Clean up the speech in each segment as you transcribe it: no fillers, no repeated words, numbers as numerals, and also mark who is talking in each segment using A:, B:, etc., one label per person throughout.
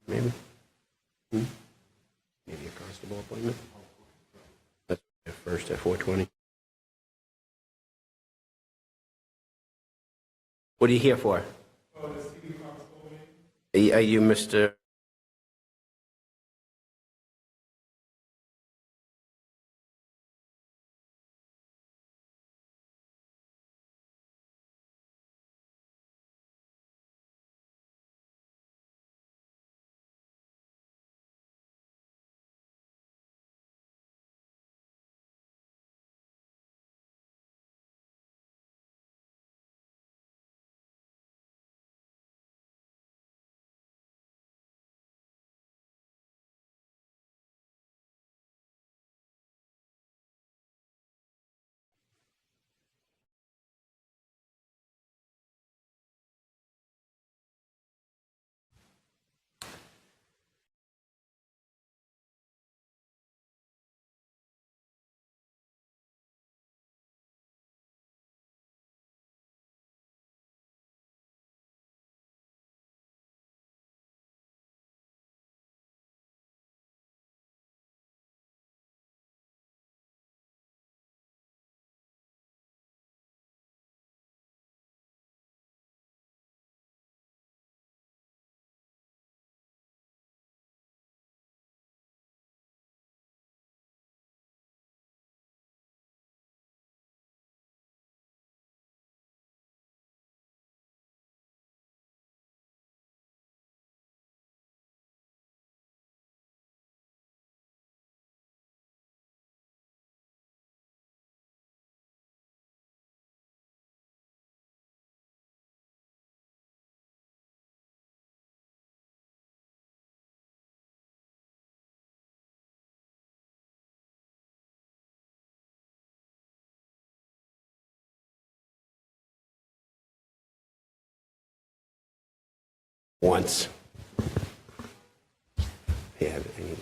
A: Maybe. Maybe a constable appointment. That's first at 4:20. What are you here for? Are you Mr. once? Yeah, anything.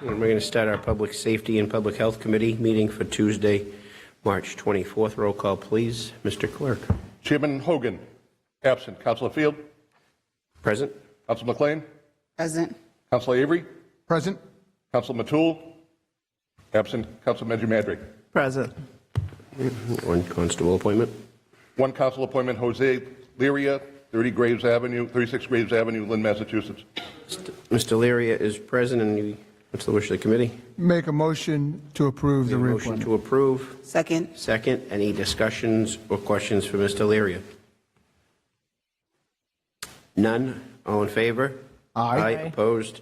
A: And we're going to start our Public Safety and Public Health Committee meeting for Tuesday, March 24th. Roll call, please. Mr. Clerk.
B: Chairman Hogan, absent. Councilor Field,
A: Present.
B: Councilor McLean,
C: Present.
B: Councilor Avery,
D: Present.
B: Councilor Matul, absent. Councilor Medjugorje.
D: Present.
A: One constable appointment.
B: One council appointment, Jose Liria, 36 Graves Avenue, Lynn, Massachusetts.
A: Mr. Lyria is present, and what's the wish of the committee?
D: Make a motion to approve the
A: Motion
D: reappointment.
A: to approve.
C: Second.
A: Second. Any discussions or questions for Mr. Lyria? None. All in favor?
D: Aye.
A: Opposed?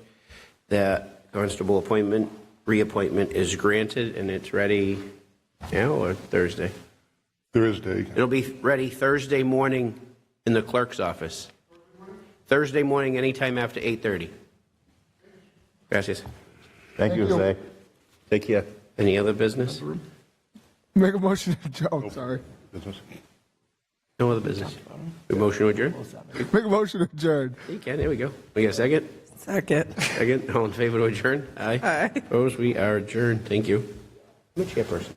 A: That constable appointment, reappointment is granted, and it's ready now or Thursday?
B: Thursday.
A: It'll be ready Thursday morning in the clerk's office. Thursday morning, anytime after 8:30. Gracias.
E: Thank you,
D: you.
E: Jose.
A: Take care. Any other business?
D: Make a motion to, oh, sorry.
B: Business.
A: No other business. We motion to adjourn?
D: Make a motion to adjourn.
A: You can. There we go. We got a second?
C: Second.
A: Second, all in favor to adjourn? Aye.
C: Aye.
A: Opposed? We are adjourned. Thank you. I'm the chairperson.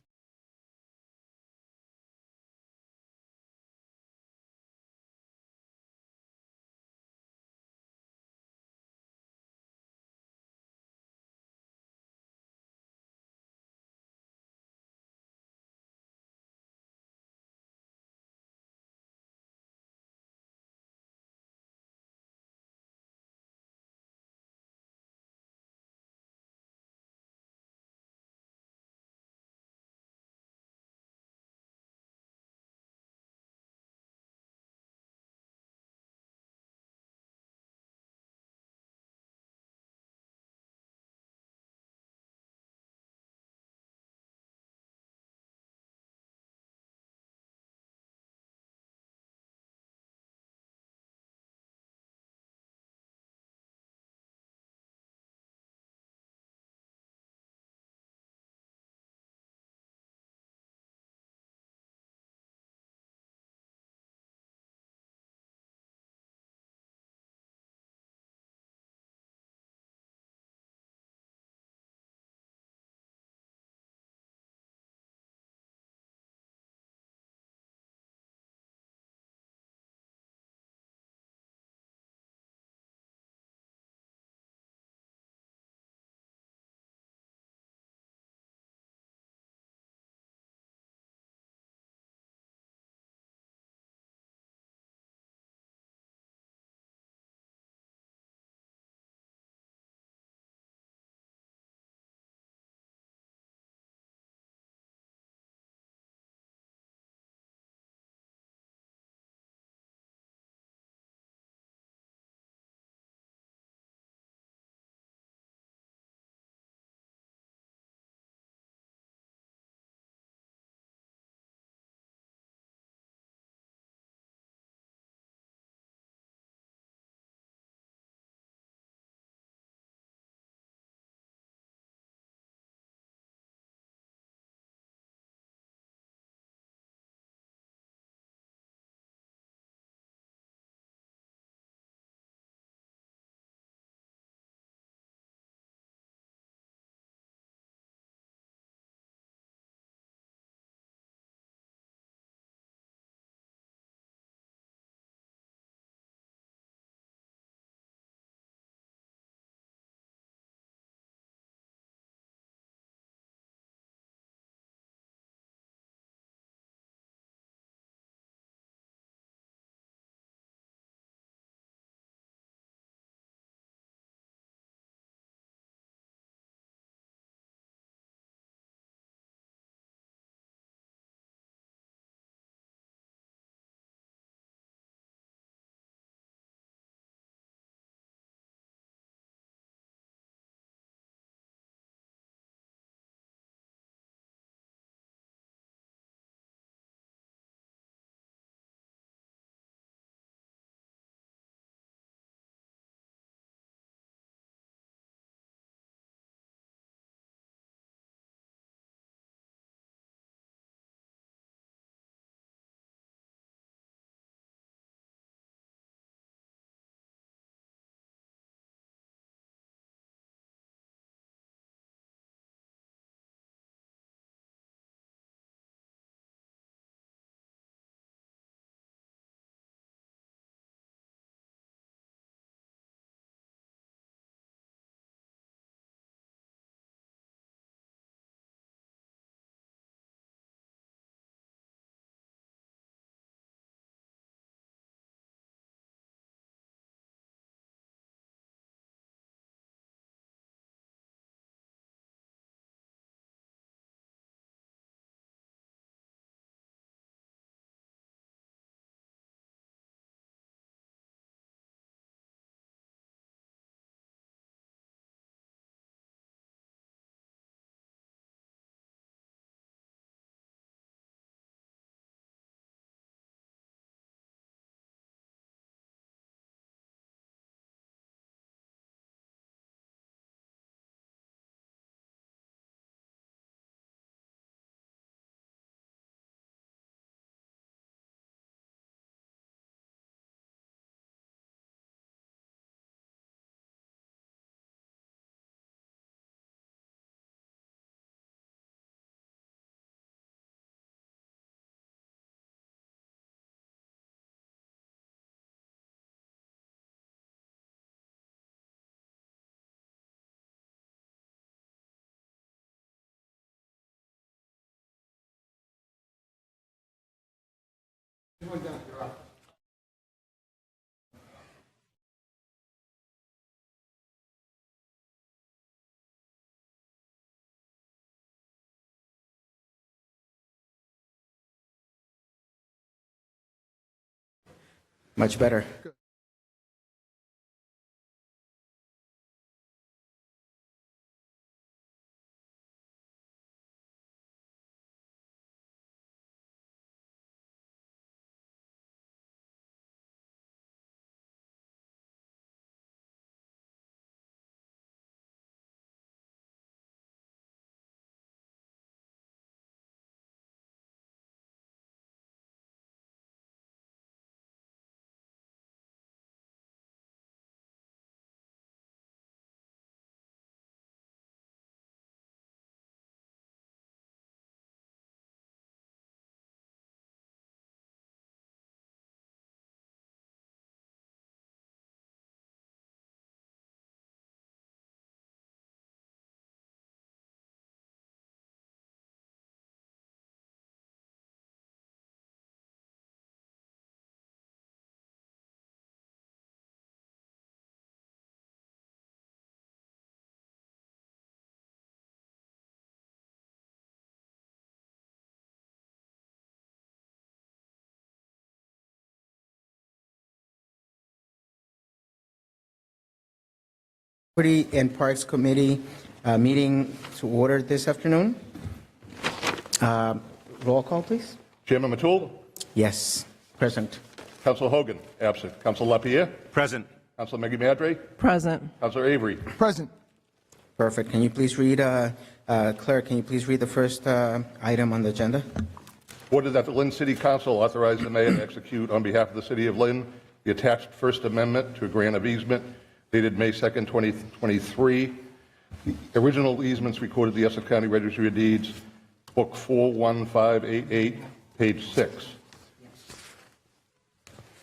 A: Much better. Property and Parks Committee meeting to order this afternoon. Roll call, please.
B: Chairman Matul,
A: Yes, present.
B: Councilor Hogan, absent. Councilor Lapierre,
C: Present.
B: Councilor Maggie Madre,
E: Present.
B: Councilor Avery.
D: Present.
A: Perfect. Can you please read, Clerk, can you please read the first item on the agenda?
B: Order that the Lynn City Council authorize the mayor to execute on behalf of the city of Lynn the attached First Amendment to a grant of easement dated May 2nd, 2023. The original easements recorded in the Essex County Registry of Deeds, Book 41588, page 6.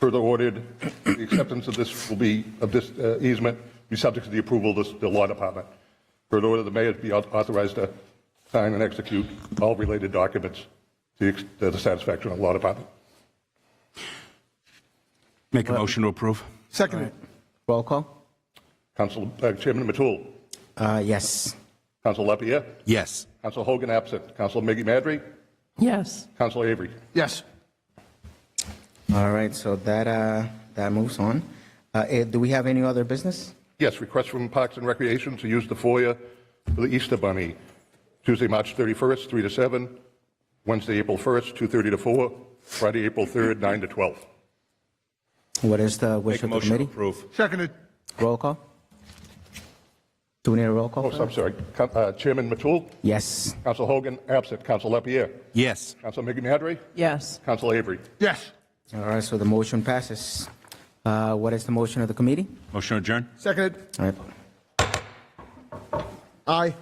B: Further ordered, the acceptance of this easement be subject to the approval of the law department. Further order, the mayor be authorized to sign and execute all related documents to the satisfaction of the law department.
C: Make a motion to approve.
D: Seconded.
A: Roll call?
B: Chairman Matul,
A: Yes.
B: Councilor Lapierre,
C: Yes.
B: Councilor Hogan absent, Councilor Maggie Madre,
E: Yes.
B: Councilor Avery.
D: Yes.
A: All right, so that moves on. Do we have any other business?
B: Yes, request from Parks and Recreation to use the foyer for the Easter Bunny, Tuesday, March 31st, 3 to 7, Wednesday, April 1st, 2:30 to 4, Friday, April 3rd, 9 to 12.
A: What is the wish
C: Make a
A: of the
C: motion to
A: committee?
C: approve.
D: Seconded.
A: Roll call? Do we need a roll call?
B: Oh,
A: for
B: I'm
A: that?
B: sorry. Chairman Matul,
A: Yes.
B: Councilor Hogan absent, Councilor Lapierre,
C: Yes.
B: Councilor Maggie Madre,
E: Yes.
B: Councilor Avery.
D: Yes.
A: All right, so the motion passes. What is the motion of the committee?
C: Motion to adjourn.
D: Seconded.
A: All right.
D: Aye.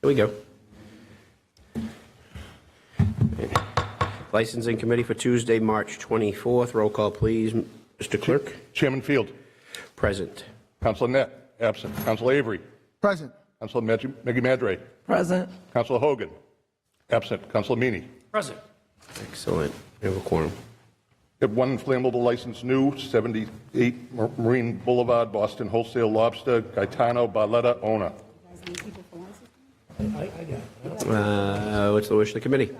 A: Here we go. Licensing Committee for Tuesday, March 24th. Roll call, please. Mr. Clerk?
B: Chairman Field.
A: Present.
B: Councilor Net, absent. Councilor Avery.
D: Present.
B: Councilor Meggie Madre.
E: Present.
B: Councilor Hogan. Absent. Councilor Meany.
E: Present.
A: Excellent. We have a quorum.
B: We have one flammable license new, 78 Marine Boulevard, Boston Wholesale Lobster, Gaetano Barletta, owner.
A: What's the wish of the committee?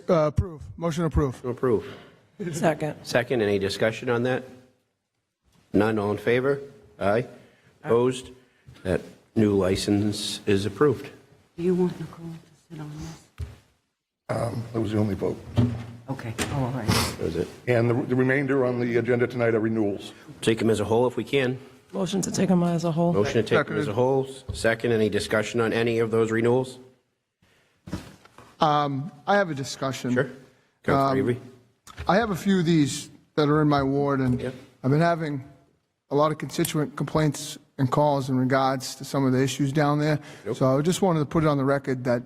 D: Approve. Motion approved.
A: To approve.
E: Second.
A: Second, any discussion on that? None, all in favor? Aye. Opposed? That new license is approved.
F: Do you want Nicole to sit on this?
B: That was the only vote.
F: Okay, oh, all right.
A: That was it.
B: And the remainder on the agenda tonight are renewals.
A: Take them as a whole if we can.
E: Motion to take them as a whole.
A: Motion to take them as a whole. Second, any discussion on any of those renewals?
D: I have a discussion.
A: Sure. Councilor Avery?
D: I have a few of these that are in my ward, and
A: Yep.
D: I've been having a lot of constituent complaints and calls in regards to some of the issues down there.
A: Yep.
D: So I just wanted to put it on the record that,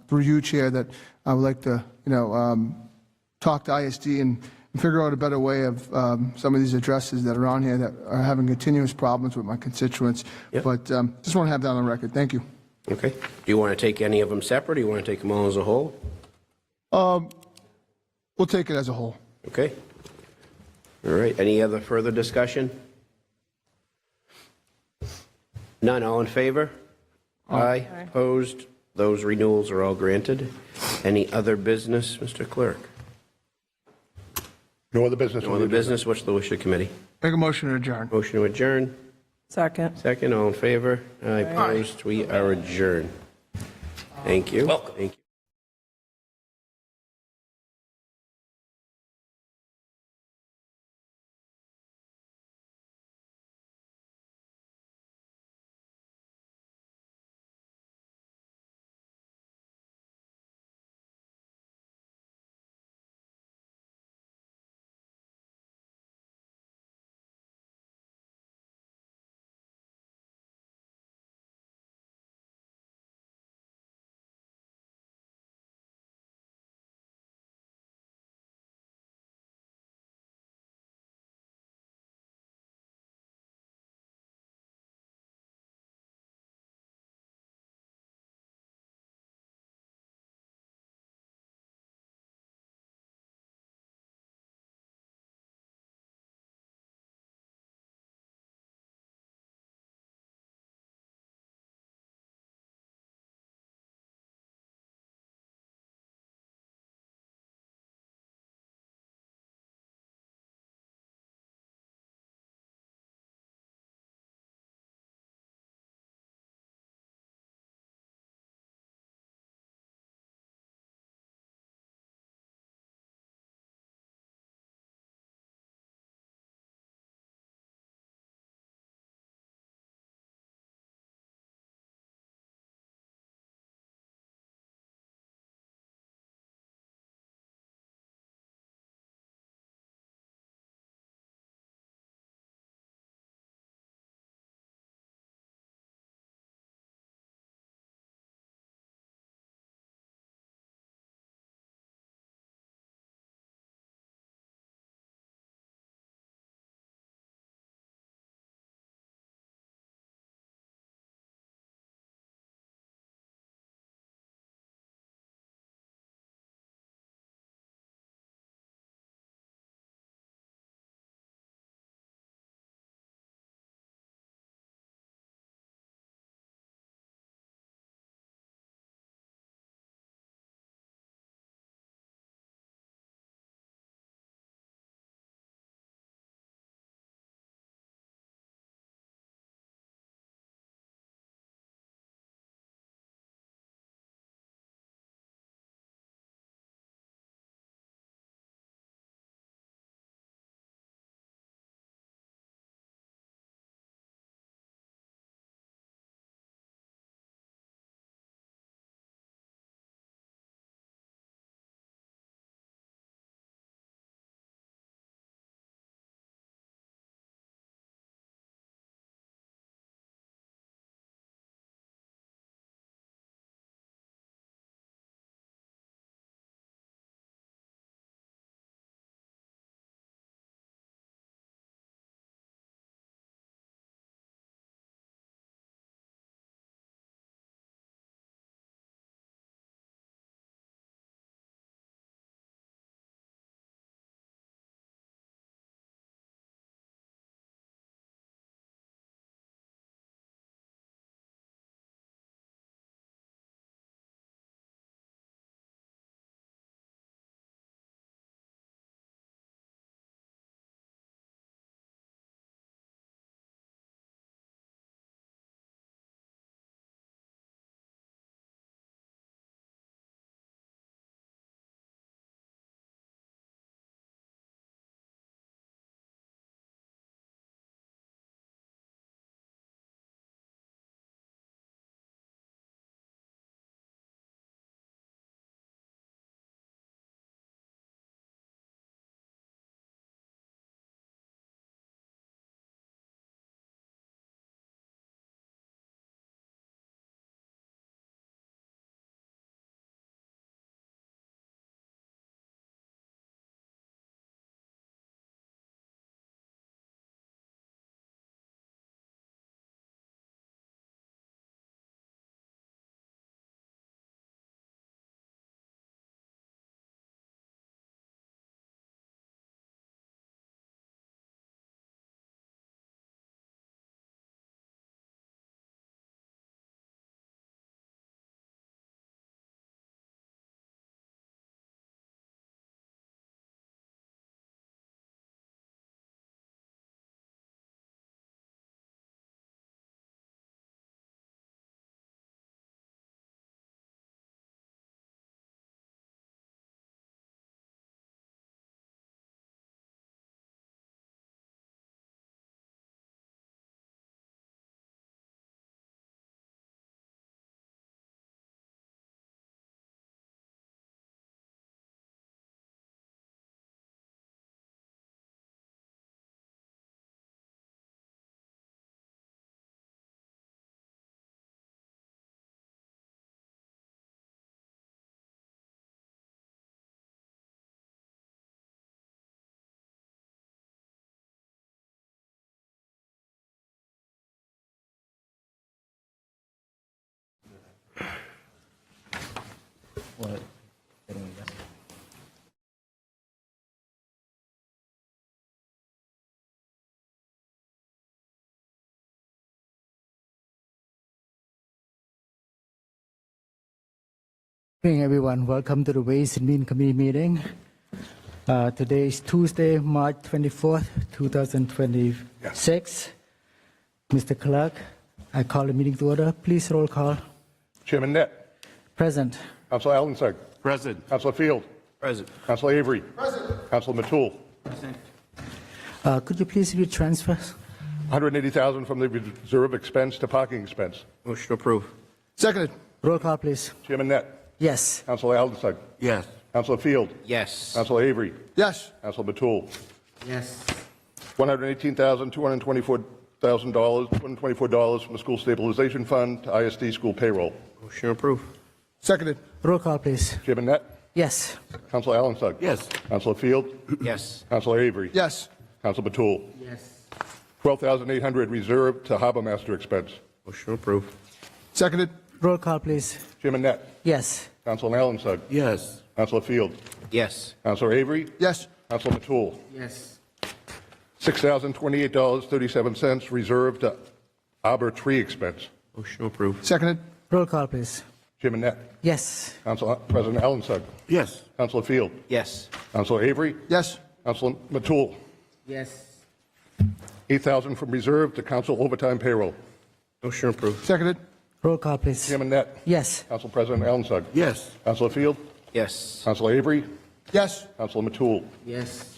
D: through you, Chair, that I would like to, talk to ISD and figure out a better way of some of these addresses that are on here that are having continuous problems with my constituents.
A: Yep.
D: But just want to have that on the record. Thank you.
A: Okay. Do you want to take any of them separate, or do you want to take them all as a whole?
D: We'll take it as a whole.
A: Okay. All right. Any other further discussion? None. All in favor? Aye. Opposed? Those renewals are all granted. Any other business, Mr. Clerk?
B: No other business.
A: No other business. What's the wish of the committee?
D: Make a motion to adjourn.
A: Motion to adjourn.
E: Second.
A: Second. All in favor? Aye. Opposed? We are adjourned. Thank you. Welcome. Thank you.
G: Good evening, everyone. Welcome to the Ways and Means Committee meeting. Today is Tuesday, March 24th, 2026. Mr. Clerk, I call the meeting to order. Please roll call.
B: Chairman Net.
G: Present.
B: Council Allenside.
C: Present.
B: Council Field.
A: Present.
B: Council Avery. Present. Council Matul.
G: Could you please read transfers?
B: $180,000 from the reserve expense to parking expense.
A: Motion to approve.
D: Seconded.
G: Roll call, please.
B: Chairman Net.
G: Yes.
B: Council Allenside.
C: Yes.
B: Council Field.
A: Yes.
B: Council Avery.
D: Yes.
B: Council Matul.
G: Yes.
B: $118,224 from the school stabilization fund to ISD school payroll.
A: Motion to approve.
D: Seconded.
G: Roll call, please.
B: Chairman Net.
G: Yes.
B: Council Allenside.
C: Yes.
B: Council Field.
A: Yes.
B: Council Avery.
D: Yes.
B: Council Matul.
G: Yes.
B: $12,800 reserved to harbor master expense.
A: Motion to approve.
D: Seconded.
G: Roll call, please.
B: Chairman Net.
G: Yes.
B: Council Allenside.
C: Yes.
B: Council Field.
A: Yes.
B: Council Avery.
D: Yes.
B: Council Matul.
G: Yes.
B: $6,028.37 reserved to arbor tree expense.
A: Motion to approve.
D: Seconded.
G: Roll call, please.
B: Chairman Net.
G: Yes.
B: Council President Allenside.
C: Yes.
B: Council Field.
A: Yes.
B: Council Avery.
D: Yes.
B: Council Matul.
G: Yes.
B: $8,000 from reserve to council overtime payroll.
A: Motion to approve.
D: Seconded.
G: Roll call, please.
B: Chairman Net.
G: Yes.
B: Council President Allenside.
C: Yes.
B: Council Field.
A: Yes.
B: Council Avery.
D: Yes.
B: Council Matul.
G: Yes.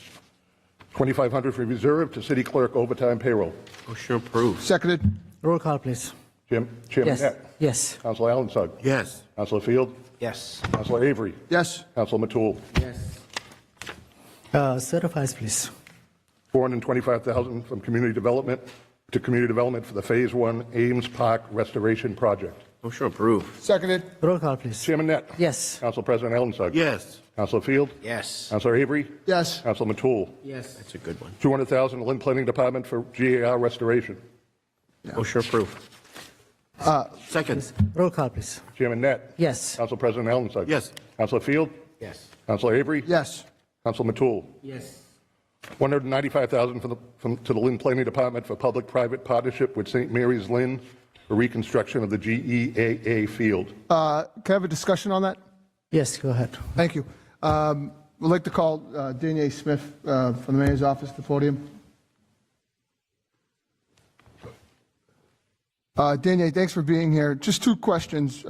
B: $2,500 from reserve to city clerk overtime payroll.
A: Motion to approve.
D: Seconded.
G: Roll call, please.
B: Chairman
G: Yes.
B: Net.
G: Yes.
B: Council Allenside.
C: Yes.
B: Council Field.
A: Yes.
B: Council Avery.
D: Yes.
B: Council Matul.
G: Yes. Certifies, please.
B: $425,000 from community development to community development for the Phase 1 Ames Park Restoration Project.
A: Motion to approve.
D: Seconded.
G: Roll call, please.
B: Chairman Net.
G: Yes.
B: Council President Allenside.
C: Yes.
B: Council Field.
A: Yes.
B: Council Avery.
D: Yes.
B: Council Matul.
G: Yes.
A: That's a good one.
B: $200,000 Lynn Planning Department for GAR restoration.
A: Motion to approve.
C: Second.
G: Roll call, please.
B: Chairman Net.
G: Yes.
B: Council President Allenside.
C: Yes.
B: Council Field.
A: Yes.
B: Council Avery.
D: Yes.
B: Council Matul.
G: Yes.
B: $195,000 to the Lynn Planning Department for public-private partnership with St. Mary's Lynn for reconstruction of the GEAA field.
D: Can I have a discussion on that?
G: Yes, go ahead.
D: Thank you. We'd like to call Danielle Smith from the mayor's office to the podium. Danielle, thanks for being here. Just two questions,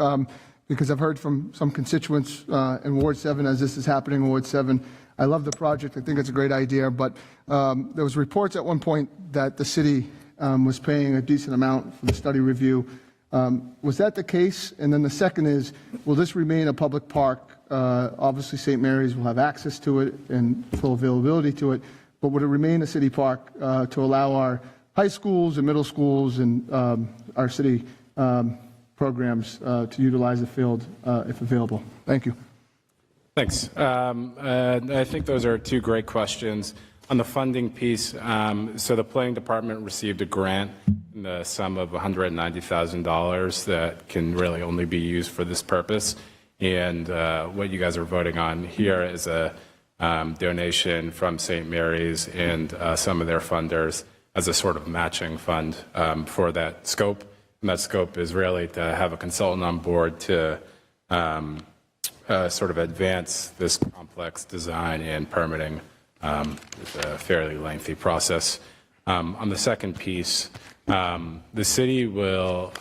D: because I've heard from some constituents in Ward 7 as this is happening in Ward 7. I love the project. I think it's a great idea, but there was reports at one point that the city was paying a decent amount for the study review. Was that the case? And then the second is, will this remain a public park? Obviously, St. Mary's will have access to it and full availability to it, but would it remain a city park to allow our high schools and middle schools and our city programs to utilize the field if available? Thank you.
H: Thanks. I think those are two great questions. On the funding piece, so the planning department received a grant in the sum of $190,000 that can really only be used for this purpose. And what you guys are voting on here is a donation from St. Mary's and some of their funders as a sort of matching fund for that scope. And that scope is really to have a consultant on board to sort of advance this complex design and permitting. It's a fairly lengthy process. On the second piece, the city will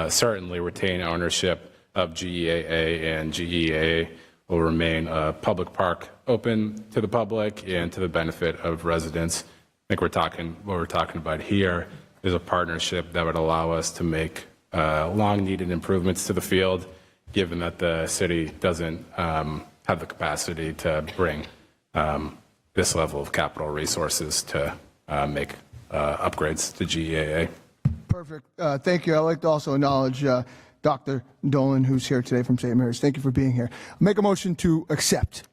H: certainly retain ownership of GEAA, and GEAA will remain a public park open to the public and to the benefit of residents. I think what we're talking about here is a partnership that would allow us to make long-needed improvements to the field, given that the city doesn't have the capacity to bring this level of capital resources to make upgrades to GEAA.
D: Perfect. Thank you. I'd like to also acknowledge Dr. Dolan, who's here today from St. Mary's. Thank you for being here. Make a motion to accept.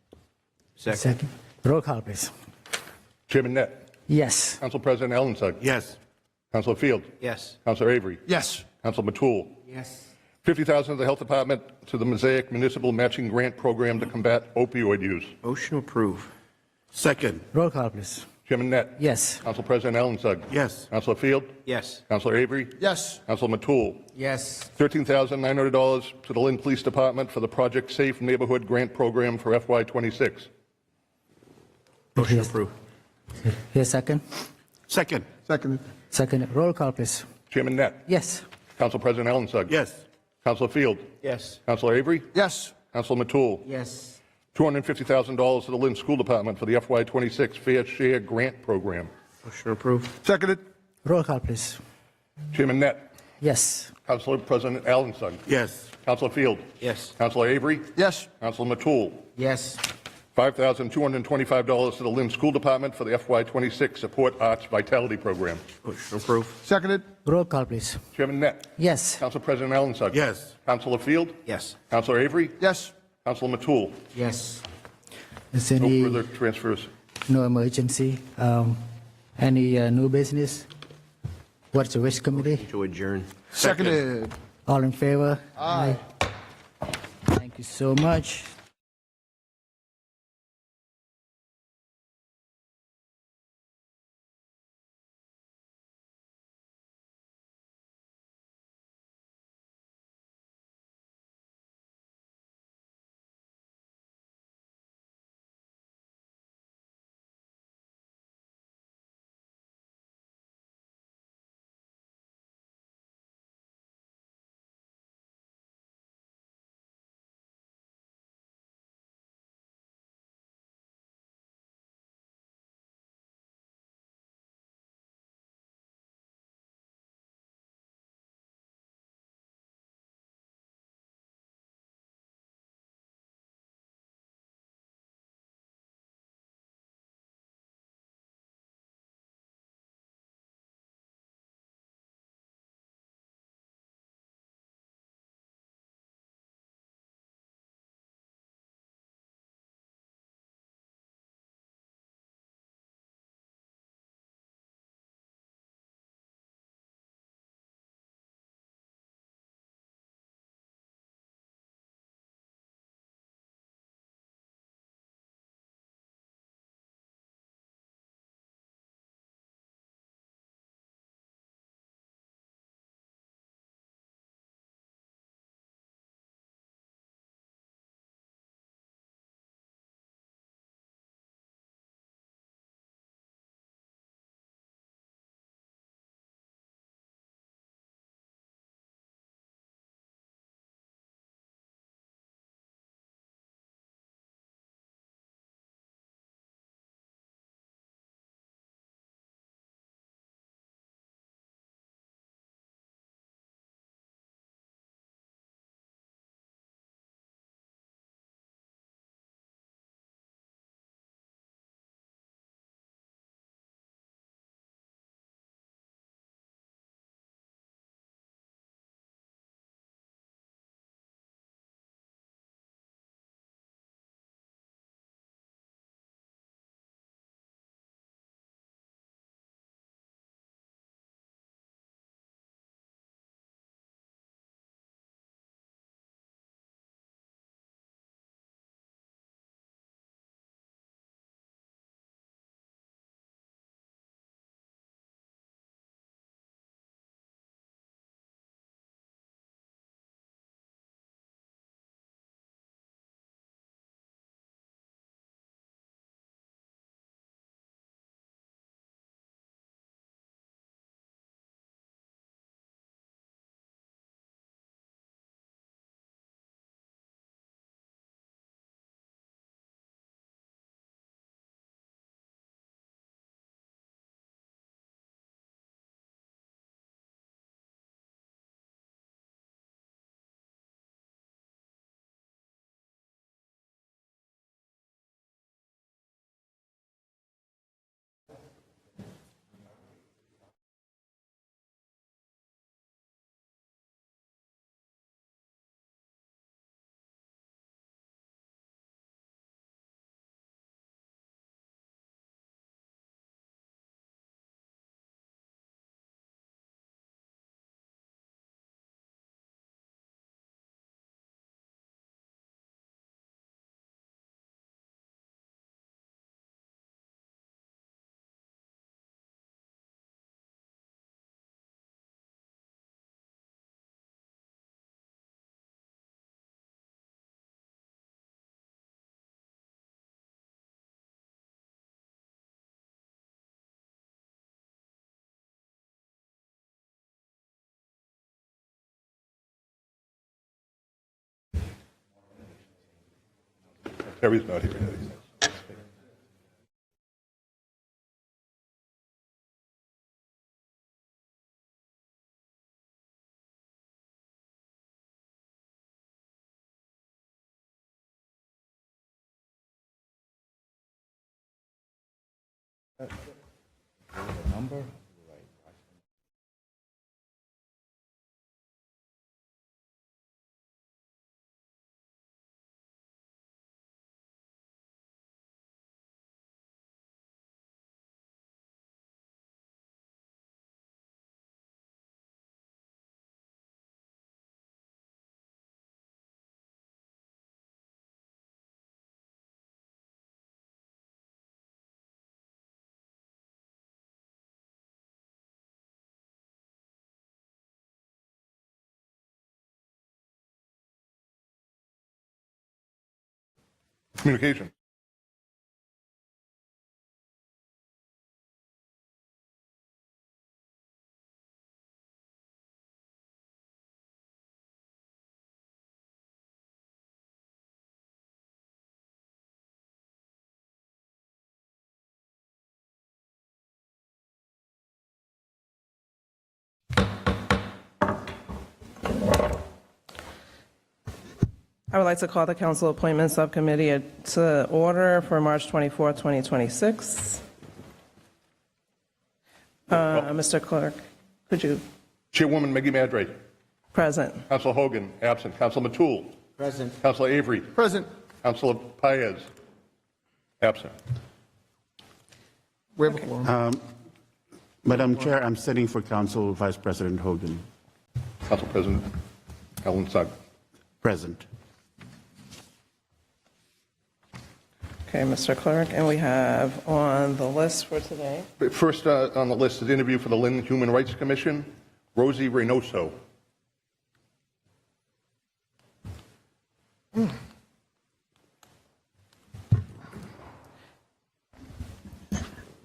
G: Second. Roll call, please.
B: Chairman Net.
G: Yes.
B: Council President Allenside.
C: Yes.
B: Council Field.
A: Yes.
B: Council Avery.
D: Yes.
B: Council Matul.
G: Yes.
B: $50,000 to the Health Department to the Mosaic Municipal Matching Grant Program to combat opioid use.
A: Motion to approve.
C: Second.
G: Roll call, please.
B: Chairman Net.
G: Yes.
B: Council President Allensug.
C: Yes.
B: Councilor Field.
A: Yes.
B: Councilor Avery.
D: Yes.
B: Councilor Matul.
C: Yes.
B: $13,900 to the Lynn Police Department for the Project Safe Neighborhood Grant Program for FY26.
A: Motion to approve.
G: Here, second.
C: Second.
D: Seconded.
G: Second. Roll call, please.
B: Chairman Net.
G: Yes.
B: Council President Allensug.
C: Yes.
B: Councilor Field.
A: Yes.
B: Councilor Avery.
D: Yes.
B: Councilor Matul.
C: Yes.
B: $250,000 to the Lynn School Department for the FY26 Fair Share Grant Program.
A: Motion to approve.
D: Seconded.
G: Roll call, please.
B: Chairman Net.
G: Yes.
B: Councilor President Allensug.
C: Yes.
B: Councilor Field.
A: Yes.
B: Councilor Avery.
D: Yes.
B: Councilor Matul.
C: Yes.
B: $5,225 to the Lynn School Department for the FY26 Support Arts Vitality Program.
A: Motion to approve.
D: Seconded.
G: Roll call, please.
B: Chairman Net.
G: Yes.
B: Council President Allensug.
C: Yes.
B: Councilor Field.
A: Yes.
B: Councilor Avery.
D: Yes.
B: Councilor Matul.
C: Yes.
G: Is
B: No
G: any
B: further transfers.
G: no emergency? Any new business? What's the wish committee?
A: To adjourn.
D: Seconded.
G: All in favor? Aye. Thank you so much.
B: Terry's not here. Communication.
E: I would like to call the Council Appointments Subcommittee to order for March 24, 2026. Mr. Clerk, could you?
B: Chairwoman Maggie Madre.
E: Present.
B: Council Hogan, absent. Council Matul.
A: Present.
B: Council Avery.
D: Present.
B: Council Paez, absent.
D: We have a quorum.
C: Madam Chair, I'm sitting for Council Vice President Hogan.
B: Council President Alan Sugg.
C: Present.
E: Okay, Mr. Clerk, and we have on the list for today.
B: First on the list is the interview for the Lynn Human Rights Commission, Rosie Reynoso.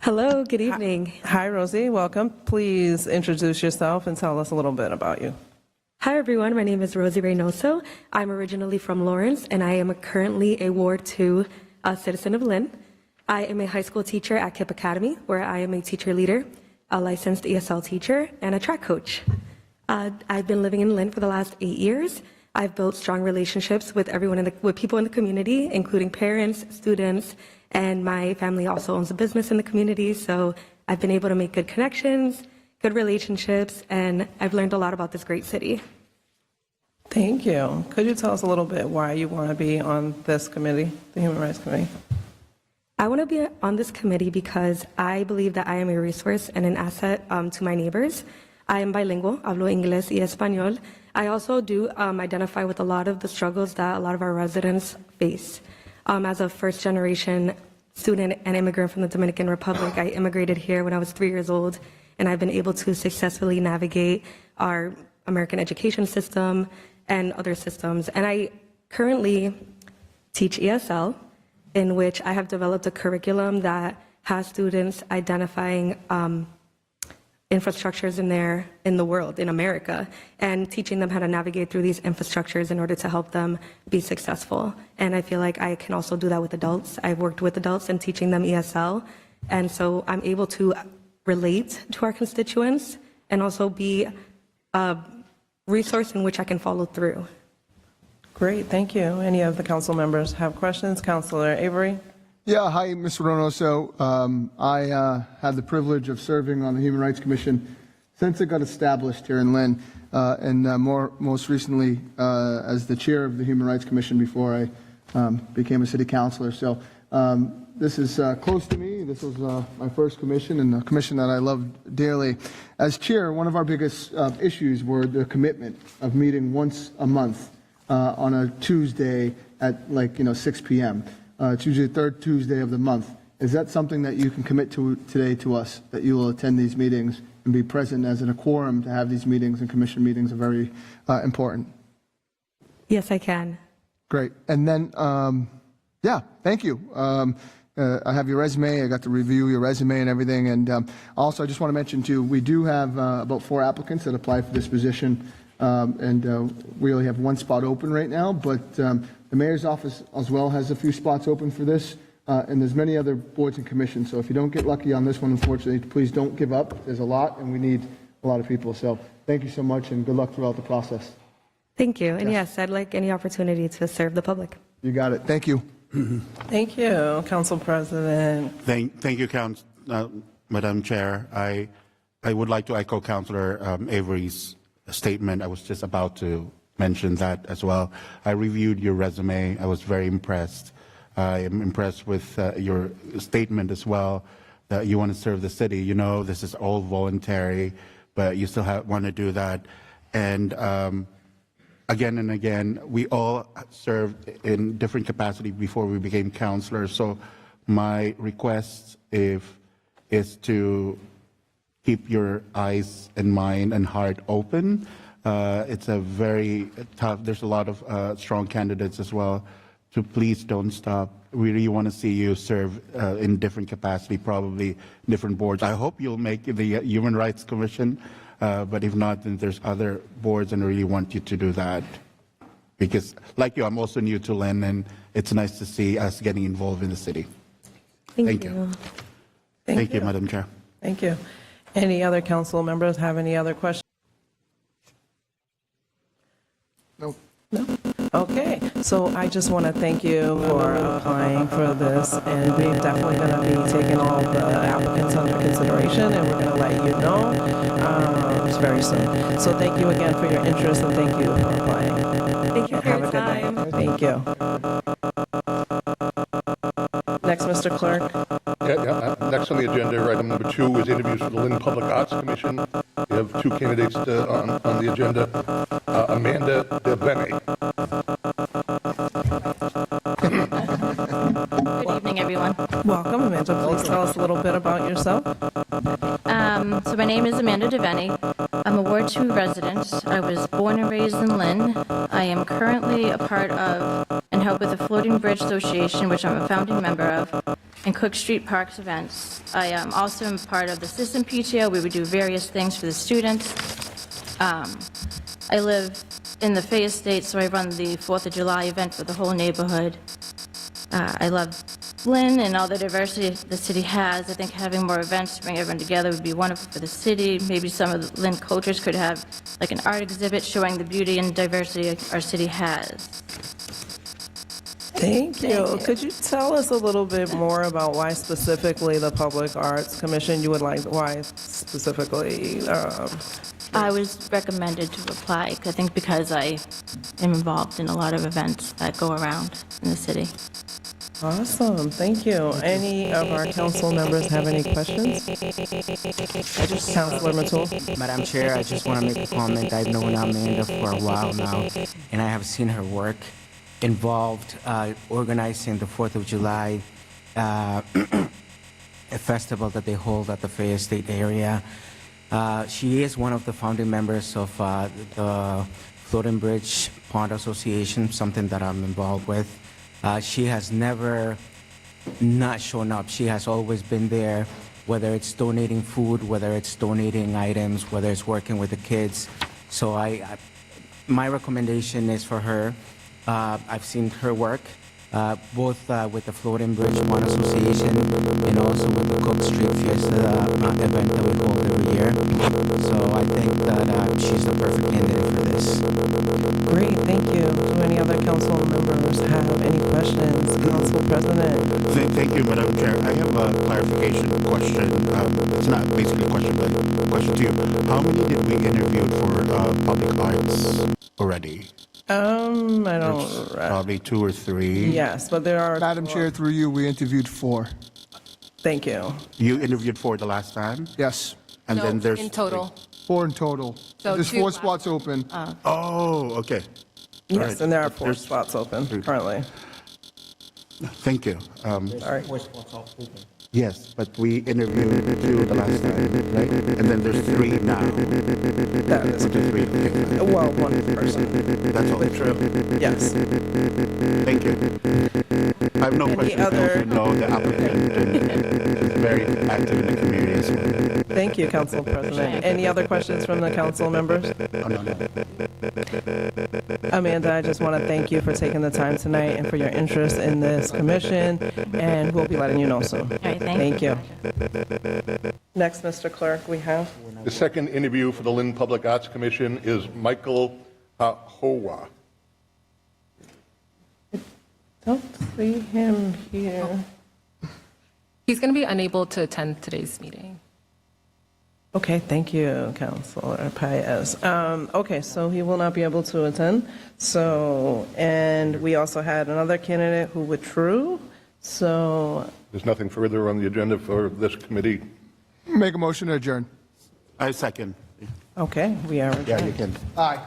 I: Hello, good evening.
E: Hi, Rosie, welcome. Please introduce yourself and tell us a little bit about you.
I: Hi, everyone. My name is Rosie Reynoso. I'm originally from Lawrence, and I am currently a Ward 2 citizen of Lynn. I am a high school teacher at KIPP Academy, where I am a teacher leader, a licensed ESL teacher, and a track coach. I've been living in Lynn for the last 8 years. I've built strong relationships with with people in the community, including parents, students, and my family also owns a business in the community, so I've been able to make good connections, good relationships, and I've learned a lot about this great city.
E: Thank you. Could you tell us a little bit why you want to be on this committee, the Human Rights Committee?
I: I want to be on this committee because I believe that I am a resource and an asset to my neighbors. I am bilingual, hablo inglés y español. I also do identify with a lot of the struggles that a lot of our residents face. As a first-generation student and immigrant from the Dominican Republic, I immigrated here when I was 3 years old, and I've been able to successfully navigate our American education system and other systems. And I currently teach ESL, in which I have developed a curriculum that has students identifying infrastructures in the world, in America, and teaching them how to navigate through these infrastructures in order to help them be successful. And I feel like I can also do that with adults. I've worked with adults and teaching them ESL, and so I'm able to relate to our constituents and also be a resource in which I can follow through.
E: Great, thank you. Any of the council members have questions? Councilor Avery?
D: Yeah, hi, Mr. Reynoso. I had the privilege of serving on the Human Rights Commission since it got established here in Lynn, and most recently as the chair of the Human Rights Commission before I became a city councilor. So this is close to me. This was my first commission, and a commission that I love dearly. As chair, one of our biggest issues were the commitment of meeting once a month on a Tuesday at 6 p.m. Tuesday, third Tuesday of the month. Is that something that you can commit to today to us, that you will attend these meetings and be present as in a quorum to have these meetings, and commission meetings are very important?
I: Yes, I can.
D: Great. And then, yeah, thank you. I have your resume. I got to review your resume and everything. And also, I just want to mention, too, we do have about 4 applicants that applied for this position. We only have one spot open right now, but the mayor's office as well has a few spots open for this, and there's many other boards and commissions. So if you don't get lucky on this one, unfortunately, please don't give up. There's a lot, and we need a lot of people. So thank you so much, and good luck throughout the process.
I: Thank you. And yes, I'd like any opportunity to serve the public.
D: You got it. Thank you.
E: Thank you, Council President.
C: Thank you, Madam Chair. I would like to echo Councilor Avery's statement. I was just about to mention that as well. I reviewed your resume. I was very impressed. I am impressed with your statement as well, that you want to serve the city. You know, this is all voluntary, but you still want to do that. And again and again, we all served in different capacity before we became councilors. So my request is to keep your eyes and mind and heart open. It's a very tough, there's a lot of strong candidates as well. So please don't stop. We really want to see you serve in different capacity, probably different boards. I hope you'll make the Human Rights Commission, but if not, then there's other boards, and I really want you to do that. Because like you, I'm also new to Lynn, and it's nice to see us getting involved in the city. Thank you. Thank you, Madam Chair.
E: Thank you. Any other council members have any other questions?
D: No.
E: No? Okay, so I just want to thank you for applying for this, and we're definitely going to be taking all the applicants under consideration, and we're going to let you know very soon. So thank you again for your interest, and thank you for applying.
I: Thank you for
E: Have
I: your
E: a good
I: time.
E: night. Thank you. Next, Mr. Clerk.
B: Next on the agenda, item number 2 is interviews for the Lynn Public Arts Commission. We have 2 candidates on the agenda. Amanda DeBene.
J: Good evening, everyone.
E: Welcome, Amanda. Please tell us a little bit about yourself.
J: So my name is Amanda DeVeni. I'm a Ward 2 resident. I was born and raised in Lynn. I am currently a part of and help with the Floating Bridge Association, which I'm a founding member of, and Cook Street Parks events. I am also a part of the System PTO, where we do various things for the students. I live in the Fay Estate, so I run the 4th of July event for the whole neighborhood. I love Lynn and all the diversity the city has. I think having more events to bring everyone together would be wonderful for the city. Maybe some of the Lynn cultures could have like an art exhibit showing the beauty and diversity our city has.
E: Thank you. Could you tell us a little bit more about why specifically the Public Arts Commission you would like, why specifically?
J: I was recommended to apply, I think because I am involved in a lot of events that go around in the city.
E: Awesome, thank you. Any of our council members have any questions? Councilor Matul.
K: Madam Chair, I just want to make a comment. I've known Amanda for a while now, and I have seen her work involved organizing the 4th of July, a festival that they hold at the Fay Estate area. She is one of the founding members of the Floating Bridge Pond Association, something that I'm involved with. She has never not shown up. She has always been there, whether it's donating food, whether it's donating items, whether it's working with the kids. So my recommendation is for her. I've seen her work, both with the Floating Bridge Pond Association and also with the Cook Street Fiesta event that we hold every year. So I think that she's the perfect candidate for this.
E: Great, thank you. Do any other council members have any questions? Council President.
C: Thank you, Madam Chair. I have a clarification question. It's not basically a question, but a question to you. How many did we interview for public arts already?
E: I don't.
C: Probably 2 or 3.
E: Yes, but there are.
D: Madam Chair, through you, we interviewed 4.
E: Thank you.
C: You interviewed 4 the last time?
D: Yes.
C: And then there's
J: in total.
D: 4 in total.
J: So
D: There's
J: 2
D: 4 spots open.
C: Oh, okay.
E: Yes,
C: Right.
E: and there are 4
C: There's-
E: spots open currently.
C: Thank you.
E: Sorry.
C: Yes, but we interviewed 2 the last time, right? And then there's 3 now.
E: That is
C: 3. Okay.
E: well, 1 person.
C: That's all.
E: True. Yes.
C: Thank you. I have no
E: Any
C: questions. I
E: other-
C: also know the applicant is very active in the community as well.
E: Thank you, Council President. Any other questions from the council members? Amanda, I just want to thank you for taking the time tonight and for your interest in this commission, and we'll be letting you know soon.
J: All right,
E: Thank you. Next, Mr. Clerk, we have.
B: The second interview for the Lynn Public Arts Commission is Michael Hoa.
E: Don't see him here.
L: He's going to be unable to attend today's meeting.
E: Okay, thank you, Councilor Paez. Okay, so he will not be able to attend. So, and we also had another candidate who withdrew. So,
B: There's nothing further on the agenda for this committee.
D: Make a motion to adjourn.
C: I second.
E: okay, we are adjourned.
C: Yeah, you can.
D: Aye.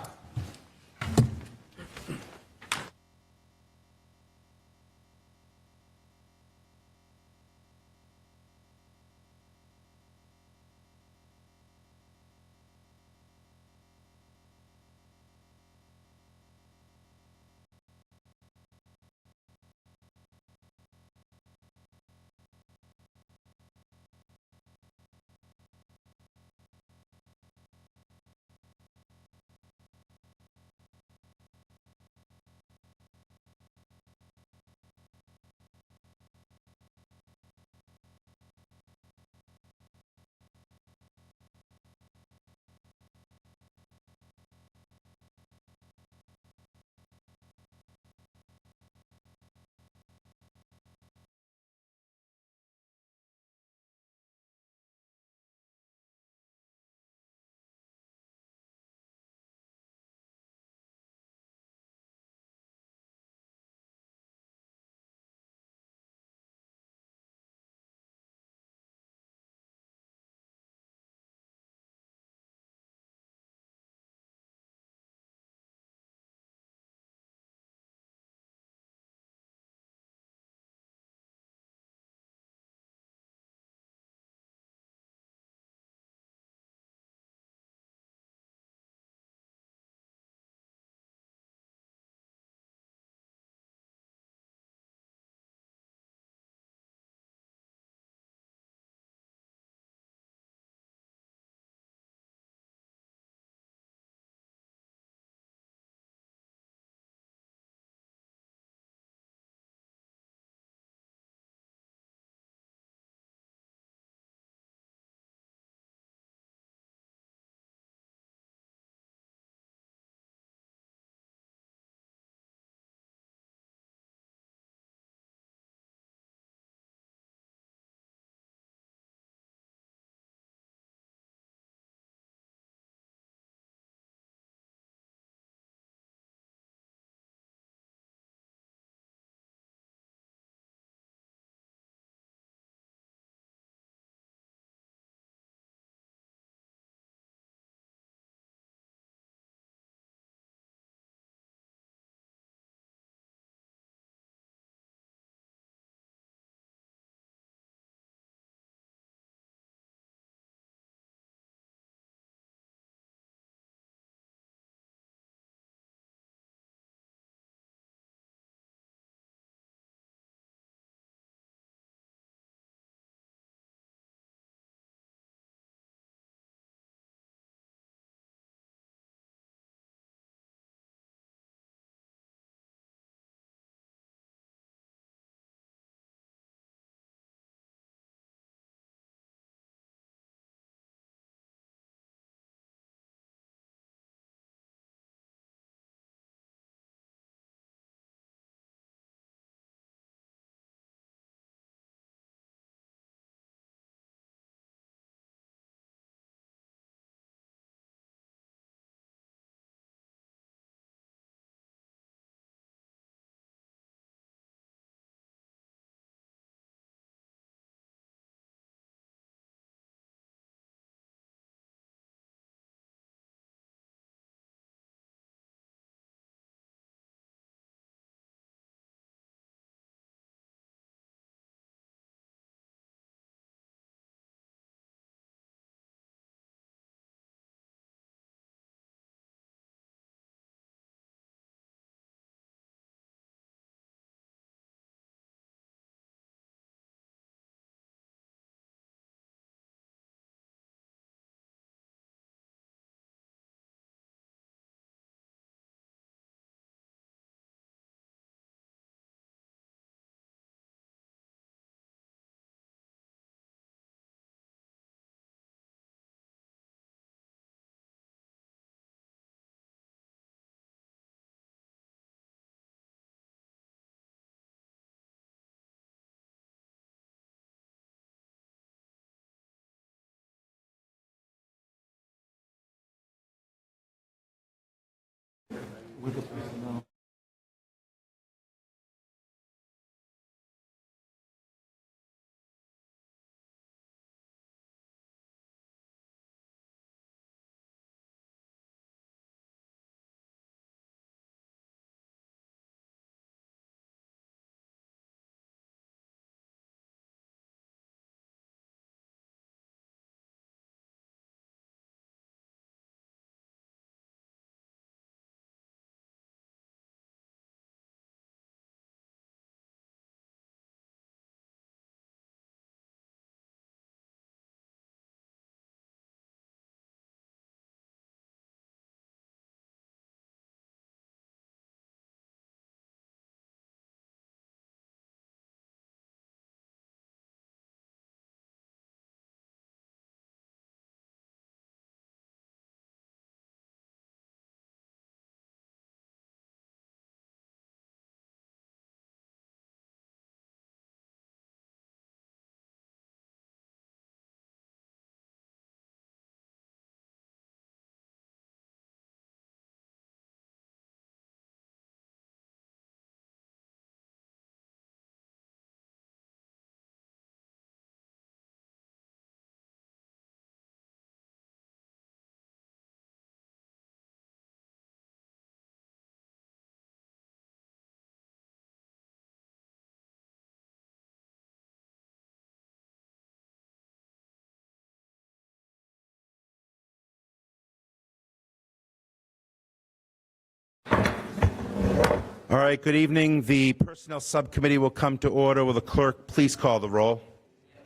M: All right, good evening. The Personnel Subcommittee will come to order. Will the clerk please call the roll?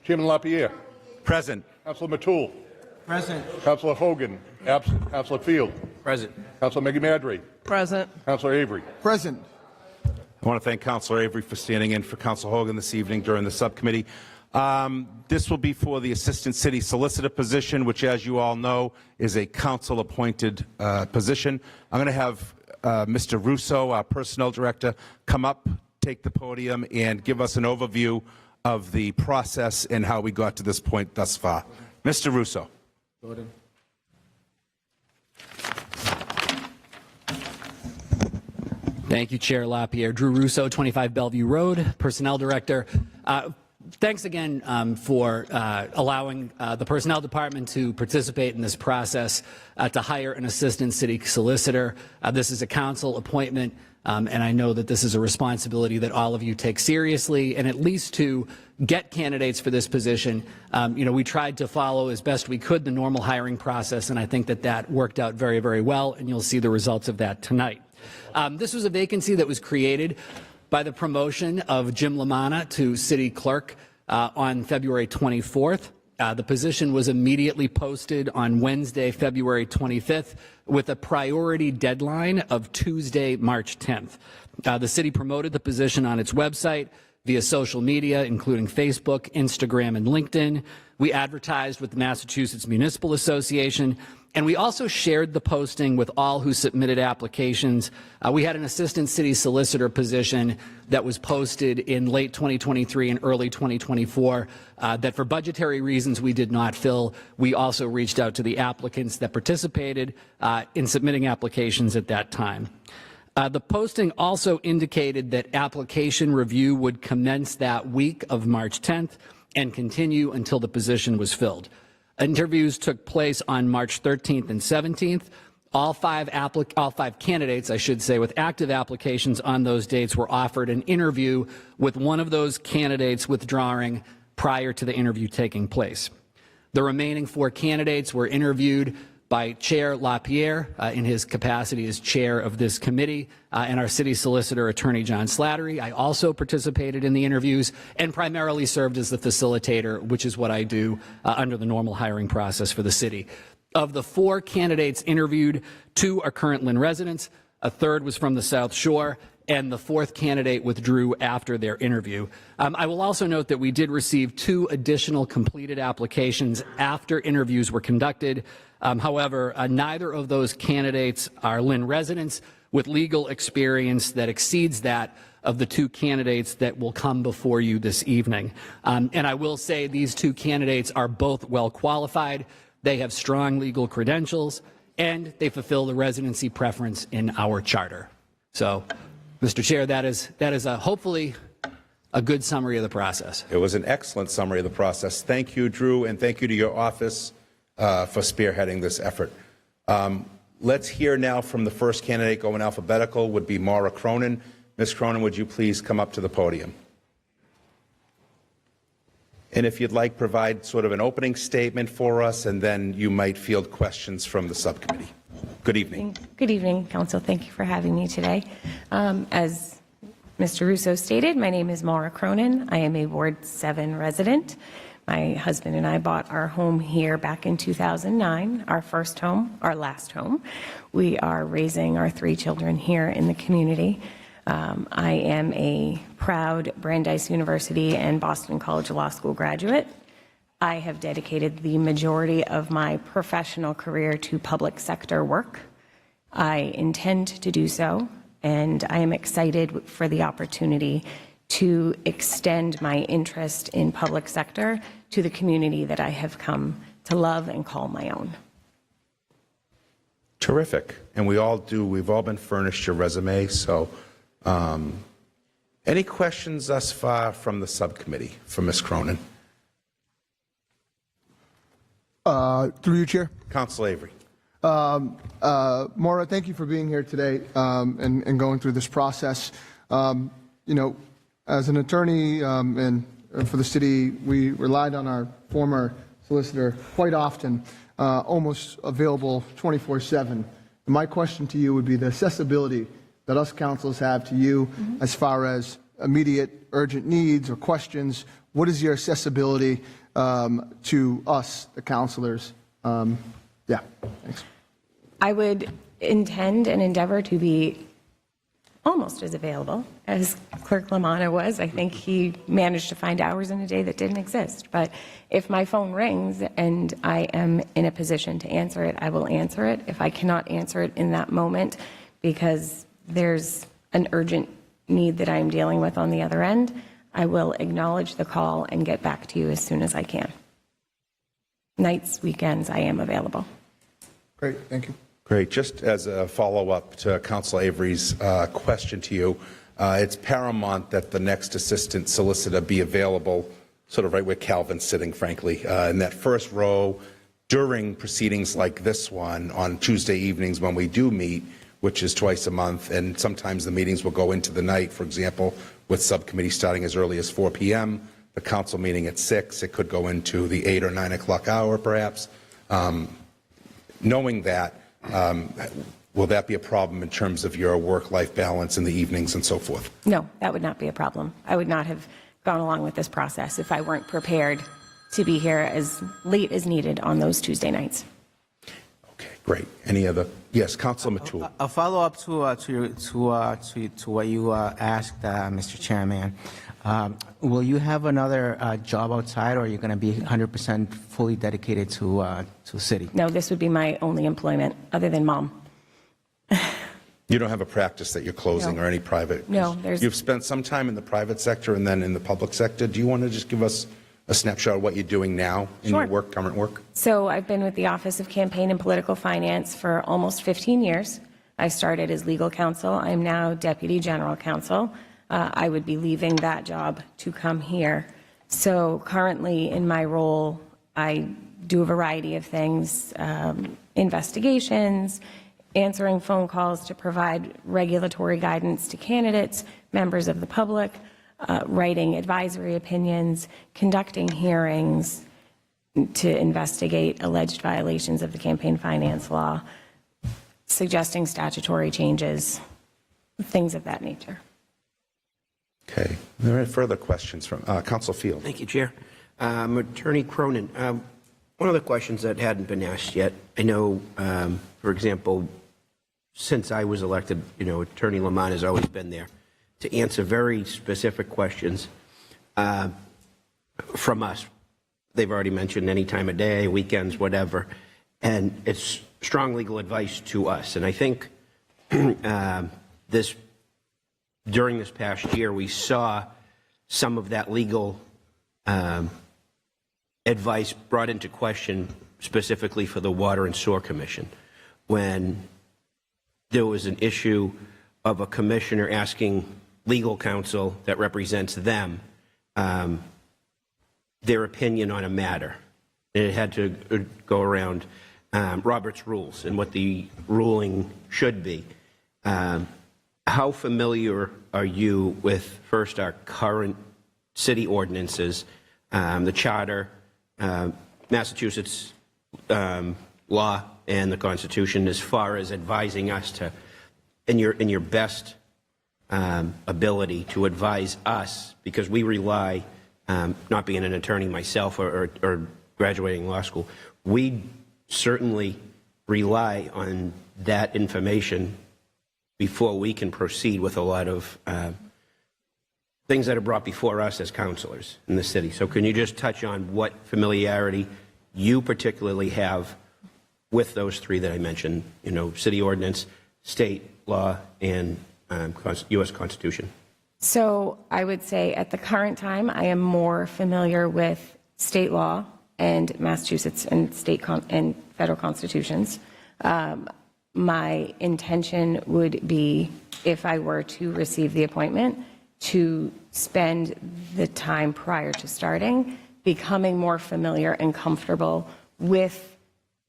B: Chairman LaPierre.
M: Present.
B: Councilor Matul.
A: Present.
B: Councilor Hogan. Absent. Councilor Field.
A: Present.
B: Councilor Maggie Madry.
E: Present.
B: Councilor Avery.
D: Present.
M: I want to thank Councilor Avery for standing in for Councilor Hogan this evening during the subcommittee. This will be for the Assistant City Solicitor position, which, as you all know, is a council-appointed position. I'm going to have Mr. Russo, our Personnel Director, come up, take the podium, and give us an overview of the process and how we got to this point thus far. Mr. Russo.
N: Thank you, Chair LaPierre. Drew Russo, 25 Bellevue Road, Personnel Director. Thanks again for allowing the Personnel Department to participate in this process to hire an Assistant City Solicitor. This is a council appointment, and I know that this is a responsibility that all of you take seriously, and at least to get candidates for this position, we tried to follow as best we could the normal hiring process, and I think that that worked out very, very well, and you'll see the results of that tonight. This was a vacancy that was created by the promotion of Jim Lamanna to City Clerk on February 24th. The position was immediately posted on Wednesday, February 25th, with a priority deadline of Tuesday, March 10th. The city promoted the position on its website via social media, including Facebook, Instagram, and LinkedIn. We advertised with the Massachusetts Municipal Association, and we also shared the posting with all who submitted applications. We had an assistant city solicitor position that was posted in late 2023 and early 2024 that for budgetary reasons we did not fill. We also reached out to the applicants that participated in submitting applications at that time. The posting also indicated that application review would commence that week of March 10th and continue until the position was filled. Interviews took place on March 13th and 17th. All five candidates, I should say, with active applications on those dates were offered an interview, with one of those candidates withdrawing prior to the interview taking place. The remaining 4 candidates were interviewed by Chair LaPierre in his capacity as chair of this committee, and our city solicitor, Attorney John Slattery. I also participated in the interviews and primarily served as the facilitator, which is what I do under the normal hiring process for the city. Of the 4 candidates interviewed, 2 are current Lynn residents, a third was from the South Shore, and the 4th candidate withdrew after their interview. I will also note that we did receive 2 additional completed applications after interviews were conducted. However, neither of those candidates are Lynn residents with legal experience that exceeds that of the 2 candidates that will come before you this evening. And I will say these 2 candidates are both well qualified. They have strong legal credentials, and they fulfill the residency preference in our charter. So, Mr. Chair, that is hopefully a good summary of the process.
M: It was an excellent summary of the process. Thank you, Drew, and thank you to your office for spearheading this effort. Let's hear now from the first candidate going alphabetical, would be Maura Cronin. Ms. Cronin, would you please come up to the podium? And if you'd like, provide sort of an opening statement for us, and then you might field questions from the subcommittee. Good evening.
O: Good evening, Council. Thank you for having me today. As Mr. Russo stated, my name is Maura Cronin. I am a Ward 7 resident. My husband and I bought our home here back in 2009, our first home, our last home. We are raising our 3 children here in the community. I am a proud Brandeis University and Boston College Law School graduate. I have dedicated the majority of my professional career to public sector work. I intend to do so, and I am excited for the opportunity to extend my interest in public sector to the community that I have come to love and call my own.
M: Terrific. And we all do. We've all been furnished your resume. So any questions thus far from the subcommittee for Ms. Cronin?
D: Through you, Chair.
M: Council Avery.
D: Maura, thank you for being here today and going through this process. You know, as an attorney and for the city, we relied on our former solicitor quite often, almost available 24/7. My question to you would be the accessibility that us councils have to you as far as immediate urgent needs or questions. What is your accessibility to us, the councilors? Yeah, thanks.
O: I would intend and endeavor to be almost as available as Clerk Lamanna was. I think he managed to find hours in a day that didn't exist. But if my phone rings and I am in a position to answer it, I will answer it. If I cannot answer it in that moment because there's an urgent need that I'm dealing with on the other end, I will acknowledge the call and get back to you as soon as I can. Nights, weekends, I am available.
D: Great, thank you.
M: Great. Just as a follow-up to Council Avery's question to you, it's paramount that the next assistant solicitor be available sort of right where Calvin's sitting, frankly, in that first row during proceedings like this one on Tuesday evenings when we do meet, which is twice a month, and sometimes the meetings will go into the night, for example, with subcommittee starting as early as 4 p.m., the council meeting at 6. It could go into the 8 or 9 o'clock hour, perhaps. Knowing that, will that be a problem in terms of your work-life balance in the evenings and so forth?
O: No, that would not be a problem. I would not have gone along with this process if I weren't prepared to be here as late as needed on those Tuesday nights.
M: Okay, great. Any other? Yes, Councilor Matul.
K: A follow-up to what you asked, Mr. Chairman. Will you have another job outside, or are you going to be 100% fully dedicated to city?
O: No, this would be my only employment other than mom.
M: You don't have a practice that you're closing or any private?
O: No,
M: You've spent some time in the private sector and then in the public sector. Do you want to just give us a snapshot of what you're doing now in your work, current work?
O: So I've been with the Office of Campaign and Political Finance for almost 15 years. I started as legal counsel. I'm now deputy general counsel. I would be leaving that job to come here. So currently in my role, I do a variety of things, investigations, answering phone calls to provide regulatory guidance to candidates, members of the public, writing advisory opinions, conducting hearings to investigate alleged violations of the campaign finance law, suggesting statutory changes, things of that nature.
M: Okay. Are there any further questions from Council Field?
A: Thank you, Chair. Attorney Cronin, one of the questions that hadn't been asked yet, I know, for example, since I was elected, Attorney Lamont has always been there to answer very specific questions from us. They've already mentioned any time of day, weekends, whatever, and it's strong legal advice to us. And I think during this past year, we saw some of that legal advice brought into question specifically for the Water and Sewer Commission. when there was an issue of a commissioner asking legal counsel that represents them their opinion on a matter. And it had to go around Robert's rules and what the ruling should be. How familiar are you with, first, our current city ordinances, the charter, Massachusetts law, and the Constitution, as far as advising us to, in your best ability to advise us, because we rely, not being an attorney myself or graduating law school, we certainly rely on that information before we can proceed with a lot of things that are brought before us as councilors in the city. So can you just touch on what familiarity you particularly have with those three that I mentioned, you know, city ordinance, state law, and U.S. Constitution?
O: So I would say at the current time, I am more familiar with state law and Massachusetts and and federal constitutions. My intention would be, if I were to receive the appointment, to spend the time prior to starting becoming more familiar and comfortable with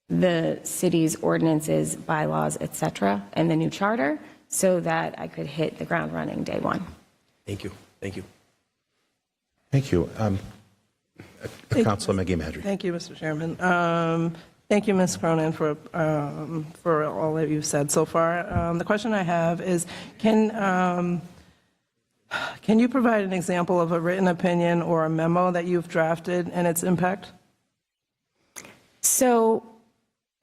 O: the city's ordinances, bylaws, et cetera, and the new charter, so that I could hit the ground running day one.
A: Thank you. Thank you.
M: Thank you. Councilor Maggie-Madry.
E: Thank you, Mr. Chairman. Thank you, Ms. Cronin, for all that you've said so far. The question I have is, can you provide an example of a written opinion or a memo that you've drafted and its impact?
O: So,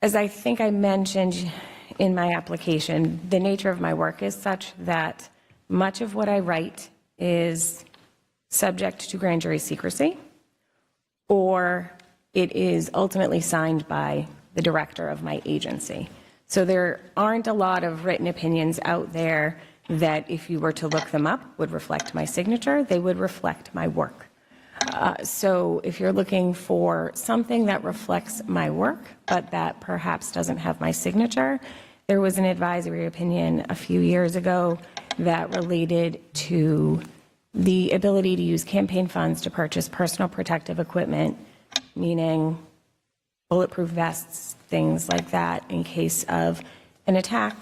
O: as I think I mentioned in my application, the nature of my work is such that much of what I write is subject to grand jury secrecy, or it is ultimately signed by the director of my agency. So there aren't a lot of written opinions out there that, if you were to look them up, would reflect my signature. They would reflect my work. So if you're looking for something that reflects my work, but that perhaps doesn't have my signature, there was an advisory opinion a few years ago that related to the ability to use campaign funds to purchase personal protective equipment, meaning bulletproof vests, things like that, in case of an attack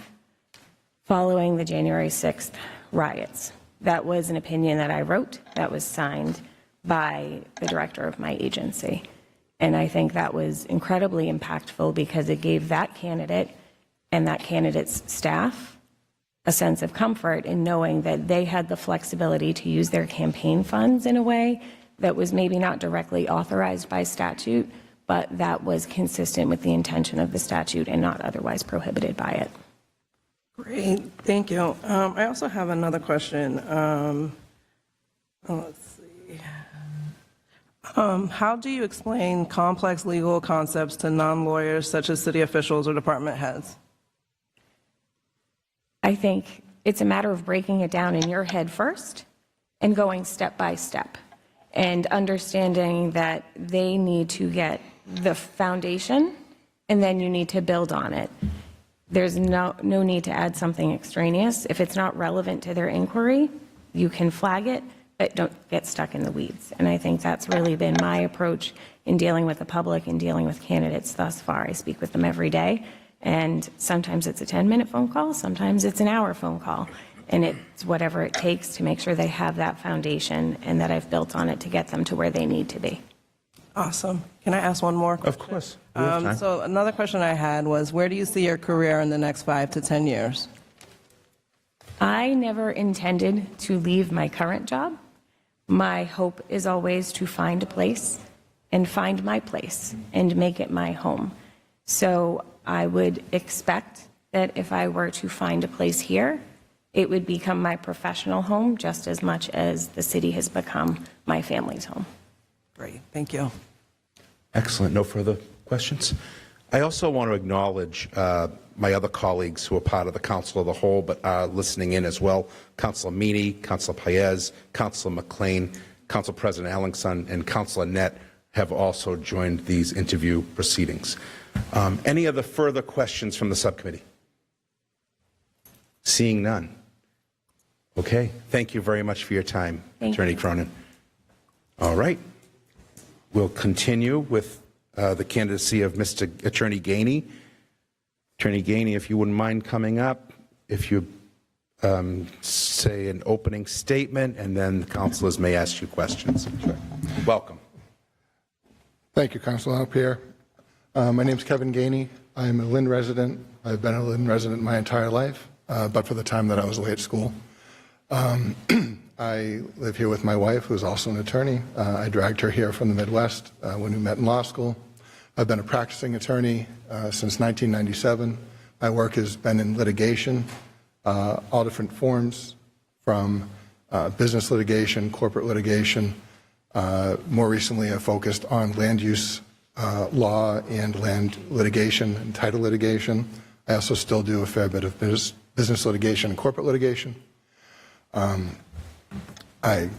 O: following the January 6th riots. That was an opinion that I wrote that was signed by the director of my agency. And I think that was incredibly impactful because it gave that candidate and that candidate's staff a sense of comfort in knowing that they had the flexibility to use their campaign funds in a way that was maybe not directly authorized by statute, but that was consistent with the intention of the statute and not otherwise prohibited by it.
E: Great, thank you. I also have another question. Let's see. How do you explain complex legal concepts to non-lawyers such as city officials or department heads?
O: I think it's a matter of breaking it down in your head first and going step by step and understanding that they need to get the foundation and then you need to build on it. There's no need to add something extraneous. If it's not relevant to their inquiry, you can flag it, but don't get stuck in the weeds. And I think that's really been my approach in dealing with the public and dealing with candidates thus far. I speak with them every day, and sometimes it's a 10-minute phone call, sometimes it's an hour phone call. And it's whatever it takes to make sure they have that foundation and that I've built on it to get them to where they need to be.
E: Awesome. Can I ask one more question?
M: Of course. We have time.
E: So another question I had was, where do you see your career in the next 5 to 10 years?
O: I never intended to leave my current job. My hope is always to find a place and find my place and make it my home. So I would expect that if I were to find a place here, it would become my professional home just as much as the city has become my family's home.
E: Great, thank you.
M: Excellent. No further questions? I also want to acknowledge my other colleagues who are part of the Council of the Whole but are listening in as well. Councilor Meany, Councilor Paez, Councilor McLean, Council President Ellingson, and Councilor Net have also joined these interview proceedings. Any other further questions from the subcommittee? Seeing none. Okay, thank you very much for your time, Attorney Cronin. All right, we'll continue with the candidacy of Mr. Attorney Gainey. Attorney Gainey, if you wouldn't mind coming up, if you say an opening statement, and then the councilors may ask you questions. Sure. Welcome.
P: Thank you, Councilor Pierre. My name is Kevin Gainey. I'm a Lynn resident. I've been a Lynn resident my entire life, but for the time that I was away at school. I live here with my wife, who is also an attorney. I dragged her here from the Midwest when we met in law school. I've been a practicing attorney since 1997. My work has been in litigation, all different forms, from business litigation, corporate litigation. More recently, I focused on land use law and land litigation and title litigation. I also still do a fair bit of business litigation and corporate litigation. I've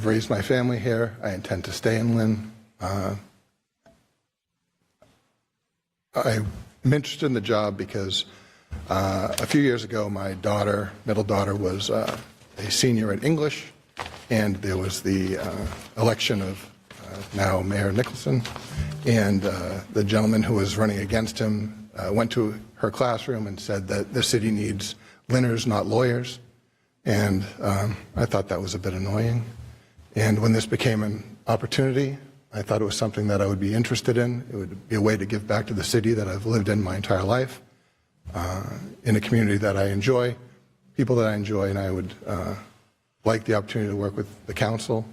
P: raised my family here. I intend to stay in Lynn. I'm interested in the job because a few years ago, my middle daughter, was a senior at English, and there was the election of now Mayor Nicholson, and the gentleman who was running against him went to her classroom and said that the city needs Lynners, not lawyers. And I thought that was a bit annoying. And when this became an opportunity, I thought it was something that I would be interested in. It would be a way to give back to the city that I've lived in my entire life, in a community that I enjoy, people that I enjoy, and I would like the opportunity to work with the council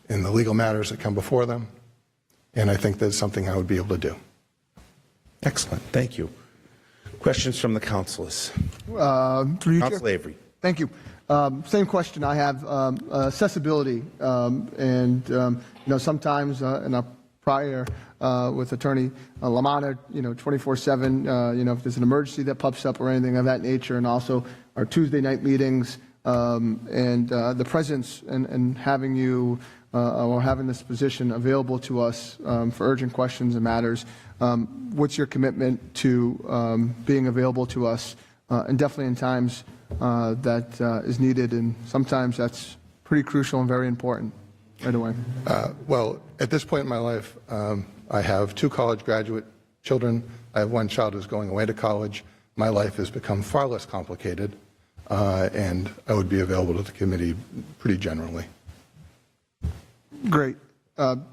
P: in the legal matters that come before them. And I think that's something I would be able to do.
M: Excellent. Thank you. Questions from the councilors?
D: Council
M: Avery.
D: Thank you. Same question I have, accessibility, and sometimes in a prior with Attorney Lamana, 24/7, if there's an emergency that pops up or anything of that nature, and also our Tuesday night meetings, and the presence and having you or having this position available to us for urgent questions and matters. What's your commitment to being available to us, and definitely in times that is needed, and sometimes that's pretty crucial and very important right away?
P: Well, at this point in my life, I have 2 college graduate children. I have 1 child who's going away to college. My life has become far less complicated, and I would be available to the committee pretty generally.
D: Great.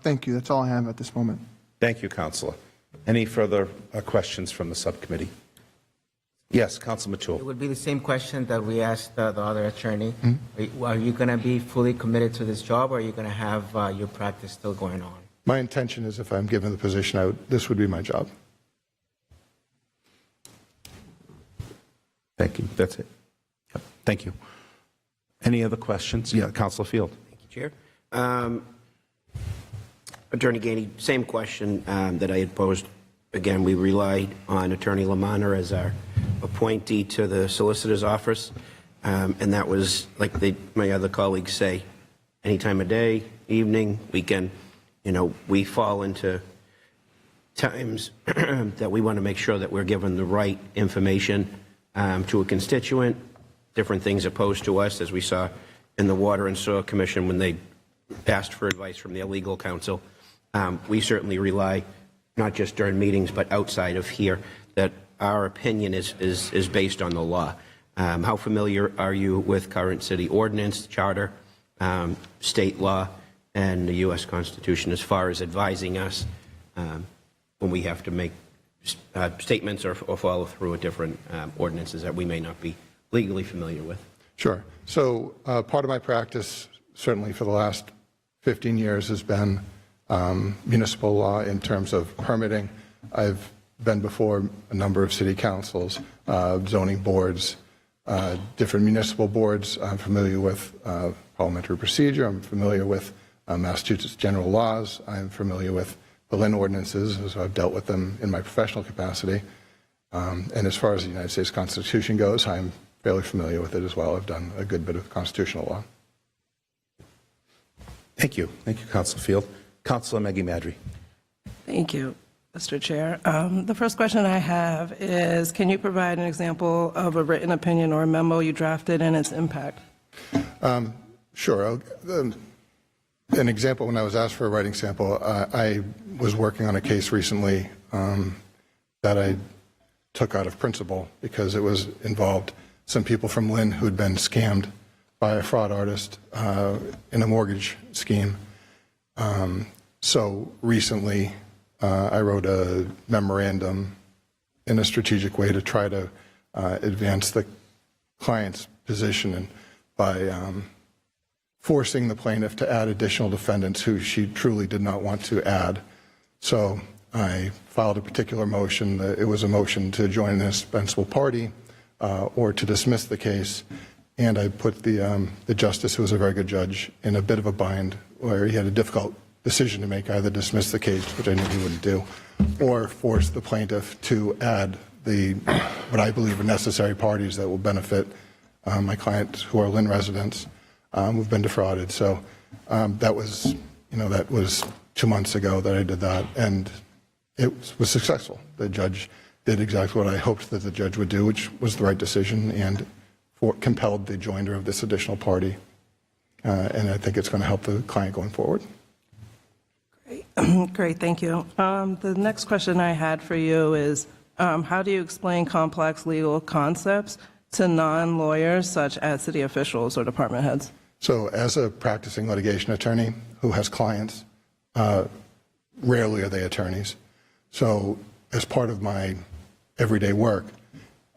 D: Thank you. That's all I have at this moment.
M: Thank you, Councilor. Any further questions from the subcommittee? Yes, Councilor Matul.
K: It would be the same question that we asked the other attorney. Are you going to be fully committed to this job, or are you going to have your practice still going on?
P: My intention is, if I'm given the position, this would be my job.
M: Thank you. That's it. Yep. Thank you. Any other questions? Yeah, Councilor Field.
A: Thank you, Chair. Attorney Gainey, same question that I had posed. Again, we relied on Attorney Lamana as our appointee to the solicitor's office, and that was, like my other colleagues say, any time of day, evening, weekend. We fall into times that we want to make sure that we're given the right information to a constituent. Different things are posed to us, as we saw in the Water and Sewer Commission when they asked for advice from their legal counsel. We certainly rely, not just during meetings, but outside of here, that our opinion is based on the law. How familiar are you with current city ordinance, charter, state law, and the U.S. Constitution as far as advising us when we have to make statements or follow through with different ordinances that we may not be legally familiar with?
P: Sure. So part of my practice, certainly for the last 15 years, has been municipal law in terms of permitting. I've been before a number of city councils, zoning boards, different municipal boards. I'm familiar with parliamentary procedure. I'm familiar with Massachusetts general laws. I'm familiar with the Lynn ordinances, so I've dealt with them in my professional capacity. And as far as the United States Constitution goes, I'm fairly familiar with it as well. I've done a good bit of constitutional law.
M: Thank you. Thank you, Councilor Field. Councilor Maggie Madry.
E: Thank you, Mr. Chair. The first question I have is, can you provide an example of a written opinion or a memo you drafted and its impact?
P: Sure. An example, when I was asked for a writing sample, I was working on a case recently that I took out of principle because it was involved some people from Lynn who'd been scammed by a fraud artist in a mortgage scheme. So recently, I wrote a memorandum in a strategic way to try to advance the client's position and by forcing the plaintiff to add additional defendants who she truly did not want to add. So I filed a particular motion. It was a motion to join an indispensable party or to dismiss the case. And I put the justice, who was a very good judge, in a bit of a bind where he had a difficult decision to make, either dismiss the case, which I knew he wouldn't do, or force the plaintiff to add what I believe are necessary parties that will benefit my clients who are Lynn residents who've been defrauded. So that was 2 months ago that I did that, and it was successful. The judge did exactly what I hoped that the judge would do, which was the right decision, and compelled the joinder of this additional party. And I think it's going to help the client going forward.
E: Great, thank you. The next question I had for you is, how do you explain complex legal concepts to non-lawyers such as city officials or department heads?
P: So as a practicing litigation attorney who has clients, rarely are they attorneys. So as part of my everyday work,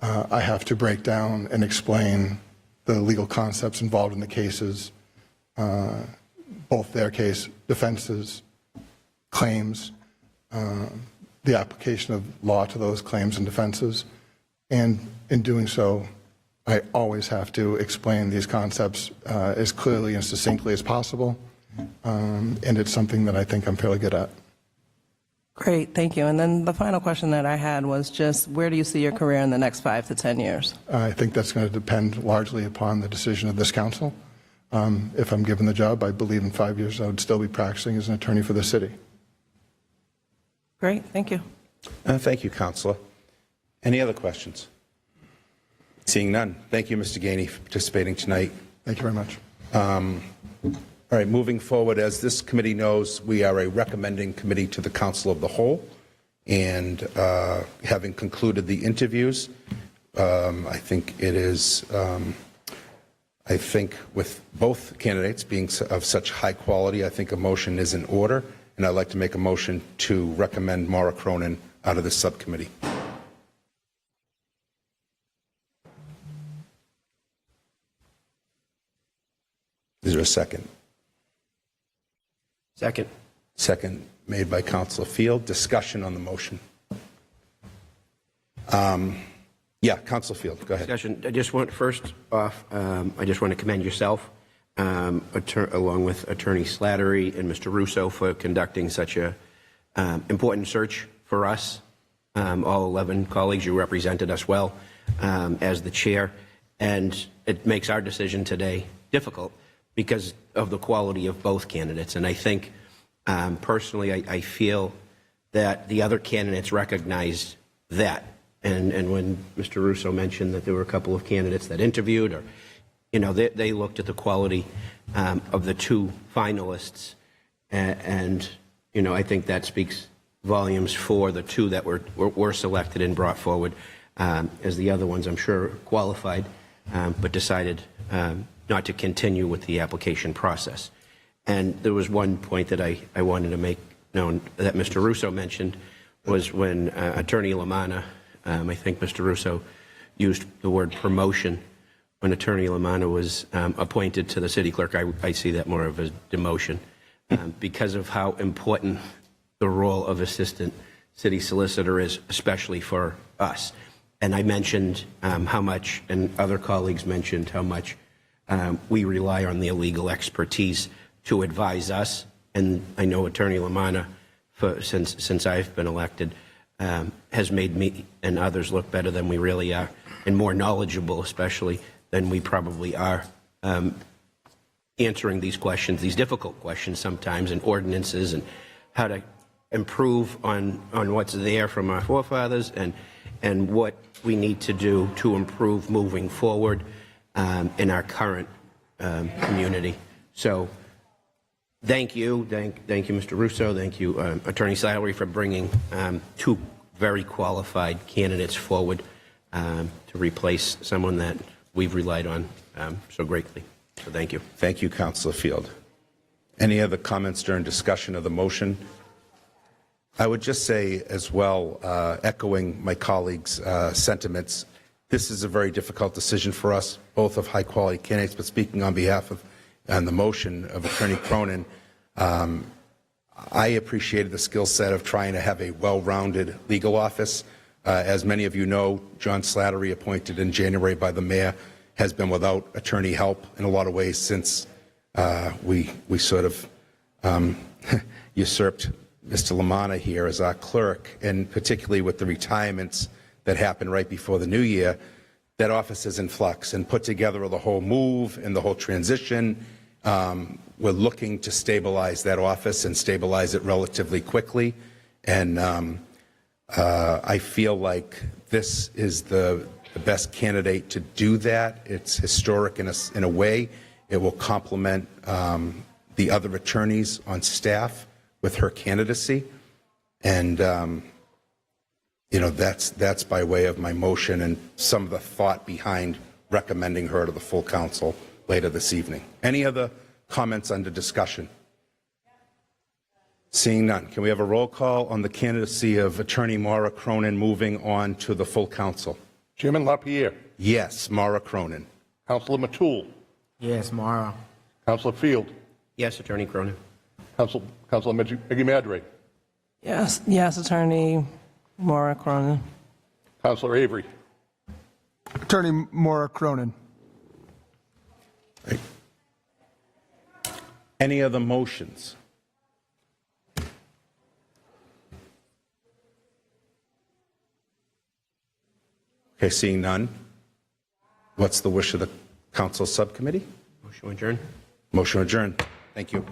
P: I have to break down and explain the legal concepts involved in the cases, both their case, defenses, claims, the application of law to those claims and defenses. And in doing so, I always have to explain these concepts as clearly and succinctly as possible. And it's something that I think I'm fairly good at.
E: Great, thank you. And then the final question that I had was just, where do you see your career in the next 5 to 10 years?
P: I think that's going to depend largely upon the decision of this council. If I'm given the job, I believe in 5 years I would still be practicing as an attorney for the city.
E: Great, thank you.
M: Thank you, Councilor. Any other questions? Seeing none. Thank you, Mr. Gainey, for participating tonight.
P: Thank you very much.
M: All right, moving forward, as this committee knows, we are a recommending committee to the Council of the Whole. And having concluded the interviews, I think it is, I think with both candidates being of such high quality, I think a motion is in order. And I'd like to make a motion to recommend Maura Cronin out of the subcommittee. Is there a second?
A: Second.
M: Second made by Councilor Field. Discussion on the motion. Yeah, Councilor Field, go ahead.
A: Discussion. I just want, first off, I just want to commend yourself, along with Attorney Slattery and Mr. Russo, for conducting such a important search for us. All 11 colleagues, you represented us well as the chair, and it makes our decision today difficult because of the quality of both candidates. And I think, personally, I feel that the other candidates recognized that. And when Mr. Russo mentioned that there were a couple of candidates that interviewed, or, they looked at the quality of the two finalists. And I think that speaks volumes for the two that were selected and brought forward, as the other ones, I'm sure, qualified, but decided not to continue with the application process. And there was one point that I wanted to make known that Mr. Russo mentioned, was when Attorney Lamanna, I think Mr. Russo used the word promotion. When Attorney Lamanna was appointed to the city clerk, I see that more of a demotion because of how important the role of assistant city solicitor is, especially for us. And I mentioned how much, and other colleagues mentioned how much we rely on the legal expertise to advise us. And I know Attorney Lamanna, since I've been elected, has made me and others look better than we really are, and more knowledgeable, especially, than we probably are. answering these questions, these difficult questions sometimes, and ordinances, and how to improve on what's there from our forefathers, and what we need to do to improve moving forward in our current community. So thank you, Mr. Russo, thank you, Attorney Slattery, for bringing two very qualified candidates forward to replace someone that we've relied on so greatly. So thank you.
M: Thank you, Councilor Field. Any other comments during discussion of the motion? I would just say as well, echoing my colleagues' sentiments, this is a very difficult decision for us, both of high-quality candidates, but speaking on behalf of and the motion of Attorney Cronin, I appreciated the skill set of trying to have a well-rounded legal office. As many of you know, John Slattery, appointed in January by the mayor, has been without attorney help in a lot of ways since we sort of usurped Mr. Lamanna here as our clerk, and particularly with the retirements that happened right before the new year, that office is in flux, and put together the whole move and the whole transition. We're looking to stabilize that office and stabilize it relatively quickly, and I feel like this is the best candidate to do that. It's historic in a way. It will complement the other attorneys on staff with her candidacy, and that's by way of my motion and some of the thought behind recommending her to the full council later this evening. Any other comments under discussion? Seeing none, can we have a roll call on the candidacy of Attorney Maura Cronin moving on to the full council?
B: Chairman LaPierre.
M: Yes, Maura Cronin.
B: Councilor Matul.
K: Yes, Maura.
B: Councilor Field.
A: Yes, Attorney Cronin.
B: Councilor Meggie Madre.
E: Yes, Attorney Maura Cronin.
B: Councilor Avery.
D: Attorney Maura Cronin.
M: Any other motions? Okay, seeing none, what's the wish of the council subcommittee?
A: Motion adjourned.
M: Motion adjourned. Thank you.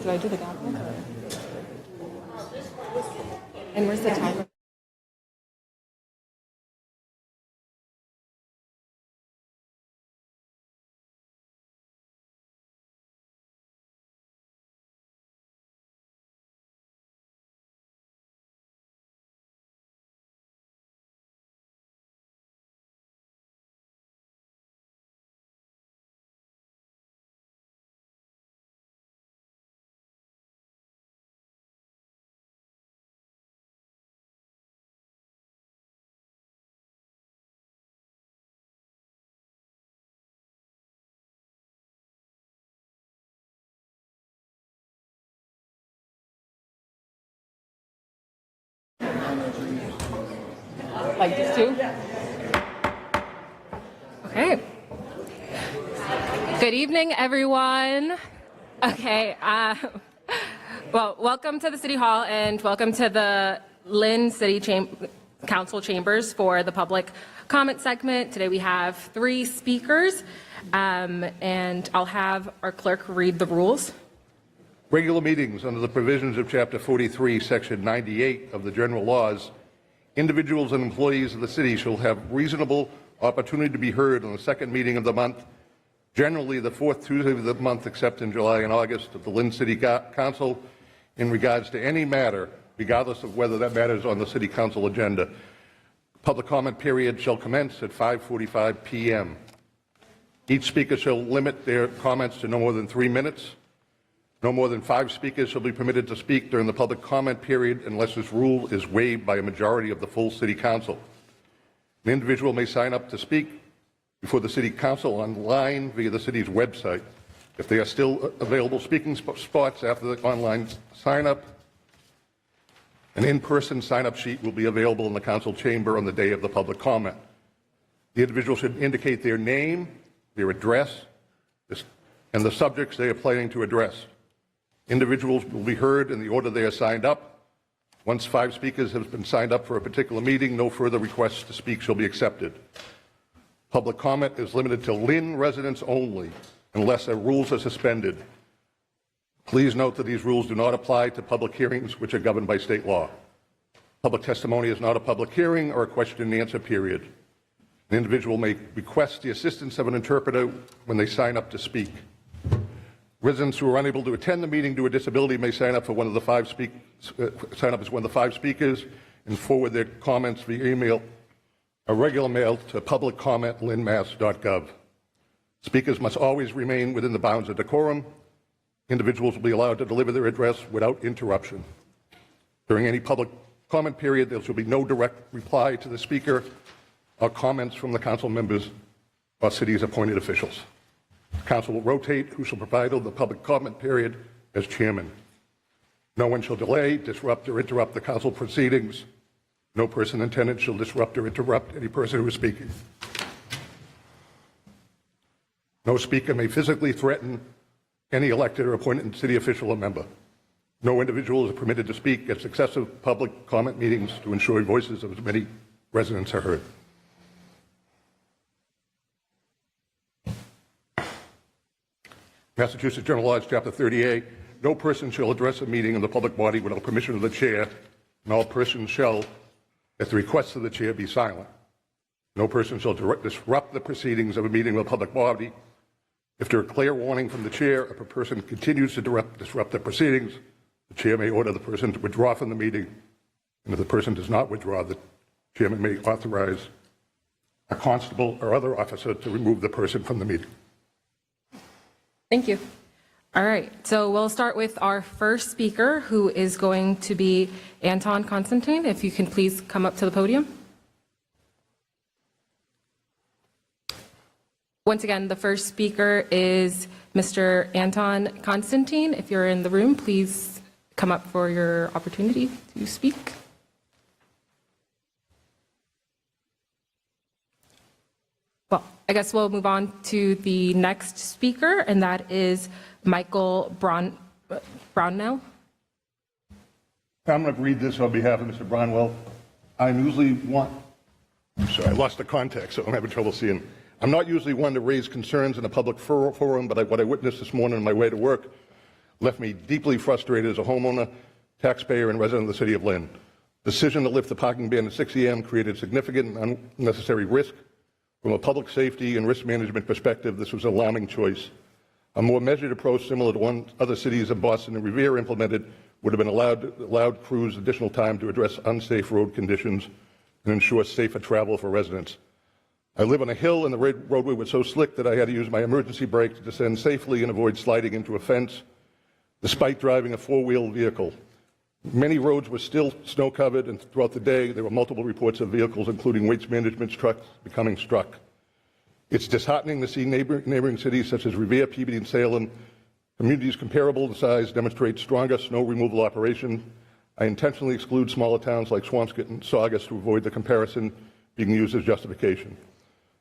L: start? Do I do the gavel? And where's the timer? Like this too? Okay. Good evening, everyone. Okay. Well, welcome to the City Hall and welcome to the Lynn City Council chambers for the public comment segment. Today we have 3 speakers, and I'll have our clerk read the rules.
B: Regular meetings under the provisions of Chapter 43, Section 98 of the General Laws, individuals and employees of the city shall have reasonable opportunity to be heard on the second meeting of the month, generally the 4th Tuesday of the month, except in July and August, of the Lynn City Council in regards to any matter, regardless of whether that matter is on the City Council agenda. Public comment period shall commence at 5:45 p.m. Each speaker shall limit their comments to no more than 3 minutes. No more than 5 speakers shall be permitted to speak during the public comment period unless this rule is waived by a majority of the full City Council. An individual may sign up to speak before the City Council online via the city's website. If there are still available speaking spots after the online sign-up, an in-person sign-up sheet will be available in the Council chamber on the day of the public comment. The individual should indicate their name, their address, and the subjects they are planning to address. Individuals will be heard in the order they are signed up. Once 5 speakers have been signed up for a particular meeting, no further requests to speak shall be accepted. Public comment is limited to Lynn residents only, unless their rules are suspended. Please note that these rules do not apply to public hearings which are governed by state law. Public testimony is not a public hearing or a question and answer period. An individual may request the assistance of an interpreter when they sign up to speak. Residents who are unable to attend the meeting due to disability may sign up for one of the 5 sign up as one of the 5 speakers and forward their comments via email or regular mail to publiccomment@lynnmass.gov. Speakers must always remain within the bounds of decorum. Individuals will be allowed to deliver their address without interruption. During any public comment period, there shall be no direct reply to the speaker or comments from the council members or city's appointed officials. The council will rotate who shall provide the public comment period as chairman. No one shall delay, disrupt, or interrupt the council proceedings. No person in attendance shall disrupt or interrupt any person who is speaking. No speaker may physically threaten any elected or appointed city official or member. No individual is permitted to speak at successive public comment meetings to ensure voices of as many residents are heard. Massachusetts General Laws, Chapter 38, no person shall address a meeting of the public body without permission of the chair, and all persons shall, at the request of the chair, be silent. No person shall disrupt the proceedings of a meeting of the public body. If there is clear warning from the chair, if a person continues to disrupt the proceedings, the chair may order the person to withdraw from the meeting, and if the person does not withdraw, the chairman may authorize a constable or other officer to remove the person from the meeting.
L: Thank you. All right, so we'll start with our first speaker, who is going to be Anton Constantine. If you can please come up to the podium. Once again, the first speaker is Mr. Anton Constantine. If you're in the room, please come up for your opportunity to speak. Well, I guess we'll move on to the next speaker, and that is Michael Brownell.
B: I'm going to read this on behalf of Mr. Brownwell. I'm sorry, I lost the context, so I'm having trouble seeing. I'm not usually one to raise concerns in a public forum, but what I witnessed this morning on my way to work left me deeply frustrated as a homeowner, taxpayer, and resident of the city of Lynn. The decision to lift the parking ban at 6 a.m. created significant and unnecessary risk. From a public safety and risk management perspective, this was an alarming choice. A more measured approach similar to one other cities of Boston and Revere implemented would have been allowed crews additional time to address unsafe road conditions and ensure safer travel for residents. I live on a hill and the roadway was so slick that I had to use my emergency brake to descend safely and avoid sliding into a fence, despite driving a four-wheel vehicle. Many roads were still snow-covered, and throughout the day there were multiple reports of vehicles, including waste management trucks, becoming struck. It's disheartening to see neighboring cities such as Revere, Peabody, and Salem, communities comparable in size, demonstrate stronger snow removal operations. I intentionally exclude smaller towns like Swampscott and Saugus to avoid the comparison being used as justification.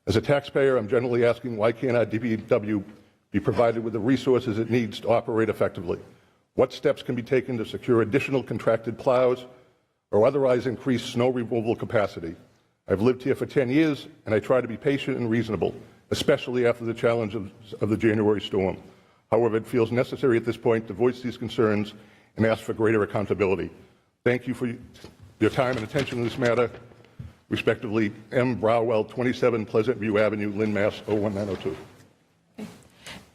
B: As a taxpayer, I'm generally asking, why can't our DPW be provided with the resources it needs to operate effectively? What steps can be taken to secure additional contracted plows or otherwise increase snow removal capacity? I've lived here for 10 years, and I try to be patient and reasonable, especially after the challenge of the January storm. However, it feels necessary at this point to voice these concerns and ask for greater accountability. Thank you for your time and attention in this matter. Respectively, M. Browell, 27 Pleasant View Avenue, Lynn, Mass. 01902.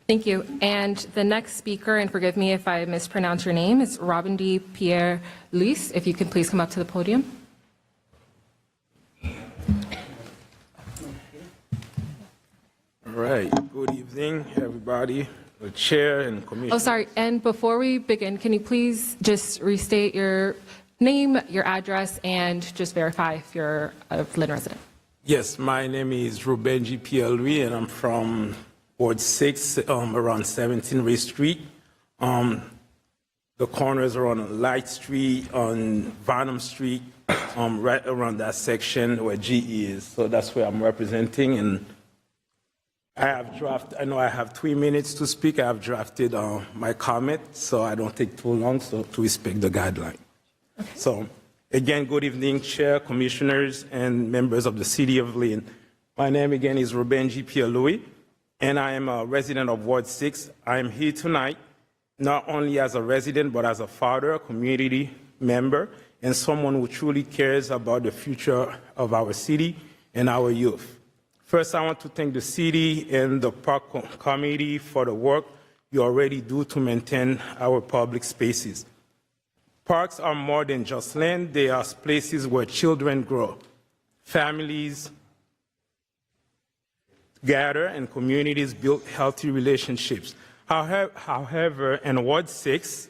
L: Thank you. And the next speaker, and forgive me if I mispronounce your name, is Robin D. Pierre Luis. If you could please come up to the podium.
Q: All right. Good evening, everybody, the chair and commissioner.
L: Oh, sorry. And before we begin, can you please just restate your name, your address, and just verify if you're a Lynn resident?
Q: Yes, my name is Ruben G. Louis, and I'm from Ward 6, around 17 Ray Street. The corners are on Light Street, on Varnum Street, right around that section where GE is. So that's where I'm representing. And I know I have 3 minutes to speak. I have drafted my comment, so I don't take too long, so to respect the guideline. Okay. So, again, good evening, Chair, Commissioners, and members of the City of Lynn. My name again is Ruben G. Louis, and I am a resident of Ward 6. I am here tonight not only as a resident, but as a father, a community member, and someone who truly cares about the future of our city and our youth. First, I want to thank the city and the Park Committee for the work you already do to maintain our public spaces. Parks are more than just land. They are places where children grow, families gather, and communities build healthy relationships. However, in Ward 6,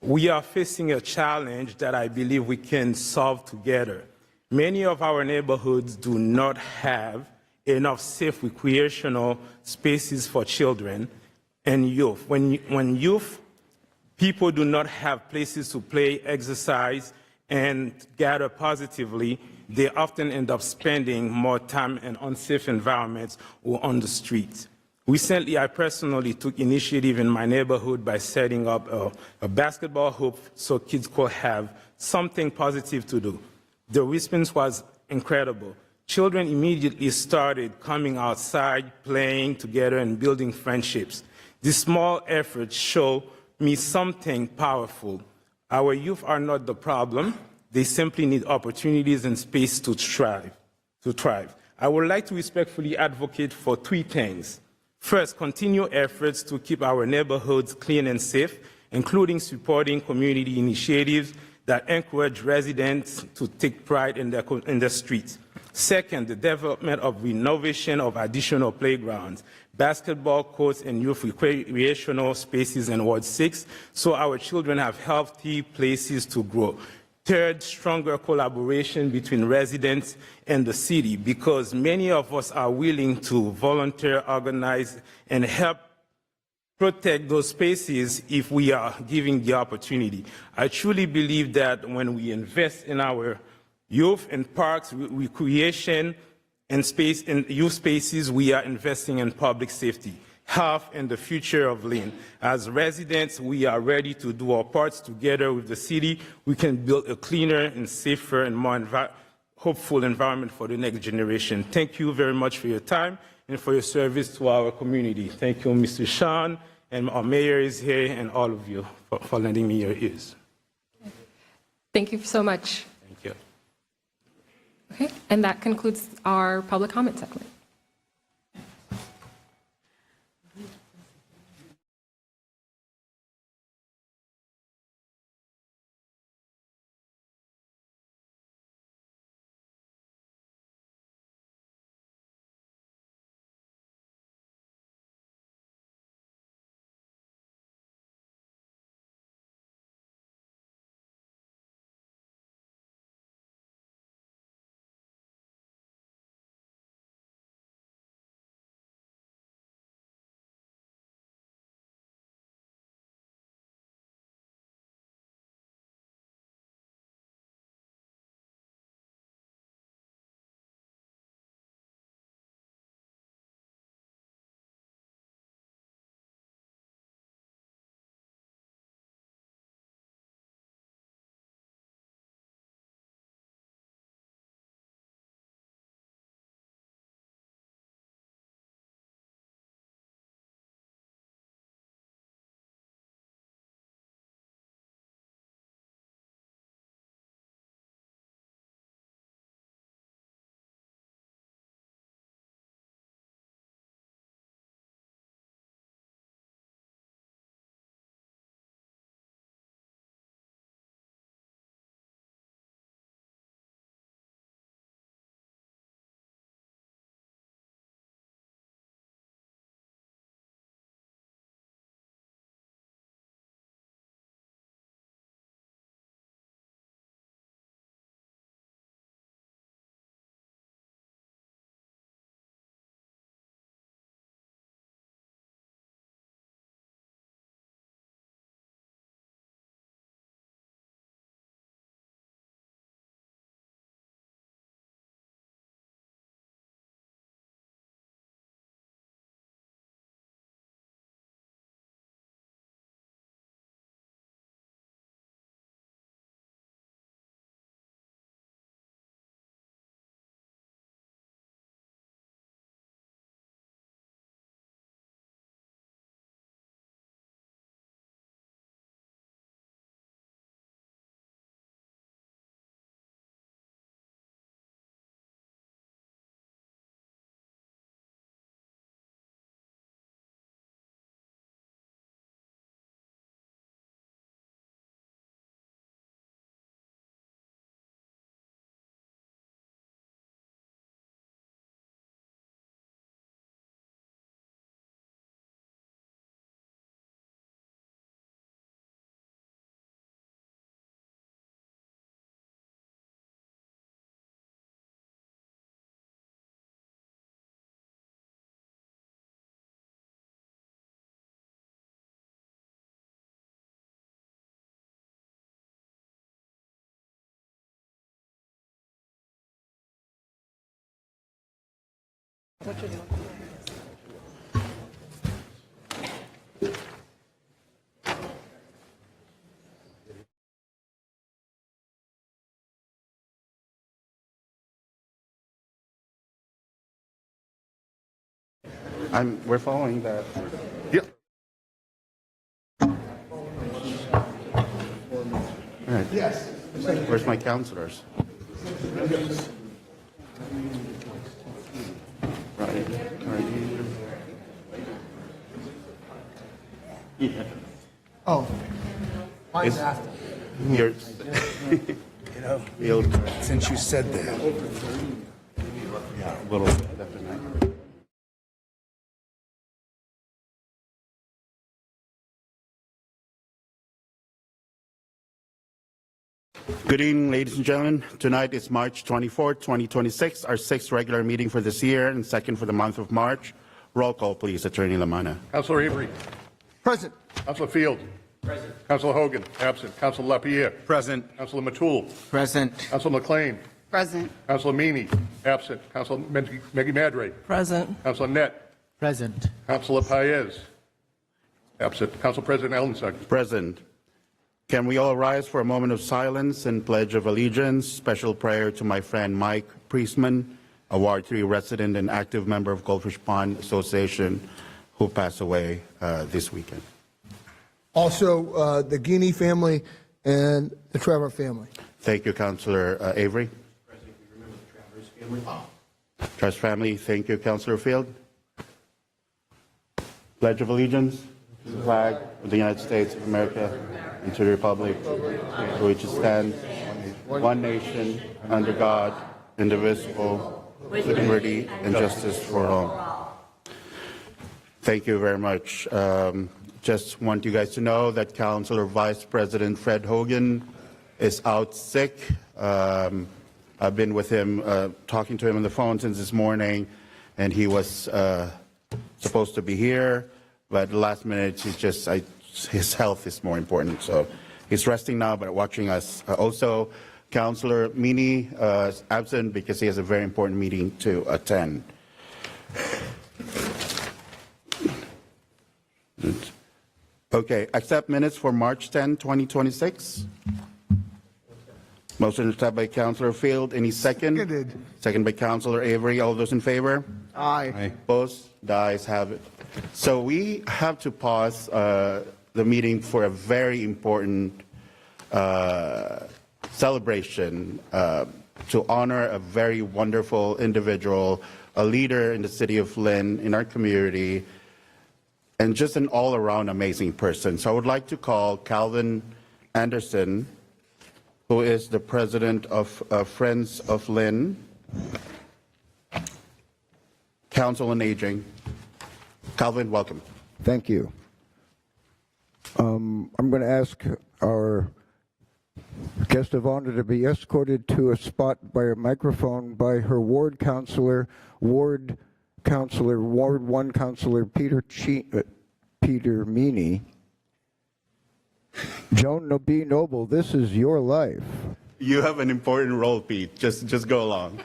Q: we are facing a challenge that I believe we can solve together. Many of our neighborhoods do not have enough safe recreational spaces for children and youth. When people do not have places to play, exercise, and gather positively, they often end up spending more time in unsafe environments or on the streets. Recently, I personally took initiative in my neighborhood by setting up a basketball hoop so kids could have something positive to do. The response was incredible. Children immediately started coming outside, playing together, and building friendships. These small efforts show me something powerful. Our youth are not the problem. They simply need opportunities and space to thrive. I would like to respectfully advocate for 3 things. First, continue efforts to keep our neighborhoods clean and safe, including supporting community initiatives that encourage residents to take pride in their streets. Second, the development of renovation of additional playgrounds, basketball courts, and youth recreational spaces in Ward 6 so our children have healthy places to grow. Third, stronger collaboration between residents and the city, because many of us are willing to volunteer, organize, and help protect those spaces if we are given the opportunity. I truly believe that when we invest in our youth and parks, recreation, and space in youth spaces, we are investing in public safety, health, and the future of Lynn. As residents, we are ready to do our parts together with the city. We can build a cleaner and safer and more hopeful environment for the next generation. Thank you very much for your time and for your service to our community. Thank you, Mr. Sean and our mayor is here, and all of you for lending me your ears.
L: Thank you so much.
Q: Thank you.
L: Okay, and that concludes our public comment segment.
C: We're following that.
B: Yep.
C: All right. Yes. Where's my counselors? Right. Yeah.
D: Oh, mine's
C: It's-
D: after.
C: Yours.
R: You know, since you said that.
C: Yeah, a little bit, definitely. Good evening, ladies and gentlemen. Tonight is March 24, 2026, our sixth regular meeting for this year and second for the month of March. Roll call, please, Attorney Lamanna.
B: Councilor Avery.
D: Present.
B: Councilor Field. Present. Councilor Hogan, absent. Councilor Lapierre.
M: Present.
B: Councilor Matul.
K: Present.
B: Councilor McLean.
F: Present.
B: Councilor Meany, absent. Councilor Meggie Madre.
E: Present.
B: Councilor Net.
G: Present.
B: Councilor Paez. Absent. Council President Ellensug.
C: Present. Can we all rise for a moment of silence and pledge of allegiance? Special prayer to my friend Mike Priestman, a Ward 3 resident and active member of Goldfish Pond Association, who passed away this weekend.
D: Also, the Guinea family and the Trevor family.
C: Thank you, Councillor Avery. Trust family, thank you, Councillor Field. Pledge of allegiance to the flag of the United States of America and to the republic for which it stands, one nation, under God, indivisible, with liberty and justice for all. Thank you very much. Just want you guys to know that Councillor Vice President Fred Hogan is out sick. I've been with him, talking to him on the phone since this morning, and he was supposed to be here, but at the last minute, his health is more important. So he's resting now, but watching us. Also, Councillor Meany is absent because he has a very important meeting to attend. Okay, accept minutes for March 10, 2026. Motion accepted by Councillor Field. Any second?
D: Seconded.
C: Second by Councillor Avery. All those in favor?
D: Aye.
C: Opposed? The ayes have it. So we have to pause the meeting for a very important celebration to honor a very wonderful individual, a leader in the city of Lynn, in our community, and just an all-around amazing person. So I would like to call Calvin Anderson, who is the president of Friends of Lynn, Council on Aging. Calvin, welcome.
S: Thank you. I'm going to ask our guest of honor to be escorted to a spot by a microphone by her ward counselor, Ward 1 Counselor Peter Meany. Joan B. Noble, this is your life.
C: You have an important role, Pete. Just go along.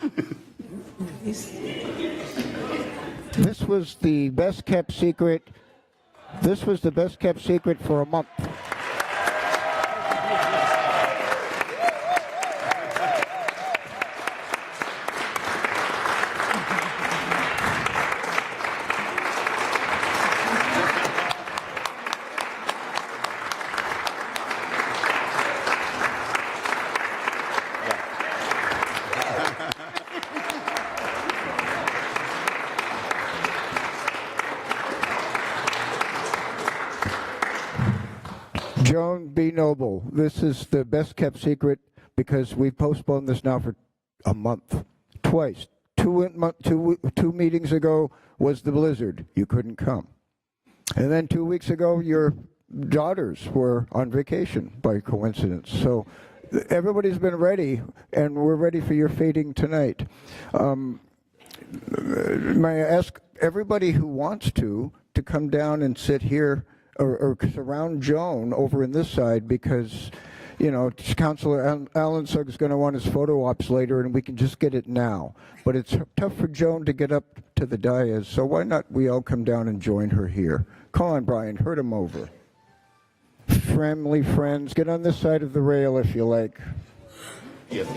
S: This was the best kept secret. This was the best kept secret for a month. Joan B. Noble, this is the best kept secret because we've postponed this now for a month, twice. Two meetings ago was the blizzard. You couldn't come. And then 2 weeks ago, your daughters were on vacation by coincidence. So everybody's been ready, and we're ready for your fading tonight. May I ask everybody who wants to come down and sit here or surround Joan over in this side, because, you know, Councillor Alan Sugg is going to want his photo ops later, and we can just get it now. But it's tough for Joan to get up to the dais, so why not we all come down and join her here? Come on, Brian, herd him over. Family, friends, get on this side of the rail if you like.
C: Yes.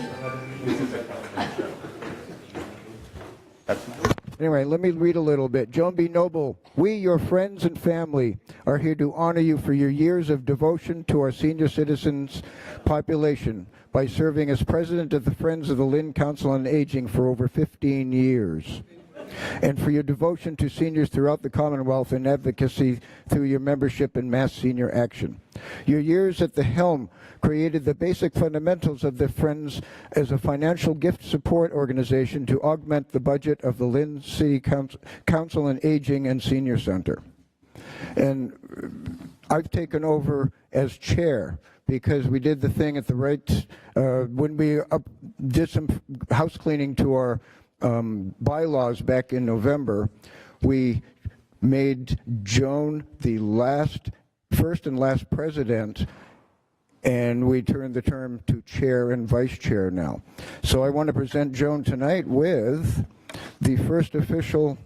S: Anyway, let me read a little bit. Joan B. Noble, we, your friends and family, are here to honor you for your years of devotion to our senior citizens population by serving as president of the Friends of the Lynn Council on Aging for over 15 years, and for your devotion to seniors throughout the Commonwealth and advocacy through your membership in Mass Senior Action. Your years at the helm created the basic fundamentals of the Friends as a financial gift support organization to augment the budget of the Lynn City Council on Aging and Senior Center. And I've taken over as chair because we did the thing at the right, when we did some house cleaning to our bylaws back in November, we made Joan the first and last president, and we turned the term to chair and vice chair now. So I want to present Joan tonight with the first official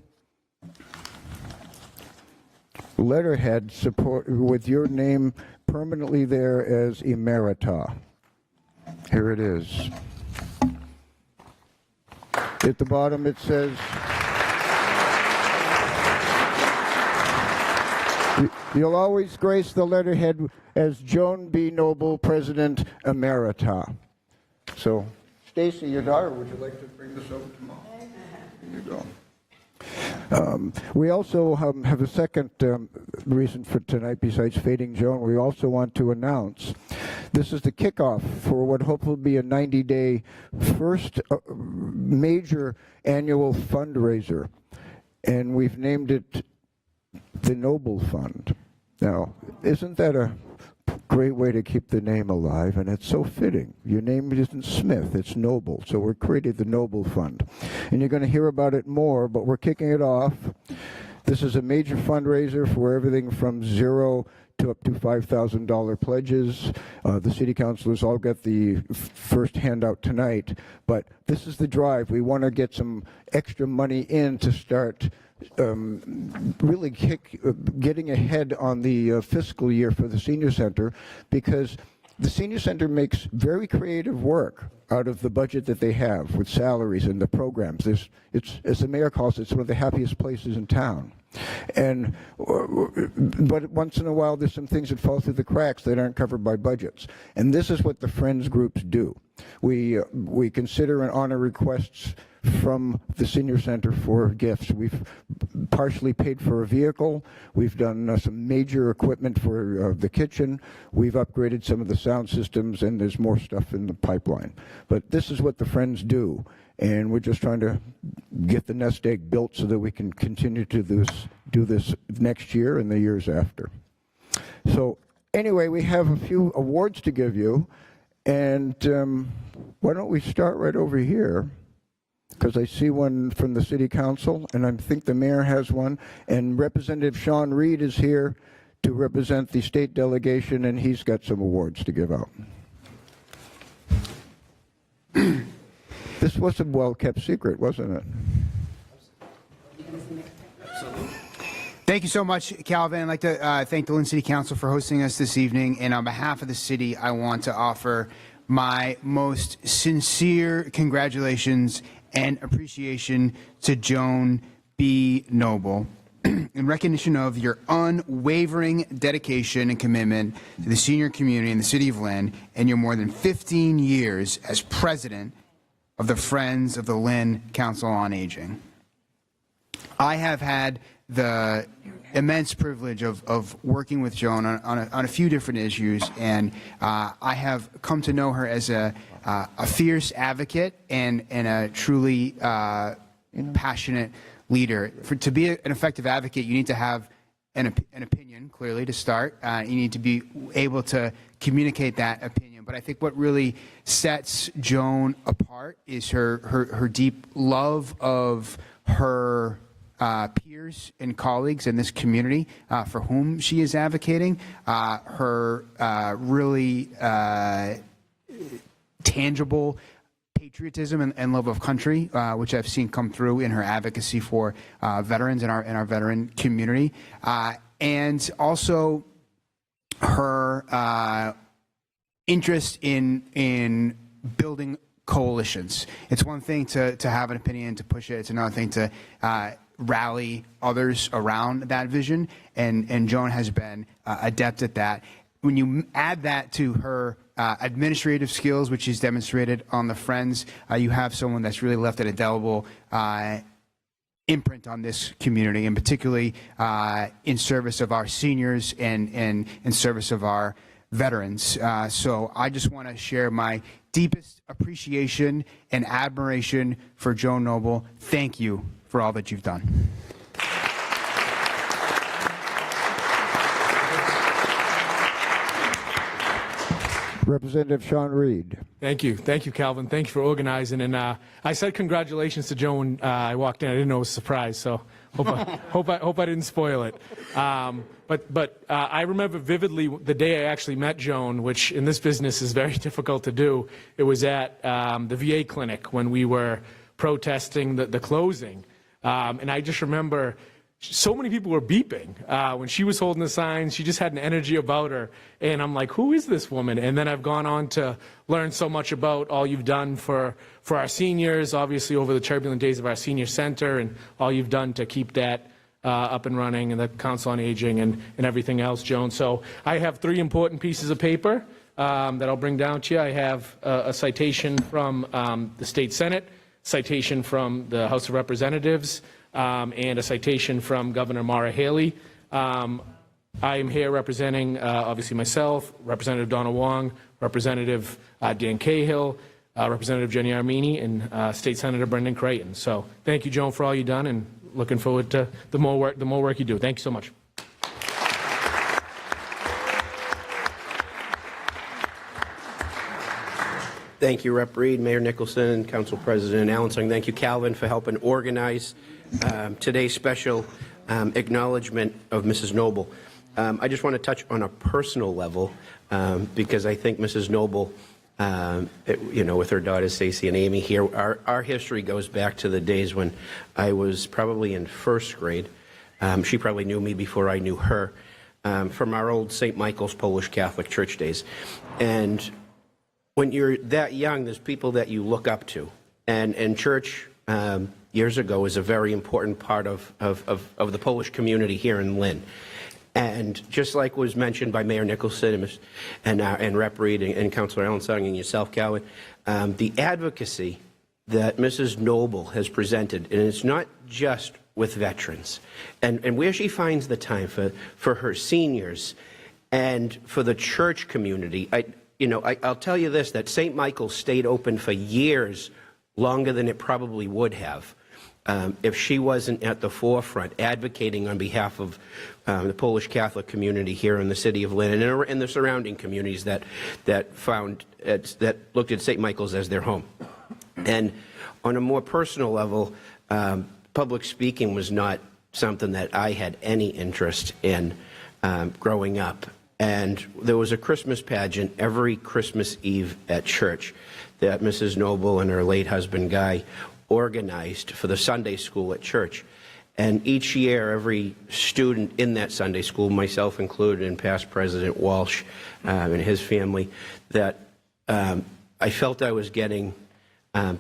S: letterhead support with your name permanently there as Emerita. Here it is. At the bottom it says, You'll always grace the letterhead as Joan B. Noble, President Emerita. So, Stacy, your daughter, would you like to bring this over to Mom? Here you go. We also have a second reason for tonight besides fading Joan. We also want to announce this is the kickoff for what hopefully will be a 90-day first major annual fundraiser. And we've named it the Noble Fund. Now, isn't that a great way to keep the name alive? And it's so fitting. Your name isn't Smith, it's Noble. So we're creating the Noble Fund. And you're going to hear about it more, but we're kicking it off. This is a major fundraiser for everything from $0 to up to $5,000 pledges. The city councilors all get the first handout tonight, but this is the drive. We want to get some extra money in to start really getting ahead on the fiscal year for the senior center, because the senior center makes very creative work out of the budget that they have with salaries and the programs. It's, as the mayor calls it, it's one of the happiest places in town. And but once in a while there's some things that fall through the cracks that aren't covered by budgets. And this is what the Friends groups do. We consider and honor requests from the senior center for gifts. We've partially paid for a vehicle. We've done some major equipment for the kitchen. We've upgraded some of the sound systems, and there's more stuff in the pipeline. But this is what the Friends do, and we're just trying to get the nest egg built so that we can continue to do this next year and the years after. So anyway, we have a few awards to give you, and why don't we start right over here? Because I see one from the City Council, and I think the Mayor has one, and Representative Sean Reed is here to represent the state delegation, and he's got some awards to give out. This was a well-kept secret, wasn't it?
T: Thank you so much, Calvin. I'd like to thank the Lynn City Council for hosting us this evening, and on behalf of the city, I want to offer my most sincere congratulations and appreciation to Joan B. Noble in recognition of your unwavering dedication and commitment to the senior community in the city of Lynn and your more than 15 years as president of the Friends of the Lynn Council on Aging. I have had the immense privilege of working with Joan on a few different issues, and I have come to know her as a fierce advocate and a truly passionate leader. To be an effective advocate, you need to have an opinion, clearly, to start. You need to be able to communicate that opinion. But I think what really sets Joan apart is her deep love of her peers and colleagues in this community for whom she is advocating, her really tangible patriotism and love of country, which I've seen come through in her advocacy for veterans in our veteran community, and also her interest in building coalitions. It's one thing to have an opinion, to push it. It's another thing to rally others around that vision, and Joan has been adept at that. When you add that to her administrative skills, which she's demonstrated on the Friends, you have someone that's really left an indelible imprint on this community, and particularly in service of our seniors and in service of our veterans. So I just want to share my deepest appreciation and admiration for Joan Noble. Thank you for all that you've done.
S: Representative Sean Reed.
U: Thank you, Calvin. Thank you for organizing. And I said congratulations to Joan. I walked in. I didn't know it was a surprise, so hope I didn't spoil it. But I remember vividly the day I actually met Joan, which in this business is very difficult to do. It was at the VA clinic when we were protesting the closing, and I just remember so many people were beeping when she was holding the signs. She just had an energy about her, and I'm like, who is this woman? And then I've gone on to learn so much about all you've done for our seniors, obviously over the turbulent days of our senior center, and all you've done to keep that up and running, and the Council on Aging and everything else, Joan. So I have 3 important pieces of paper that I'll bring down to you. I have a citation from the State Senate, citation from the House of Representatives, and a citation from Governor Maura Haley. I am here representing, obviously, myself, Representative Donna Wong, Representative Dan Cahill, Representative Jenny Armini, and State Senator Brendan Creighton. So thank you, Joan, for all you've done, and looking forward to the more work you do. Thank you so much.
A: Thank you, Rep. Reed, Mayor Nicholson, Council President Allen Sung. Thank you, Calvin, for helping organize today's special acknowledgement of Mrs. Noble. I just want to touch on a personal level because I think Mrs. Noble, with her daughters Stacey and Amy here, our history goes back to the days when I was probably in first grade. She probably knew me before I knew her, from our old St. Michael's Polish Catholic Church days. And when you're that young, there's people that you look up to. And church years ago was a very important part of the Polish community here in Lynn. And just like was mentioned by Mayor Nicholson and Rep. Reed and Councilor Allen Sung and yourself, Calvin, the advocacy that Mrs. Noble has presented, and it's not just with veterans, and where she finds the time for her seniors and for the church community. I'll tell you this, that St. Michael's stayed open for years, longer than it probably would have, if she wasn't at the forefront advocating on behalf of the Polish Catholic community here in the city of Lynn and in the surrounding communities that looked at St. Michael's as their home. And on a more personal level, public speaking was not something that I had any interest in growing up. And there was a Christmas pageant every Christmas Eve at church that Mrs. Noble and her late husband Guy organized for the Sunday school at church. And each year, every student in that Sunday school, myself included, and past President Walsh and his family, that I felt I was getting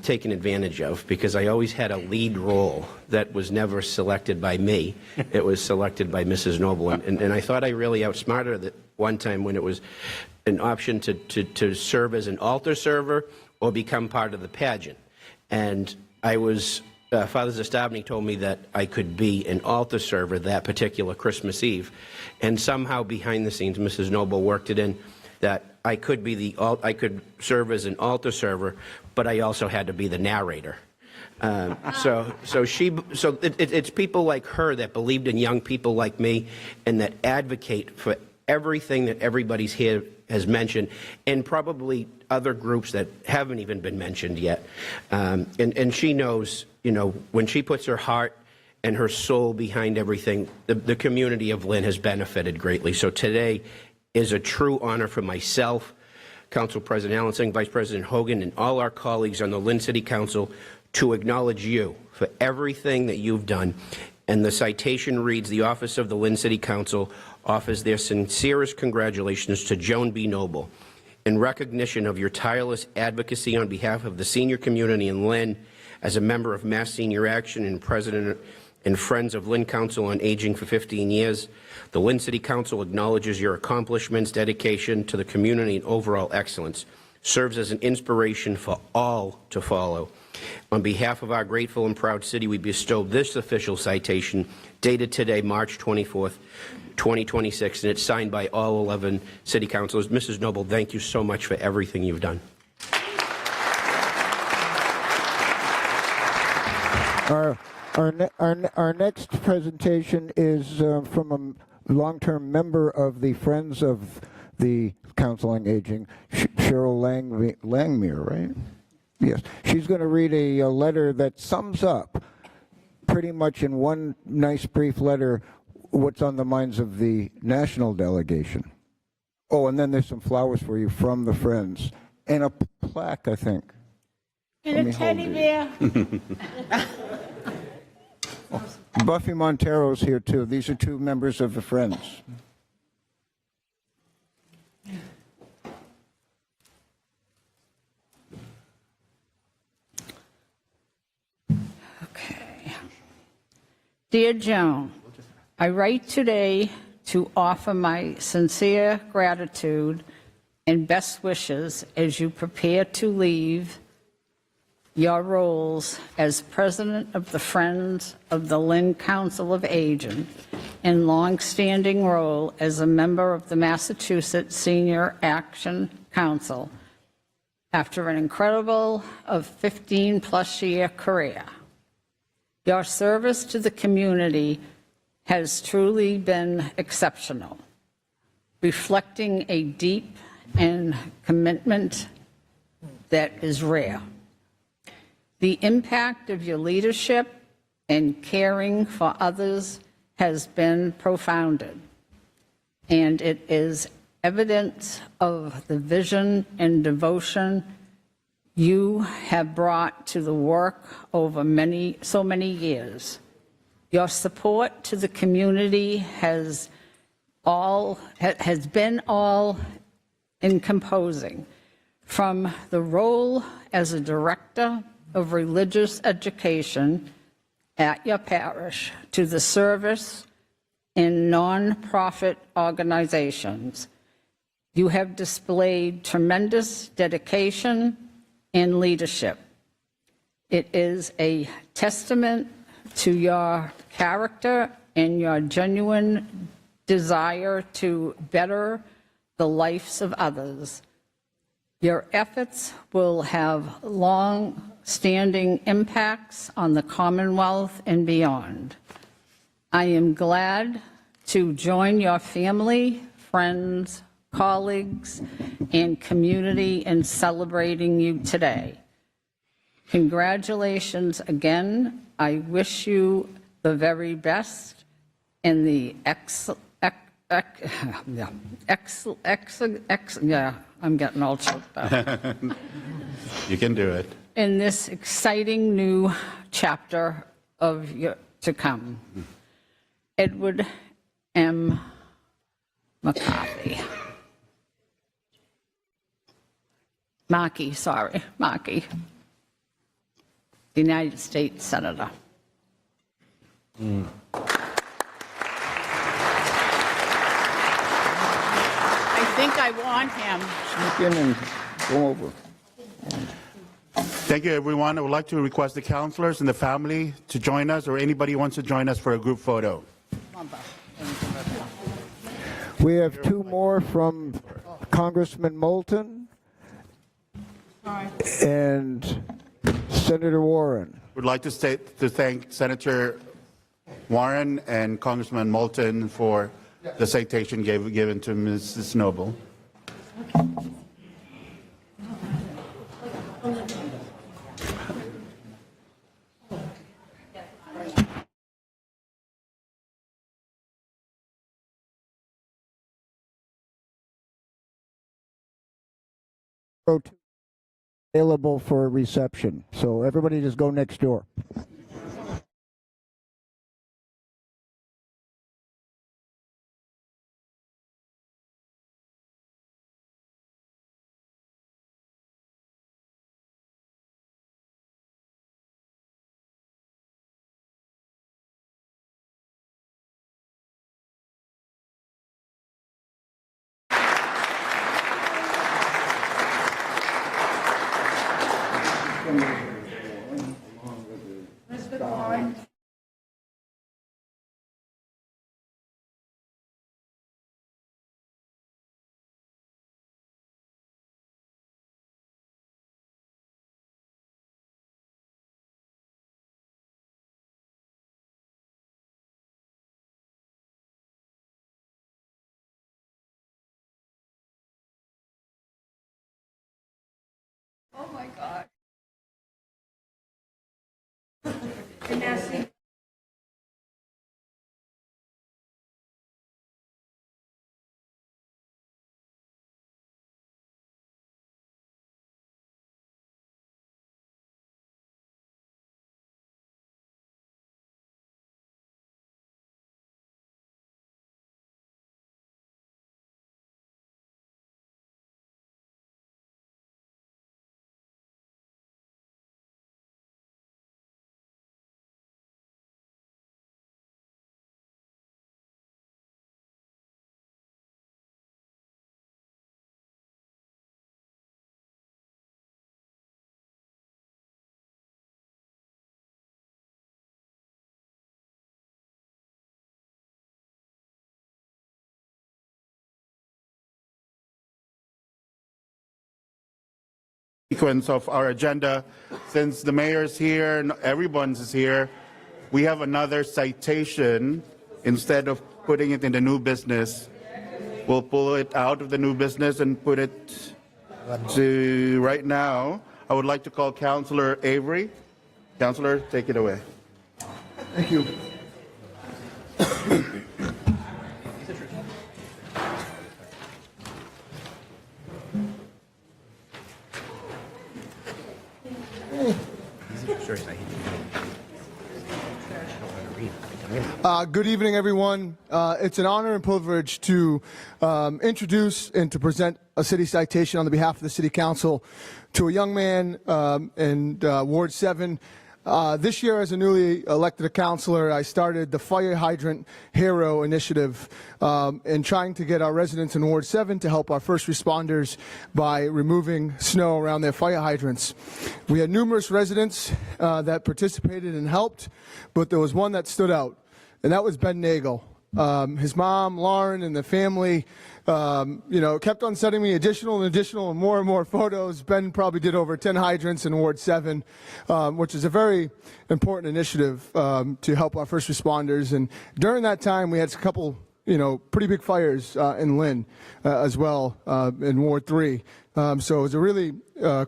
A: taken advantage of, because I always had a lead role that was never selected by me. It was selected by Mrs. Noble. And I thought I really outsmarted it one time when it was an option to serve as an altar server or become part of the pageant. And I was, Father Zastavny told me that I could be an altar server that particular Christmas Eve. And somehow behind the scenes, Mrs. Noble worked it in that I could be I could serve as an altar server, but I also had to be the narrator. So it's people like her that believed in young people like me and that advocate for everything that everybody's here has mentioned, and probably other groups that haven't even been mentioned yet. And she knows, when she puts her heart and her soul behind everything, the community of Lynn has benefited greatly. So today is a true honor for myself, Council President Allen Sung, Vice President Hogan, and all our colleagues on the Lynn City Council to acknowledge you for everything that you've done. And the citation reads, the Office of the Lynn City Council offers their sincerest congratulations to Joan B. Noble in recognition of your tireless advocacy on behalf of the senior community in Lynn as a member of Mass Senior Action and President and Friends of Lynn Council on Aging for 15 years. The Lynn City Council acknowledges your accomplishments, dedication to the community, and overall excellence. Serves as an inspiration for all to follow. On behalf of our grateful and proud city, we bestow this official citation, dated today, March 24th, 2026, and it's signed by all 11 city councilors. Mrs. Noble, thank you so much for everything you've done.
S: Our next presentation is from a long-term member of the Friends of the Council on Aging, Cheryl Langmuir, right? Yes. She's going to read a letter that sums up pretty much in one nice brief letter what's on the minds of the national delegation. Oh, and then there's some flowers for you from the Friends. And a plaque, I think.
F: And a teddy bear.
S: Buffy Montero's here, too. These are two members of the Friends.
F: Dear Joan, I write today to offer my sincere gratitude and best wishes as you prepare to leave your roles as President of the Friends of the Lynn Council of Aging and longstanding role as a member of the Massachusetts Senior Action Council after an incredible 15-plus year career. Your service to the community has truly been exceptional, reflecting a deep and commitment that is rare. The impact of your leadership and caring for others has been profound, and it is evidence of the vision and devotion you have brought to the work over so many years. Your support to the community has been all encompassing, from the role as a director of religious education at your parish to the service in nonprofit organizations. You have displayed tremendous dedication and leadership. It is a testament to your character and your genuine desire to better the lives of others. Your efforts will have long-standing impacts on the Commonwealth and beyond. I am glad to join your family, friends, colleagues, and community in celebrating you today. Congratulations again. I wish you the very best in the I'm getting all choked up.
C: You can do it.
F: In this exciting new chapter of to come. Edward M. McCarthy. Markey, the United States Senator. I think I want him.
S: Sneak in and go over.
C: Thank you, everyone. I would like to request the councilors and the family to join us, or anybody who wants to join us for a group photo.
S: We have two more from Congressman Moulton and Senator Warren.
C: Would like to thank Senator Warren and Congressman Moulton for the citation given to Mrs. Noble.
S: Available for reception. So everybody just go next door.
F: Oh my God.
C: sequence of our agenda. Since the mayor's here and everyone's is here, we have another citation. Instead of putting it in the new business, we'll pull it out of the new business and put it to right now. I would like to call Councillor Avery. Councillor, take it away.
D: Thank you. Good evening, everyone. It's an honor and privilege to introduce and to present a city citation on the behalf of the City Council to a young man in Ward 7. This year, as a newly elected councilor, I started the Fire Hydrant Hero Initiative in trying to get our residents in Ward 7 to help our first responders by removing snow around their fire hydrants. We had numerous residents that participated and helped, but there was one that stood out, and that was Ben Nagel. His mom, Lauren, and the family, kept on sending me additional and more photos. Ben probably did over 10 hydrants in Ward 7, which is a very important initiative to help our first responders. And during that time, we had a couple, pretty big fires in Lynn as well in Ward 3. So it was a really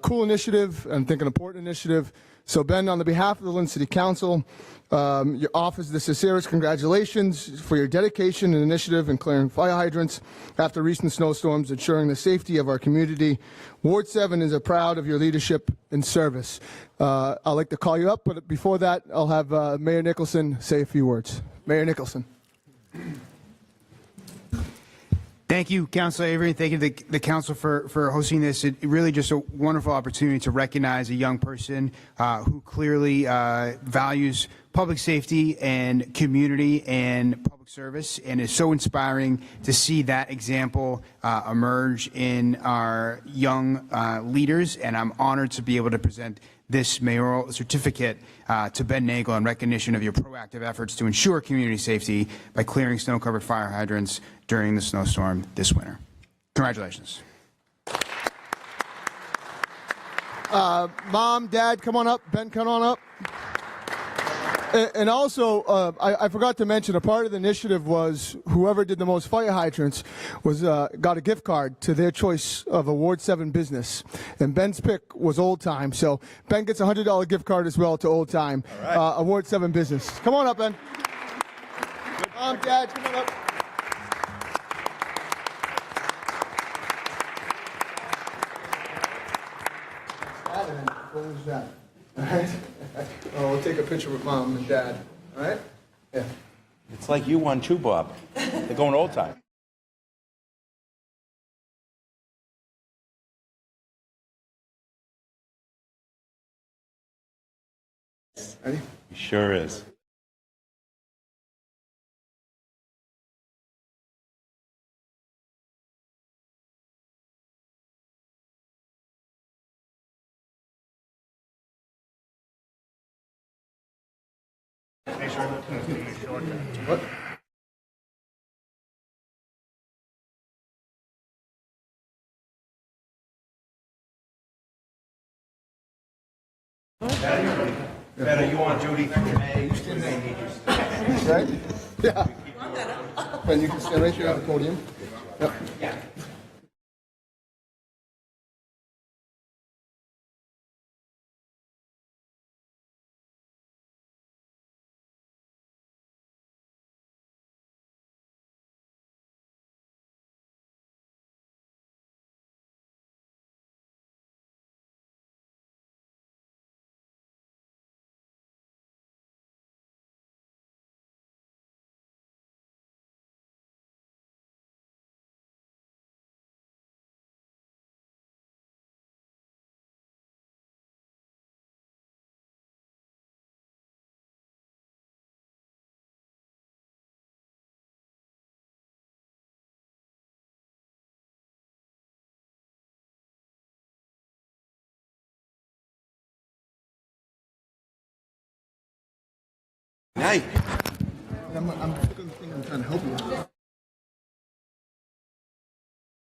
D: cool initiative, and I think an important initiative. So Ben, on the behalf of the Lynn City Council, your office, the sincerest congratulations for your dedication and initiative in clearing fire hydrants after recent snowstorms, ensuring the safety of our community. Ward 7 is proud of your leadership and service. I'd like to call you up, but before that, I'll have Mayor Nicholson say a few words. Mayor Nicholson.
T: Thank you, Councilor Avery. Thank you to the council for hosting this. It really just a wonderful opportunity to recognize a young person who clearly values public safety and community and public service, and is so inspiring to see that example emerge in our young leaders. And I'm honored to be able to present this mayoral certificate to Ben Nagel in recognition of your proactive efforts to ensure community safety by clearing snow-covered fire hydrants during the snowstorm this winter. Congratulations.
D: Mom, Dad, come on up. Ben, come on up. And also, I forgot to mention, a part of the initiative was whoever did the most fire hydrants was got a gift card to their choice of a Ward 7 business. And Ben's pick was Old Time. So Ben gets a $100 gift card as well to Old Time, a Ward 7 business. Come on up, Ben. Mom, Dad, come on up. What was that? All right. Oh, we'll take a picture with Mom and Dad. All right? Yeah.
M: It's like you won too, Bob. They're going Old Time.
D: Ready?
M: He sure is.
D: What?
M: Better you on duty for May.
D: Right? Yeah. And you can stand right here on the podium. Yep.
M: Yeah. Hey.
D: I'm trying to help you.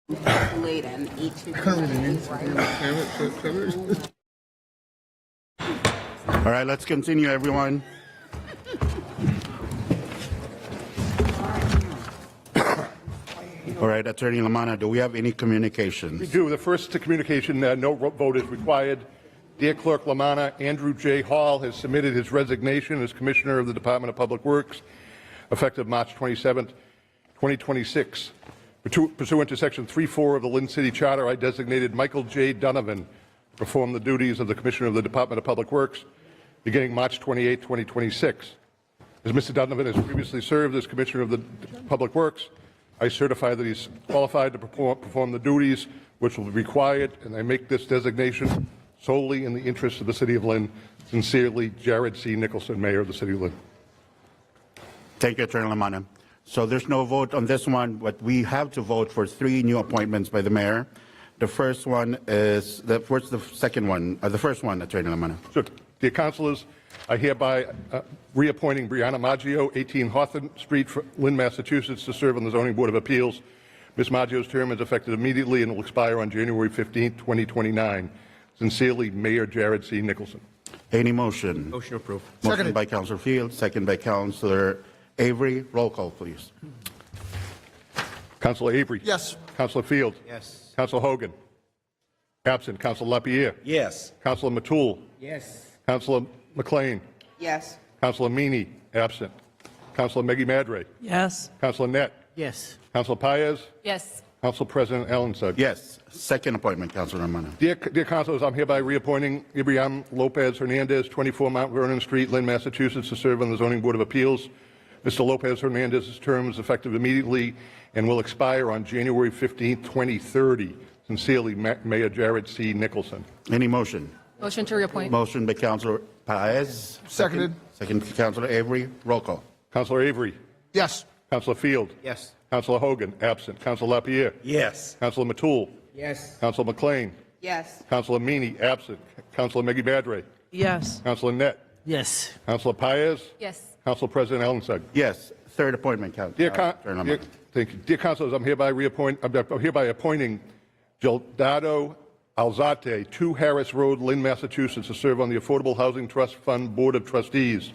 H: Late and
C: All right, let's continue, everyone. All right, Attorney Lamanna, do we have any communications?
B: We do. The first communication, no vote is required. Dear Clerk Lamanna, Andrew J. Hall has submitted his resignation as Commissioner of the Department of Public Works, effective March 27, 2026. Pursuant to Section 3.4 of the Lynn City Charter, I designated Michael J. Donovan to perform the duties of the Commissioner of the Department of Public Works, beginning March 28, 2026. As Mr. Donovan has previously served as Commissioner of the Public Works, I certify that he's qualified to perform the duties which will be required, and I make this designation solely in the interest of the City of Lynn. Sincerely, Jared C. Nicholson, Mayor of the City of Lynn.
C: Thank you, Attorney Lamanna. So there's no vote on this one, but we have to vote for 3 new appointments by the mayor. The first one is the first one, Attorney Lamanna.
B: Sure. Dear councilors, I hereby reappointing Brianna Maggio, 18 Hawthorne Street, Lynn, Massachusetts, to serve on the Zoning Board of Appeals. Ms. Maggio's term is effective immediately and will expire on January 15, 2029. Sincerely, Mayor Jared C. Nicholson.
C: Any motion?
A: Motion approved.
C: Motion by Councilor Field, second by Councilor Avery. Roll call, please.
B: Councilor Avery.
D: Yes.
B: Councilor Field.
A: Yes.
B: Councilor Hogan. Absent. Councilor Lapierre.
R: Yes.
B: Councilor Matul.
G: Yes.
B: Councilor McLean.
H: Yes.
B: Councilor Meany. Absent. Councilor Meggie Madre.
E: Yes.
B: Councilor Net.
G: Yes.
B: Councilor Paez.
L: Yes.
B: Council President Allenside.
C: Yes. Second appointment, Councilor Lamanna.
B: Dear councilors, I'm hereby reappointing Ibrahim Lopez Hernandez, 24 Mount Vernon Street, Lynn, Massachusetts, to serve on the Zoning Board of Appeals. Mr. Lopez Hernandez's term is effective immediately and will expire on January 15, 2030. Sincerely, Mayor Jared C. Nicholson.
C: Any motion?
L: Motion to reappoint.
C: Motion by Councilor Paez.
D: Seconded.
C: Second by Councilor Avery. Roll call.
B: Councilor Avery.
D: Yes.
B: Councilor Field.
A: Yes.
B: Councilor Hogan. Absent. Councilor Lapierre.
R: Yes.
B: Councilor Matul.
G: Yes.
B: Councilor McLean.
H: Yes.
B: Councilor Meany. Absent. Councilor Meggie Madre.
E: Yes.
B: Councilor Net.
G: Yes.
B: Councilor Paez.
L: Yes.
B: Council President Allenside.
C: Yes. Third appointment, Councilor Lamanna.
B: Thank you. Dear councilors, I'm hereby appointing Gildado Alzate, 2 Harris Road, Lynn, Massachusetts, to serve on the Affordable Housing Trust Fund Board of Trustees.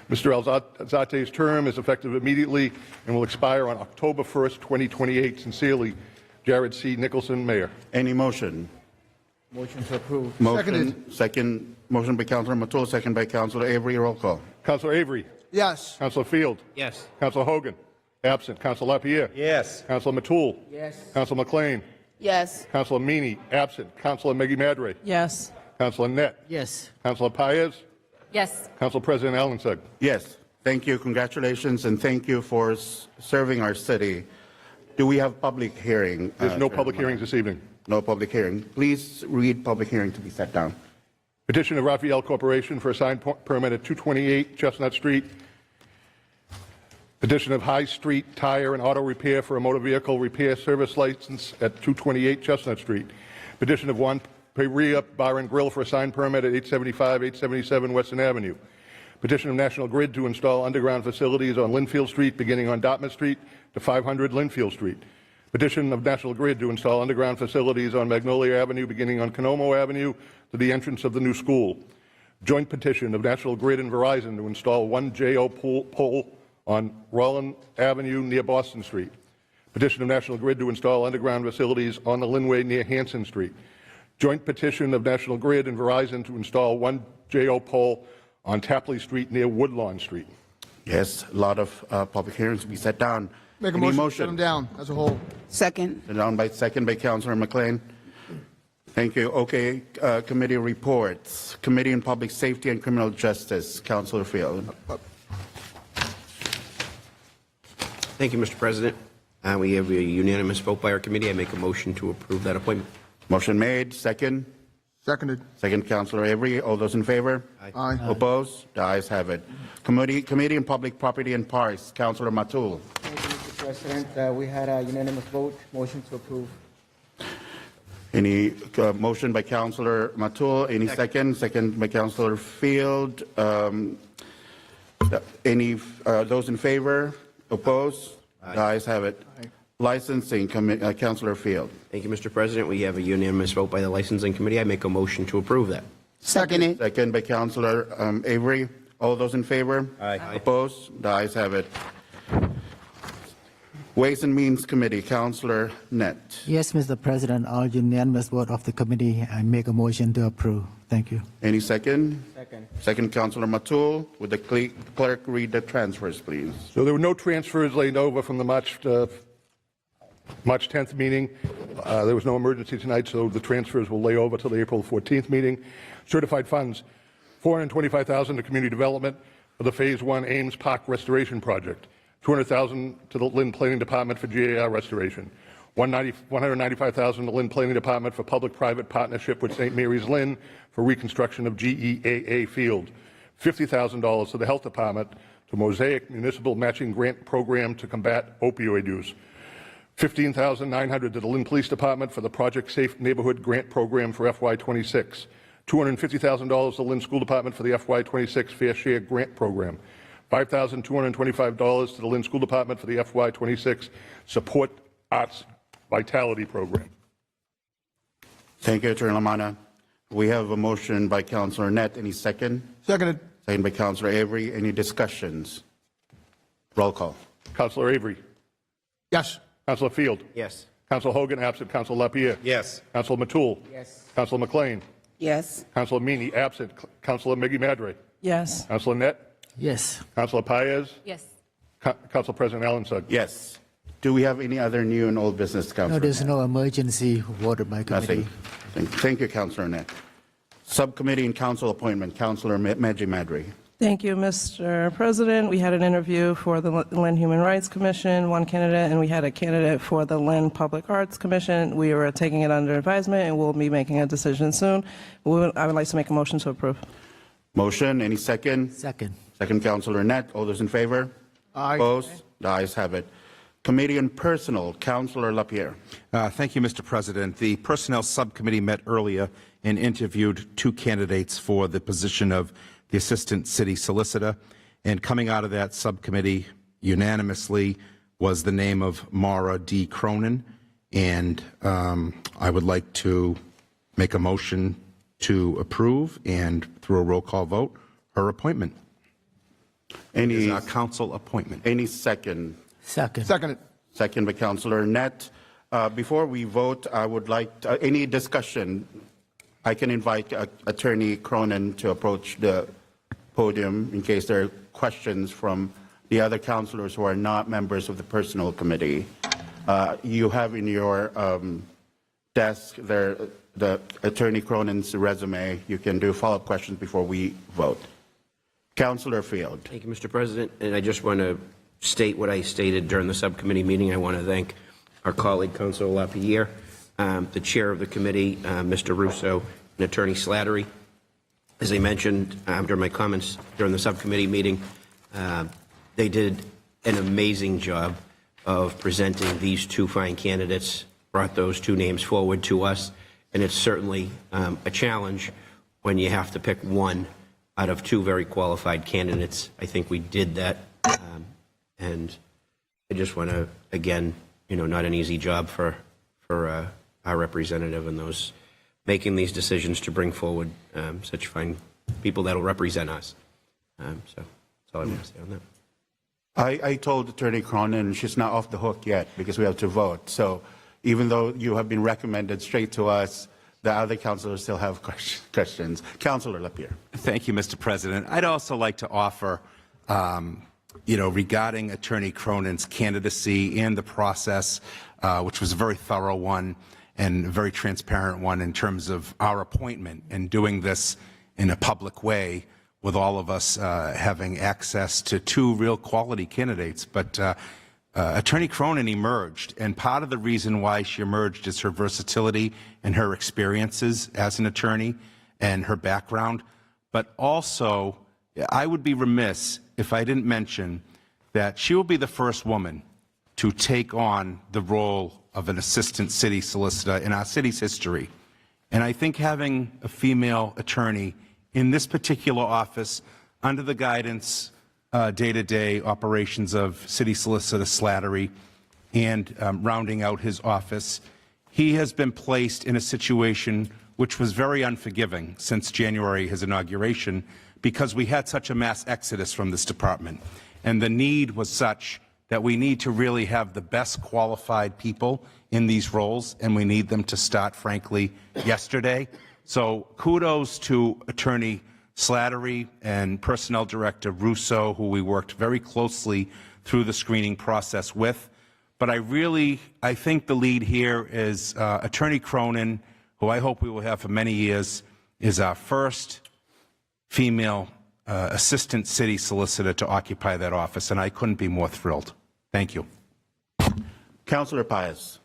B: Mr. Alzate's term is effective immediately and will expire on October 1st, 2028. Sincerely, Jared C. Nicholson, Mayor.
C: Any motion?
G: Motion to approve.
C: Motion. Second. Motion by Councilor Matul, second by Councilor Avery. Roll call.
B: Councilor Avery.
D: Yes.
B: Councilor Field.
A: Yes.
B: Councilor Hogan. Absent. Councilor Lapierre.
R: Yes.
B: Councilor Matul.
G: Yes.
B: Councilor McLean.
H: Yes.
B: Councilor Meany. Absent. Councilor Meggie Madre.
E: Yes.
B: Councilor Net.
G: Yes.
B: Councilor Paez.
L: Yes.
B: Council President Allenside.
C: Yes. Thank you. Congratulations, and thank you for serving our city. Do we have public hearing?
B: There's no public hearings this evening.
C: No public hearing. Please read public hearing to be set down.
B: Petition of Raphael Corporation for a sign permit at 228 Chestnut Street. Petition of High Street Tire and Auto Repair for a motor vehicle repair service license at 228 Chestnut Street. Petition of Juan Perea Bar and Grill for a sign permit at 875, 877 Western Avenue. Petition of National Grid to install underground facilities on Linfield Street beginning on Dartmouth Street to 500 Linfield Street. Petition of National Grid to install underground facilities on Magnolia Avenue beginning on Canomo Avenue to the entrance of the new school. Joint petition of National Grid and Verizon to install 1 JO pole on Roland Avenue near Boston Street. Petition of National Grid to install underground facilities on the Linway near Hanson Street. Joint petition of National Grid and Verizon to install 1 JO pole on Tapley Street near Woodlawn Street.
C: Yes, a lot of public hearings to be set down.
D: Make a
C: Any
D: motion to set them down as a whole.
H: Second.
C: Set down by second by Councilor McLean. Thank you. Okay, committee reports. Committee on Public Safety and Criminal Justice, Councilor Field.
A: Thank you, Mr. President. We have a unanimous vote by our committee. I make a motion to approve that appointment.
C: Motion made. Second.
D: Seconded.
C: Second, Councilor Avery. All those in favor?
D: Aye.
C: Opposed? The ayes have it. Committee on Public Property and Parks, Councilor Matul.
G: Thank you, Mr. President. We had a unanimous vote. Motion to approve.
C: Any motion by Councilor Matul? Any second? Second by Councilor Field. Any those in favor? Opposed? The ayes have it. Licensing, Councilor Field.
A: Thank you, Mr. President. We have a unanimous vote by the Licensing Committee. I make a motion to approve that.
H: Second it.
C: Second by Councilor Avery. All those in favor?
A: Aye.
C: Opposed? The ayes have it. Ways and Means Committee, Councilor Net.
G: Yes, Mr. President, all unanimous vote of the committee, I make a motion to approve. Thank you.
C: Any second?
H: Second.
C: Second, Councilor Matul. Would the clerk read the transfers, please?
B: So there were no transfers laid over from the March 10th meeting. There was no emergency tonight, so the transfers will lay over till the April 14th meeting. Certified funds, $425,000 to community development for the Phase 1 Ames Park Restoration Project, $200,000 to the Lynn Planning Department for GAR restoration, $195,000 to Lynn Planning Department for public-private partnership with St. Mary's Lynn for reconstruction of GEAA Field, $50,000 to the Health Department to Mosaic Municipal Matching Grant Program to combat opioid use, $15,900 to the Lynn Police Department for the Project Safe Neighborhood Grant Program for FY26, $250,000 to Lynn School Department for the FY26 Fair Share Grant Program, $5,225 to the Lynn School Department for the FY26 Support Arts Vitality Program.
C: Thank you, Attorney Lamanna. We have a motion by Councilor Net. Any second?
D: Seconded.
C: Second by Councilor Avery. Any discussions? Roll call.
B: Councilor Avery.
D: Yes.
B: Councilor Field.
A: Yes.
B: Councilor Hogan, absent. Councilor LaPierre.
R: Yes.
B: Councilor Matul.
H: Yes.
B: Councilor McLean.
H: Yes.
B: Councilor Meany, absent. Councilor Miggy Madre.
E: Yes.
B: Councilor Net.
G: Yes.
B: Councilor Paez.
L: Yes.
B: Council President Allen Sugg.
C: Yes. Do we have any other new and old business, Councilor?
G: No, there's
C: Net?
G: no emergency voted by committee.
C: Nothing. Thank you, Councilor Net. Subcommittee and council appointment, Councilor Miggy Madre.
E: Thank you, Mr. President. We had an interview for the Lynn Human Rights Commission, one candidate, and we had a candidate for the Lynn Public Arts Commission. We are taking it under advisement, and we'll be making a decision soon. I would like to make a motion to approve.
C: Motion, any second?
G: Second.
C: Second, Councilor Net. All those in favor?
D: Aye.
C: Opposed? The ayes have it. Committee on Personnel, Councilor LaPierre.
M: Thank you, Mr. President. The Personnel Subcommittee met earlier and interviewed two candidates for the position of the Assistant City Solicitor, and coming out of that subcommittee unanimously was the name of Mara D. Cronin, and I would like to make a motion to approve and, through a roll call vote, her appointment.
C: Any
M: council appointment.
C: Any second?
G: Second.
D: Seconded.
C: Second by Councilor Net. Before we vote, I would like any discussion. I can invite Attorney Cronin to approach the podium in case there are questions from the other councilors who are not members of the Personnel Committee. You have in your desk there the Attorney Cronin's resume. You can do follow-up questions before we vote. Councilor Field.
A: Thank you, Mr. President. And I just want to state what I stated during the subcommittee meeting. I want to thank our colleague, Councilor LaPierre, the chair of the committee, Mr. Russo, and Attorney Slattery. As I mentioned during my comments during the subcommittee meeting, they did an amazing job of presenting these two fine candidates, brought those two names forward to us, and it's certainly a challenge when you have to pick one out of two very qualified candidates. I think we did that, and I just want to, again, not an easy job for our representative and those making these decisions to bring forward such fine people that will represent us. So that's all I want to say on that.
C: I told Attorney Cronin she's not off the hook yet because we have to vote. So even though you have been recommended straight to us, the other councilors still have questions. Councilor LaPierre.
M: Thank you, Mr. President. I'd also like to offer, regarding Attorney Cronin's candidacy and the process, which was a very thorough one and a very transparent one in terms of our appointment and doing this in a public way with all of us having access to two real quality candidates. But Attorney Cronin emerged, and part of the reason why she emerged is her versatility and her experiences as an attorney and her background. But also, I would be remiss if I didn't mention that she will be the first woman to take on the role of an assistant city solicitor in our city's history. And I think having a female attorney in this particular office under the guidance day-to-day operations of City Solicitor Slattery and rounding out his office. He has been placed in a situation which was very unforgiving since January, his inauguration, because we had such a mass exodus from this department. And the need was such that we need to really have the best qualified people in these roles, and we need them to start, frankly, yesterday. So kudos to Attorney Slattery and Personnel Director Russo, who we worked very closely through the screening process with. But I think the lead here is Attorney Cronin, who I hope we will have for many years, is our first female assistant city solicitor to occupy that office, and I couldn't be more thrilled. Thank you.
C: Councillor Paez.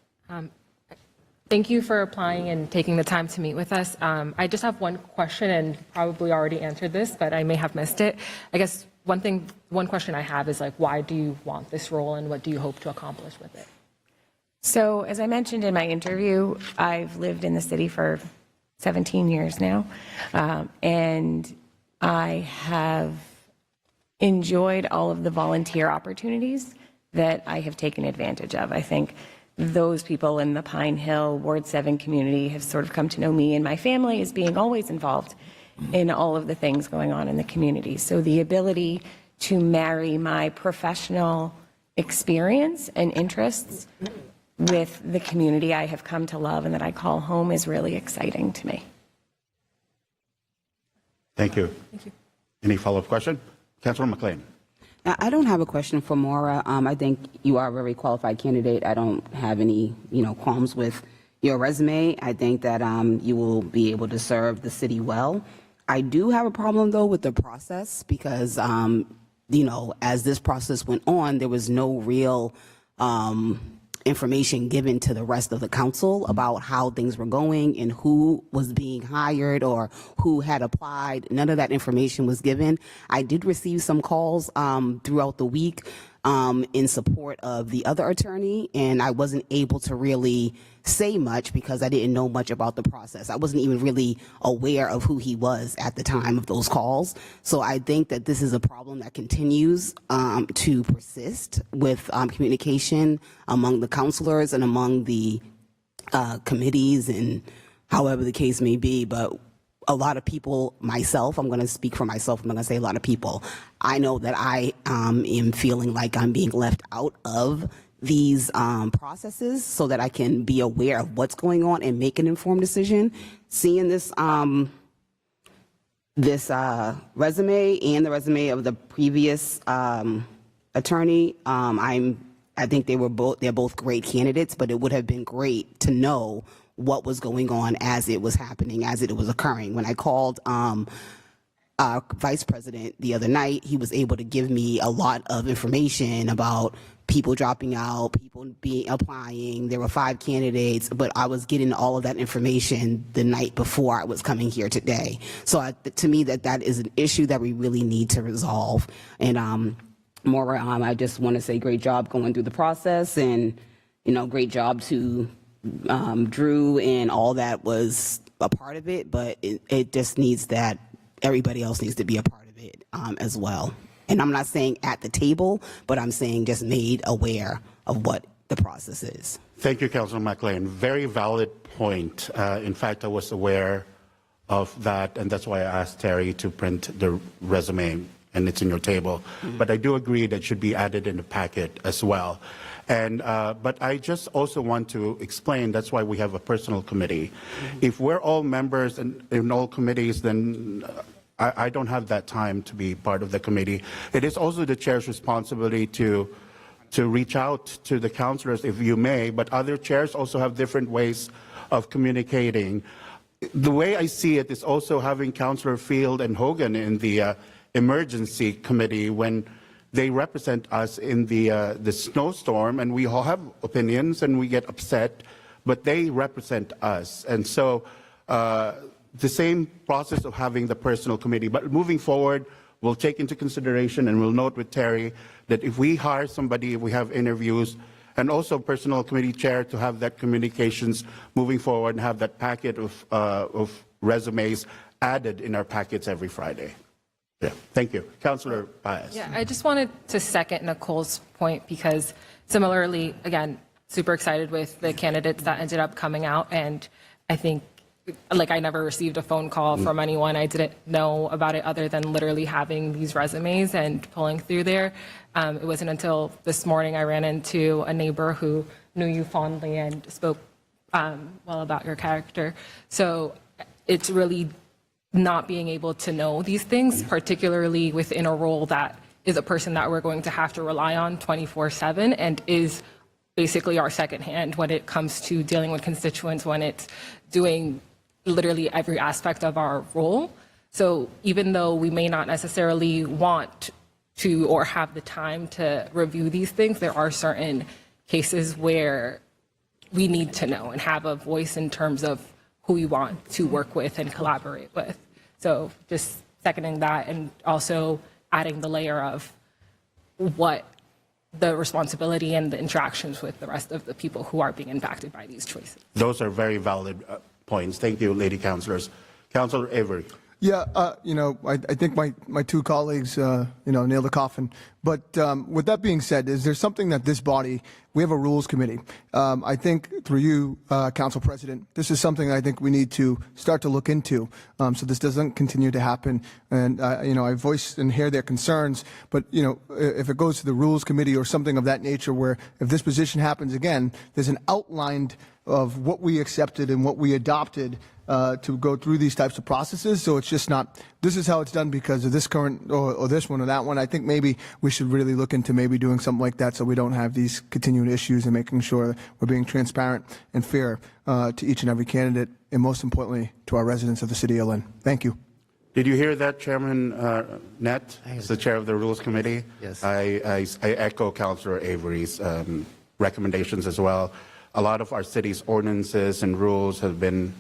L: Thank you for applying and taking the time to meet with us. I just have one question, and probably already answered this, but I may have missed it. I guess one question I have is like, why do you want this role, and what do you hope to accomplish with it?
O: So, as I mentioned in my interview, I've lived in the city for 17 years now, and I have enjoyed all of the volunteer opportunities that I have taken advantage of. I think those people in the Pine Hill Ward 7 community have sort of come to know me and my family as being always involved in all of the things going on in the community. So the ability to marry my professional experience and interests with the community I have come to love and that I call home is really exciting to me.
C: Thank you.
L: Thank you.
C: Any follow-up question? Councilor McLean.
I: Now, I don't have a question for Maura. I think you are a very qualified candidate. I don't have any, qualms with your resume. I think that you will be able to serve the city well. I do have a problem, though, with the process because, as this process went on, there was no real information given to the rest of the council about how things were going and who was being hired or who had applied. None of that information was given. I did receive some calls throughout the week in support of the other attorney, and I wasn't able to really say much because I didn't know much about the process. I wasn't even really aware of who he was at the time of those calls. So I think that this is a problem that continues to persist with communication among the councilors and among the committees and however the case may be. But a lot of people, myself, I'm going to speak for myself, I'm not going to say a lot of people, I know that I am feeling like I'm being left out of these processes so that I can be aware of what's going on and make an informed decision. Seeing this resume and the resume of the previous attorney, I think they're both great candidates, but it would have been great to know what was going on as it was happening, as it was occurring. When I called our vice president the other night, he was able to give me a lot of information about people dropping out, people applying. There were 5 candidates, but I was getting all of that information the night before I was coming here today. So to me, that is an issue that we really need to resolve. And Maura, I just want to say great job going through the process, and great job to Drew and all that was a part of it, but it just needs that everybody else needs to be a part of it as well. And I'm not saying at the table, but I'm saying just made aware of what the process is.
C: Thank you, Councilor McLean. Very valid point. In fact, I was aware of that, and that's why I asked Terry to print the resume, and it's in your table. Mm-hmm. But I do agree that it should be added in the packet as well. And but I just also want to explain, that's why we have a personal committee. Mm-hmm. If we're all members in all committees, then I don't have that time to be part of the committee. It is also the chair's responsibility to reach out to the councilors if you may, but other chairs also have different ways of communicating. The way I see it is also having Councilor Field and Hogan in the emergency committee when they represent us in the snowstorm, and we all have opinions and we get upset, but they represent us. And so the same process of having the personal committee. But moving forward, we'll take into consideration and we'll note with Terry that if we hire somebody, if we have interviews, and also personal committee chair to have that communications moving forward and have that packet of resumes added in our packets every Friday. Yeah, thank you. Councillor Paez.
L: Yeah, I just wanted to second Nicole's point because similarly, again, super excited with the candidates that ended up coming out. And I think, like, I never received a phone call from anyone. I didn't know about it other than literally having these resumes and pulling through there. It wasn't until this morning I ran into a neighbor who knew you fondly and spoke well about your character. So it's really not being able to know these things, particularly within a role that is a person that we're going to have to rely on 24/7 and is basically our second hand when it comes to dealing with constituents, when it's doing literally every aspect of our role. So even though we may not necessarily want to or have the time to review these things, there are certain cases where we need to know and have a voice in terms of who we want to work with and collaborate with. So just seconding that and also adding the layer of what the responsibility and the interactions with the rest of the people who are being impacted by these choices.
C: Those are very valid points. Thank you, lady councilors. Councillor Avery.
D: Yeah, I think my two colleagues, nailed the coffin. But with that being said, is there something that this body, we have a rules committee. I think through you, Council President, this is something I think we need to start to look into so this doesn't continue to happen. And, I voice and hear their concerns, but, if it goes to the rules committee or something of that nature where if this position happens again, there's an outline of what we accepted and what we adopted to go through these types of processes. So it's just not, this is how it's done because of this current or this one or that one. I think maybe we should really look into maybe doing something like that so we don't have these continuing issues and making sure we're being transparent and fair to each and every candidate and most importantly to our residents of the city of Lynn. Thank you.
C: Did you hear that, Chairman Nett, as the chair of the Rules Committee?
J: Yes.
C: I echo Councillor Avery's recommendations as well. A lot of our city's ordinances and rules have been,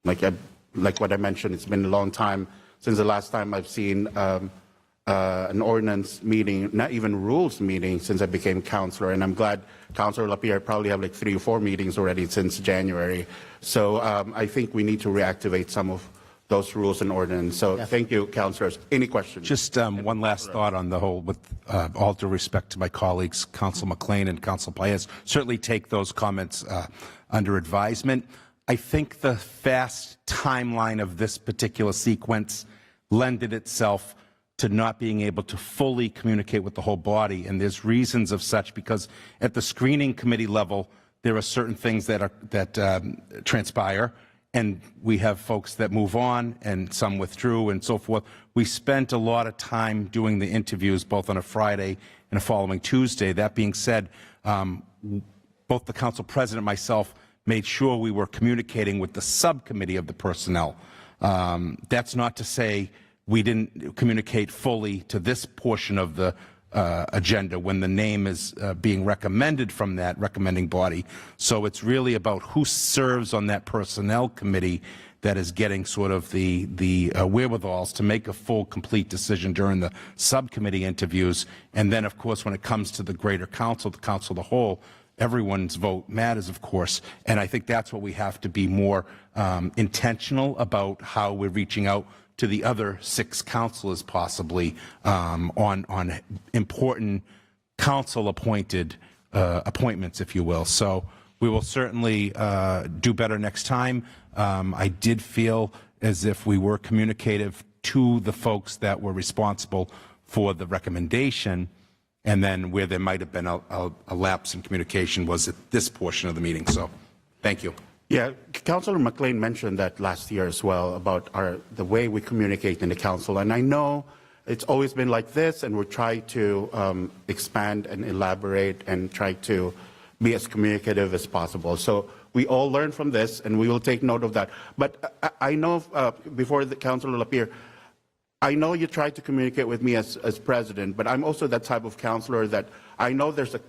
C: like what I mentioned, it's been a long time since the last time I've seen an ordinance meeting, not even rules meeting, since I became councillor. And I'm glad Councillor Lapierre probably have like 3 or 4 meetings already since January. So I think we need to reactivate some of those rules and ordinance. So thank you, councillors. Any questions?
M: Just one last thought on the whole, with all due respect to my colleagues, Council McLean and Council Paez, certainly take those comments under advisement. I think the fast timeline of this particular sequence lended itself to not being able to fully communicate with the whole body, and there's reasons of such because at the screening committee level, there are certain things that transpire, and we have folks that move on and some withdrew and so forth. We spent a lot of time doing the interviews both on a Friday and a following Tuesday. That being said, both the council president and myself made sure we were communicating with the subcommittee of the personnel. That's not to say we didn't communicate fully to this portion of the agenda when the name is being recommended from that recommending body. So it's really about who serves on that personnel committee that is getting sort of the wherewithals to make a full, complete decision during the subcommittee interviews. And then, of course, when it comes to the greater council, the council of the whole, everyone's vote matters, of course, and I think that's what we have to be more intentional about, how we're reaching out to the other 6 councilors possibly on important council-appointed appointments, if you will. So we will certainly do better next time. I did feel as if we were communicative to the folks that were responsible for the recommendation, and then where there might have been a lapse in communication was at this portion of the meeting. So thank you.
C: Yeah, Councillor McLean mentioned that last year as well about the way we communicate in the council. And I know it's always been like this, and we're trying to expand and elaborate and try to be as communicative as possible. So we all learn from this, and we will take note of that. But I know, before the Councillor Lapierre, I know you tried to communicate with me as president, but I'm also that type of councillor that I know there's a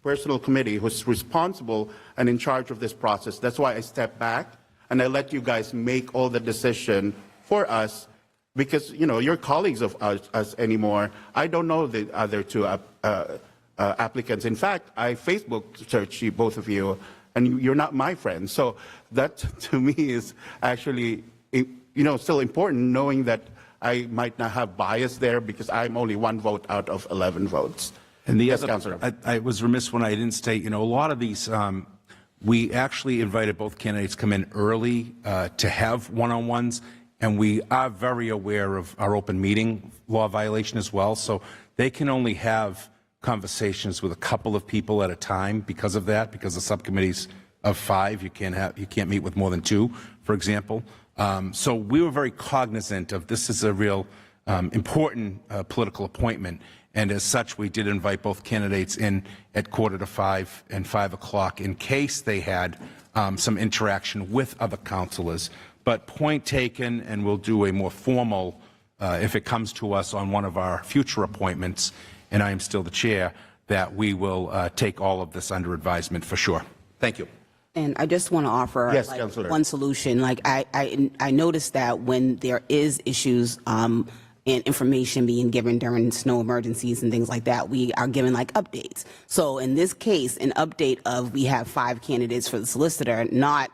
C: personal committee who's responsible and in charge of this process. That's why I stepped back and I let you guys make all the decision for us, because you're colleagues of us anymore. I don't know the other 2 applicants. In fact, I Facebook searched you, both of you, and you're not my friends. So that to me is actually still important, knowing that I might not have bias there because I'm only 1 vote out of 11 votes.
M: And the
C: Yes,
M: other,
C: Councillor.
M: I was remiss when I didn't state, a lot of these, we actually invited both candidates come in early to have one-on-ones, and we are very aware of our open meeting law violation as well, so they can only have conversations with a couple of people at a time because of that, because the subcommittees of 5, you can't meet with more than 2, for example. So we were very cognizant of this is a real important political appointment, and as such, we did invite both candidates in at 4:45 and 5 o'clock in case they had some interaction with other councilors. But point taken, and we'll do a more formal, if it comes to us on one of our future appointments, and I am still the chair, that we will take all of this under advisement for sure. Thank you.
I: And I just want to offer
C: Yes, Councilor.
I: one solution. Like I noticed that when there is issues and information being given during snow emergencies and things like that, we are given like updates. So in this case, an update of we have 5 candidates for the solicitor, not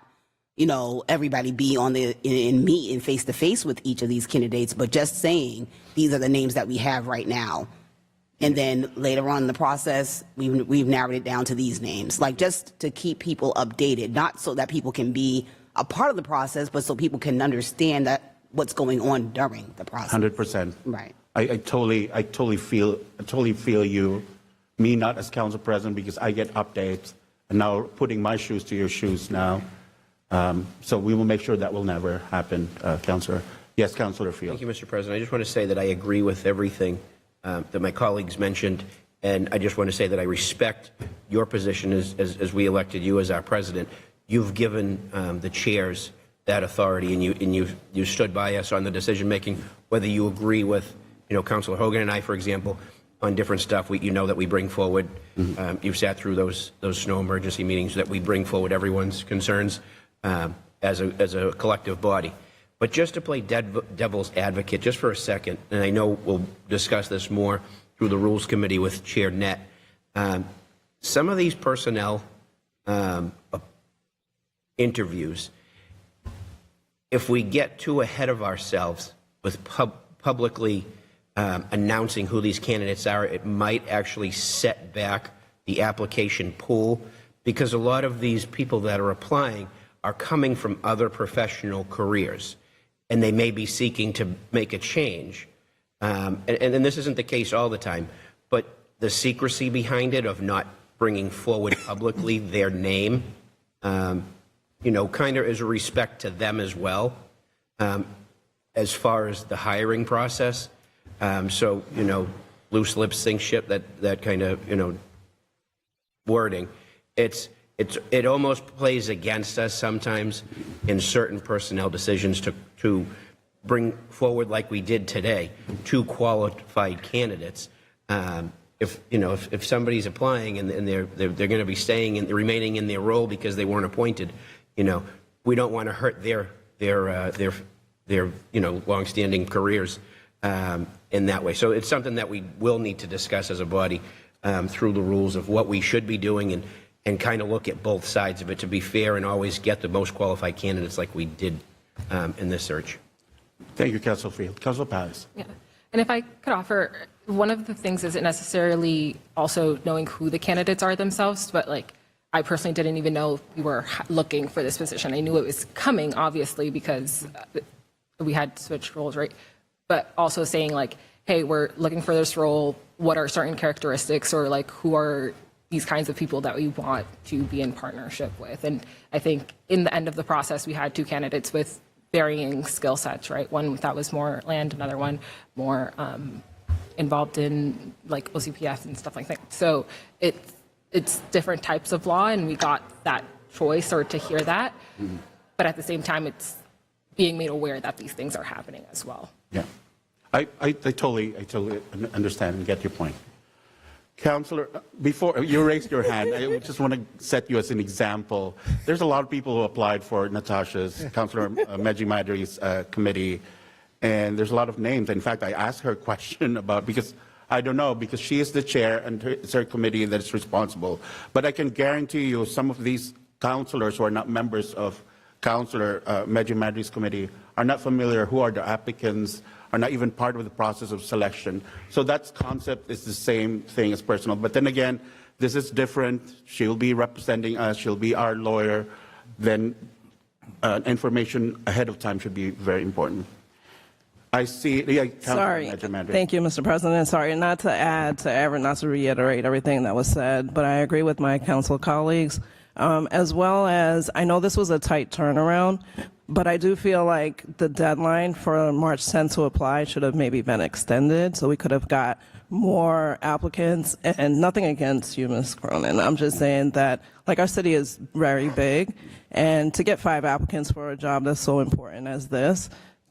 I: everybody be on the and meet and face to face with each of these candidates, but just saying these are the names that we have right now. And then later on in the process, we've narrowed it down to these names, like just to keep people updated, not so that people can be a part of the process, but so people can understand that what's going on during the process.
C: 100%.
I: Right.
C: I totally feel you. Me not as council president because I get updates, and now putting my shoes to your shoes now. So we will make sure that will never happen, Councillor. Yes, Councillor Field.
A: Thank you, Mr. President. I just want to say that I agree with everything that my colleagues mentioned, and I just want to say that I respect your position as we elected you as our president. You've given the chairs that authority, and you stood by us on the decision making. Whether you agree with Councilor Hogan and I, for example, on different stuff, that we bring forward. You've sat through those snow emergency meetings that we bring forward everyone's concerns as a collective body. But just to play devil's advocate just for a second, and I know we'll discuss this more through the Rules Committee with Chair Nett, some of these personnel interviews, if we get too ahead of ourselves with publicly announcing who these candidates are, it might actually set back the application pool, because a lot of these people that are applying are coming from other professional careers, and they may be seeking to make a change. And this isn't the case all the time, but the secrecy behind it of not bringing forward publicly their name, kind of as a respect to them as well, as far as the hiring process. So, loose lips sink ship, that kind of, wording. It almost plays against us sometimes in certain personnel decisions to bring forward, like we did today, 2 qualified candidates. If somebody's applying and they're going to be staying and remaining in their role because they weren't appointed, we don't want to hurt their longstanding careers in that way. So it's something that we will need to discuss as a body through the rules of what we should be doing, and kind of look at both sides of it to be fair and always get the most qualified candidates like we did in this search.
C: Thank you, Councillor Field. Councillor Paz.
L: Yeah. And if I could offer, one of the things isn't necessarily also knowing who the candidates are themselves, but I personally didn't even know we were looking for this position. I knew it was coming, obviously, because we had switched roles, right? But also saying hey, we're looking for this role. What are certain characteristics, or who are these kinds of people that we want to be in partnership with? And I think in the end of the process, we had 2 candidates with varying skill sets, right? One that was more land, another one more involved in OCPF and stuff like that. So it's different types of law, and we got that choice, or to hear that. But at the same time, it's being made aware that these things are happening as well.
C: Yeah, I totally understand and get your point. Councillor, before you raised your hand, I just want to set you as an example. There's a lot of people who applied for Natasha's, Councillor Meji Madri's committee, and there's a lot of names. In fact, I asked her a question about, because I don't know, because she is the chair and it's her committee that is responsible. But I can guarantee you some of these councillors who are not members of Councilor Medji Madri's committee are not familiar who are the applicants, are not even part of the process of selection. So that concept is the same thing as personal. But then again, this is different. She'll be representing us. She'll be our lawyer. Then information ahead of time should be very important. I see. Yeah,
E: Sorry. Thank you, Mr. President. Sorry, not to reiterate everything that was said, but I agree with my council colleagues, as well as I know this was a tight turnaround, but I do feel like the deadline for March 10th to apply should have maybe been extended, so we could have got more applicants. And nothing against you, Ms. Cronin. I'm just saying that, like, our city is very big, and to get 5 applicants for a job that's so important as this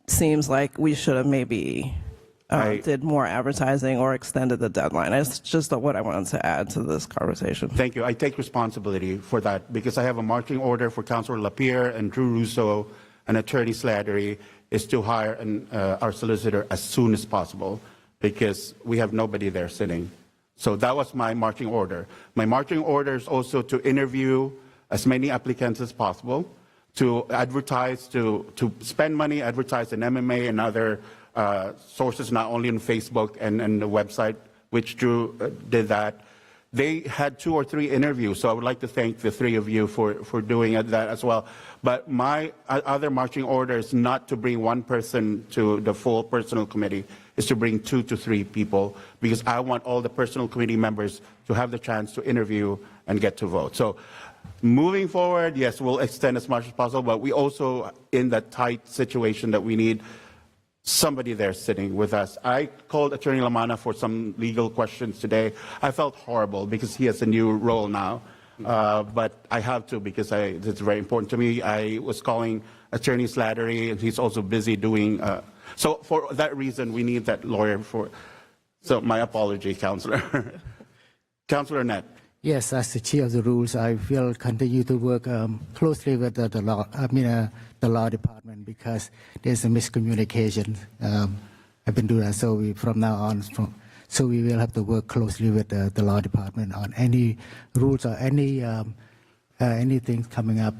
E: seems like we should have maybe did more advertising or extended the deadline. That's just what I wanted to add to this conversation.
C: Thank you. I take responsibility for that because I have a marching order for Councilor Lapierre and Drew Russo and Attorney Slattery is to hire our solicitor as soon as possible because we have nobody there sitting. So that was my marching order. My marching order is also to interview as many applicants as possible, to advertise, to spend money, advertise in MMA and other sources, not only on Facebook and the website, which Drew did that. They had 2 or 3 interviews, so I would like to thank the 3 of you for doing that as well. But my other marching order is not to bring 1 person to the full personal committee, is to bring 2 to 3 people, because I want all the personal committee members to have the chance to interview and get to vote. So moving forward, yes, we'll extend as much as possible, but we also, in that tight situation that we need somebody there sitting with us. I called Attorney Lamanna for some legal questions today. I felt horrible because he has a new role now, but I have to because it's very important to me. I was calling Attorney Slattery, and he's also busy doing, so for that reason, we need that lawyer for, so my apology, Councilor. Councilor Net.
G: Yes, as the chair of the rules, I will continue to work closely with the law department because there's a miscommunication. I've been doing that, so from now on, so we will have to work closely with the law department on any rules or anything coming up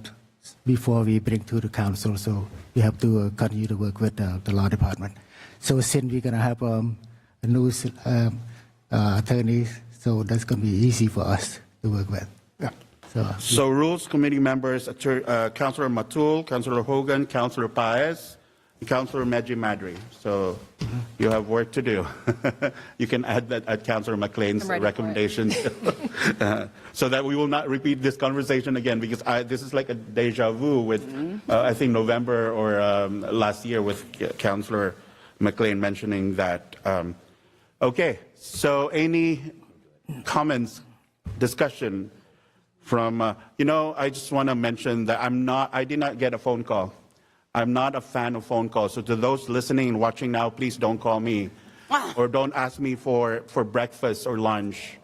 G: before we bring to the council. So we have to continue to work with the law department. So since we're going to have a new attorney, so that's going to be easy for us to work with.
C: Yeah. So Rules Committee members, Councilor Matul, Councilor Hogan, Councilor Paez, and Councilor Medji Madri. So you have work to do. You can add that at Councilor McLean's recommendations so that we will not repeat this conversation again because this is like a deja vu with, I think, November or last year with Councilor McLean mentioning that. Okay, so any comments, discussion from, I just want to mention that I did not get a phone call. I'm not a fan of phone calls. So to those listening and watching now, please don't call me or don't ask me for breakfast or lunch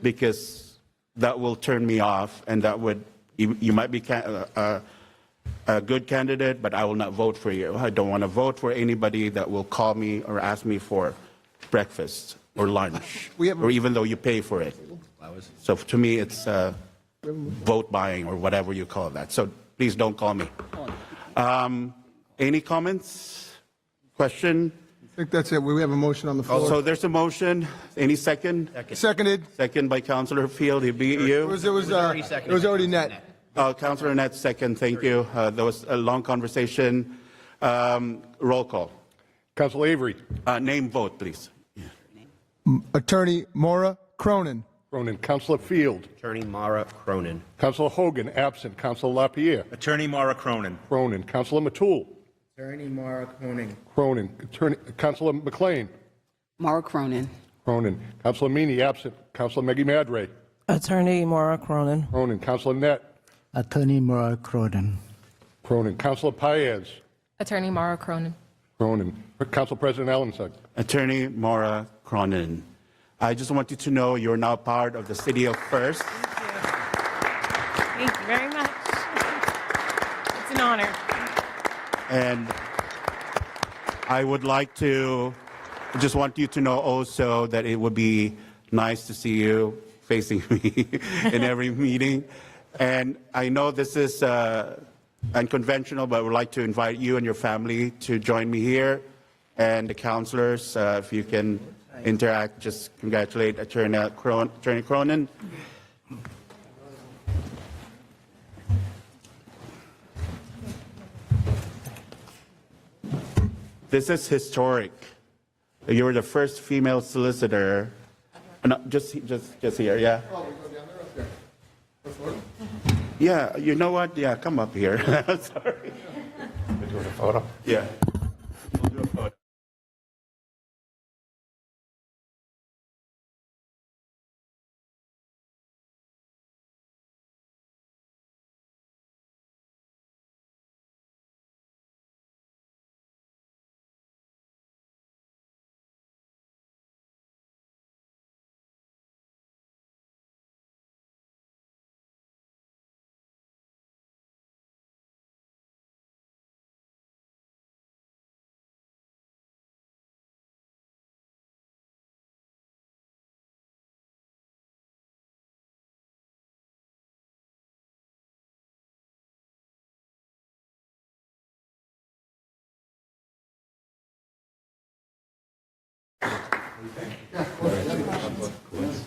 C: because that will turn me off and that would, you might be a good candidate, but I will not vote for you. I don't want to vote for anybody that will call me or ask me for breakfast or lunch, or even though you pay for it. So to me, it's vote buying or whatever you call that. So please don't call me. Any comments? Question?
D: I think that's it. We have a motion on the floor.
C: So there's a motion. Any second?
D: Seconded.
C: Second by Councilor Field. He beat you.
D: It was already Net.
C: Councilor Net, second. Thank you. There was a long conversation. Roll call.
B: Councilor Avery.
C: Name vote, please.
D: Attorney Maura Cronin.
B: Cronin. Councilor Field.
A: Attorney Mara Cronin.
B: Councilor Hogan, absent. Councilor Lapierre.
M: Attorney Mara Cronin.
B: Cronin. Councilor Matul.
G: Attorney Maura Cronin.
B: Cronin. Councilor McLean.
I: Maura Cronin.
B: Cronin. Councilor Meany, absent. Councilor Meggie Madre.
E: Attorney Maura Cronin.
B: Cronin. Councilor Net.
G: Attorney Maura Cronin.
B: Cronin. Councilor Paez.
L: Attorney Mara Cronin.
B: Cronin. Council President Allenside.
C: Attorney Maura Cronin. I just want you to know you're now part of the City of First.
O: Thank you very much. It's an honor.
C: And I would like to just want you to know also that it would be nice to see you facing me in every meeting. And I know this is unconventional, but I would like to invite you and your family to join me here, and the councilors, if you can interact, just congratulate Attorney Cronin. This is historic. You were the first female solicitor. No, just here, yeah. Yeah, you know what? Yeah, come up here. Sorry.
B: We're doing a photo?
C: Yeah. We'll do a photo.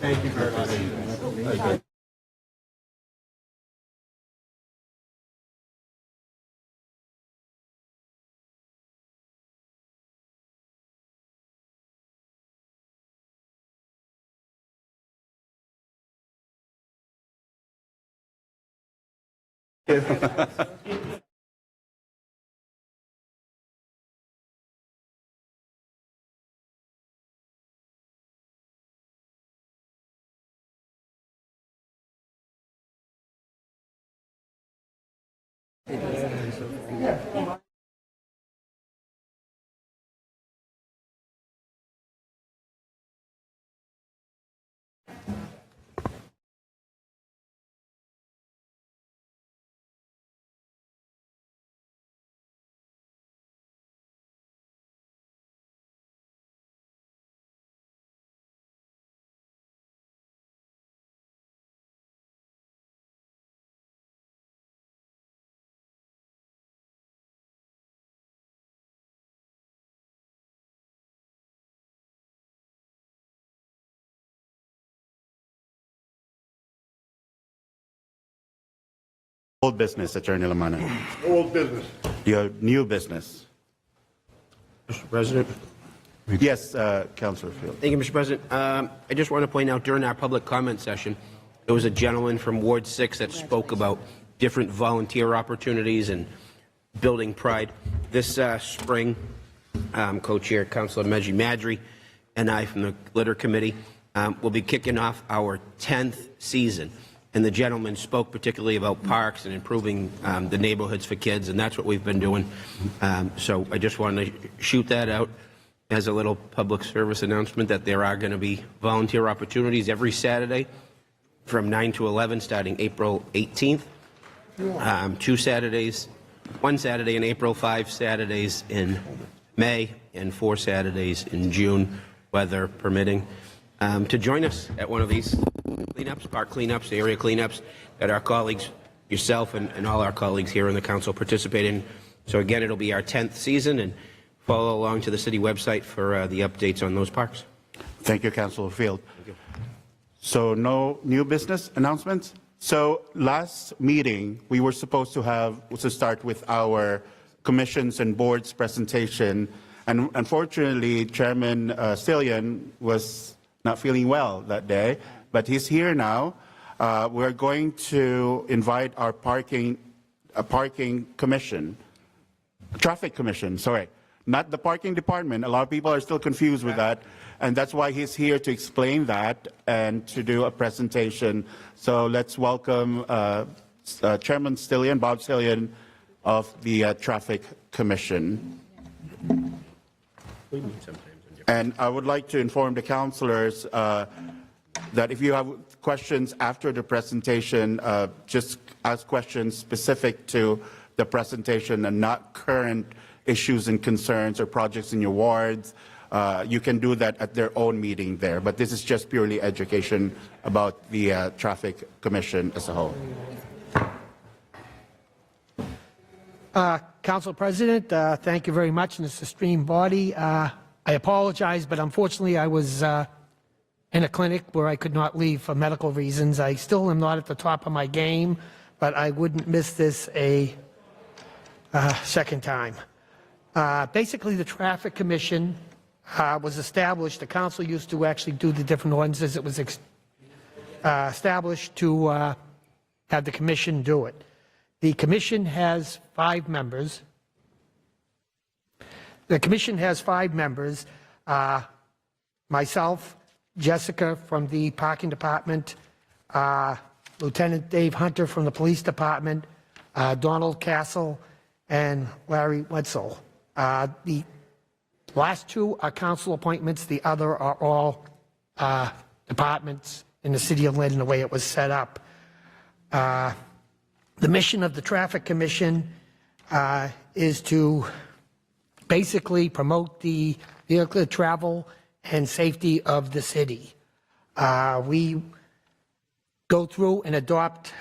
C: Thank you very much. Old business, Attorney Lamanna.
B: Old business.
C: Your new business.
A: Mr. President?
C: Yes, Councilor Field.
A: Thank you, Mr. President. I just want to point out during our public comment session, there was a gentleman from Ward 6 that spoke about different volunteer opportunities and building pride. This spring, co-chair Councilor Meji Madry and I from the Litter Committee will be kicking off our 10th season. And the gentleman spoke particularly about parks and improving the neighborhoods for kids, and that's what we've been doing. So I just wanted to shoot that out as a little public service announcement that there are going to be volunteer opportunities every Saturday from 9 to 11 starting April 18th. 2 Saturdays, 1 Saturday in April, 5 Saturdays in May, and 4 Saturdays in June, weather permitting, to join us at one of these cleanups, park cleanups, area cleanups that our colleagues, yourself and all our colleagues here in the council participate in. So again, it'll be our 10th season, and follow along to the city website for the updates on those parks.
C: Thank you, Councilor Field. So no new business announcements? So last meeting, we were supposed to start with our commissions and boards presentation, and unfortunately, Chairman Stillian was not feeling well that day, but he's here now. We're going to invite our parking commission, traffic commission, sorry, not the parking department. A lot of people are still confused with that, and that's why he's here to explain that and to do a presentation. So let's welcome Chairman Stillian, Bob Stillian, of the Traffic Commission. And I would like to inform the councilors that if you have questions after the presentation, just ask questions specific to the presentation and not current issues and concerns or projects in your wards. You can do that at their own meeting there, but this is just purely education about the Traffic Commission as a whole.
J: Council President, thank you very much, and this esteemed body. I apologize, but unfortunately I was in a clinic where I could not leave for medical reasons. I still am not at the top of my game, but I wouldn't miss this a second time. Basically, the Traffic Commission was established. The council used to actually do the different ordinances. It was established to have the commission do it. The commission has 5 members. The commission has 5 members. Myself, Jessica from the Parking Department, Lieutenant Dave Hunter from the Police Department, Donald Castle, and Larry Wetzel. The last 2 are council appointments. The other are all departments in the City of Lynn, the way it was set up. The mission of the Traffic Commission is to basically promote the vehicular travel and safety of the city. We go through and adopt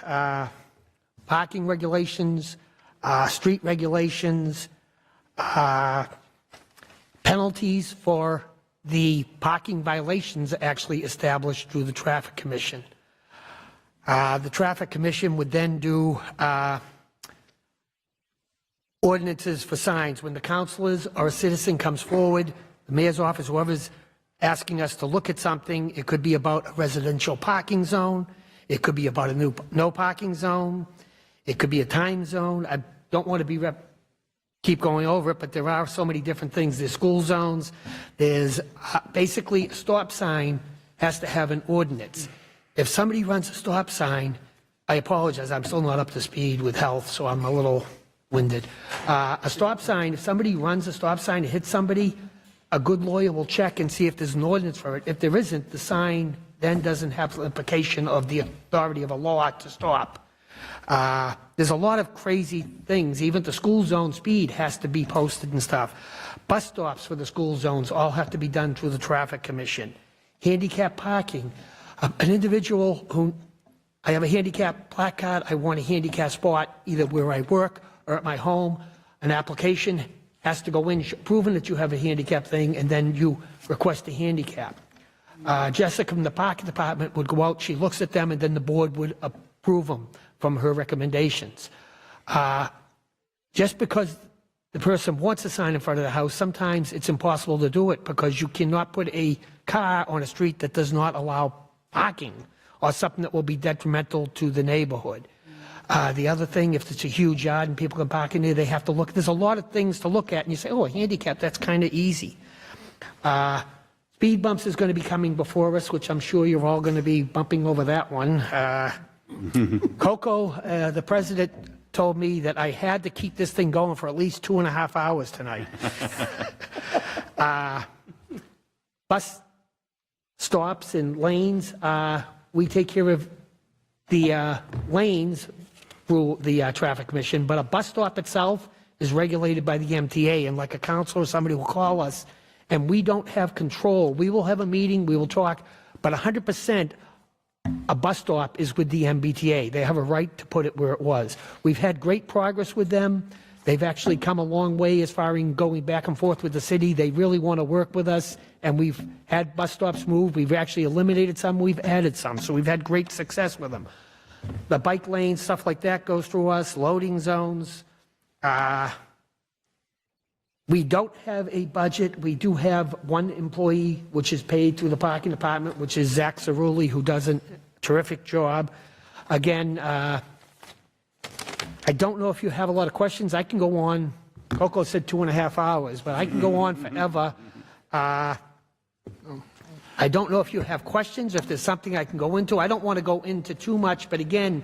J: parking regulations, street regulations, penalties for the parking violations actually established through the Traffic Commission. The Traffic Commission would then do ordinances for signs. When the councilors or a citizen comes forward, the mayor's office, whoever's asking us to look at something, it could be about a residential parking zone, it could be about a new no parking zone, it could be a time zone. I don't want to keep going over it, but there are so many different things. There's school zones. There's basically a stop sign has to have an ordinance. If somebody runs a stop sign, I apologize, I'm still not up to speed with health, so I'm a little winded. A stop sign, if somebody runs a stop sign and hits somebody, a good lawyer will check and see if there's an ordinance for it. If there isn't, the sign then doesn't have the implication of the authority of a law to stop. There's a lot of crazy things. Even the school zone speed has to be posted and stuff. Bus stops for the school zones all have to be done through the Traffic Commission. Handicap parking. An individual who, I have a handicap placard, I want a handicap spot either where I work or at my home. An application has to go in proving that you have a handicap thing, and then you request a handicap. Jessica from the Parking Department would go out, she looks at them, and then the board would approve them from her recommendations. Just because the person wants a sign in front of the house, sometimes it's impossible to do it because you cannot put a car on a street that does not allow parking or something that will be detrimental to the neighborhood. The other thing, if it's a huge yard and people can park in there, they have to look. There's a lot of things to look at, and you say, oh, a handicap, that's kind of easy. Speed bumps is going to be coming before us, which I'm sure you're all going to be bumping over that one. Coco, the president, told me that I had to keep this thing going for at least 2.5 hours tonight. Bus stops and lanes, we take care of the lanes through the Traffic Commission, but a bus stop itself is regulated by the MTA, and like a counselor or somebody will call us, and we don't have control. We will have a meeting, we will talk, but 100% a bus stop is with the MBTA. They have a right to put it where it was. We've had great progress with them. They've actually come a long way as far as going back and forth with the city. They really want to work with us, and we've had bus stops moved. We've actually eliminated some, we've added some, so we've had great success with them. The bike lanes, stuff like that goes through us, loading zones. We don't have a budget. We do have one employee which is paid through the Parking Department, which is Zach Cerulli, who does a terrific job. Again, I don't know if you have a lot of questions. I can go on. Coco said 2.5 hours, but I can go on forever. I don't know if you have questions, if there's something I can go into. I don't want to go into too much, but again,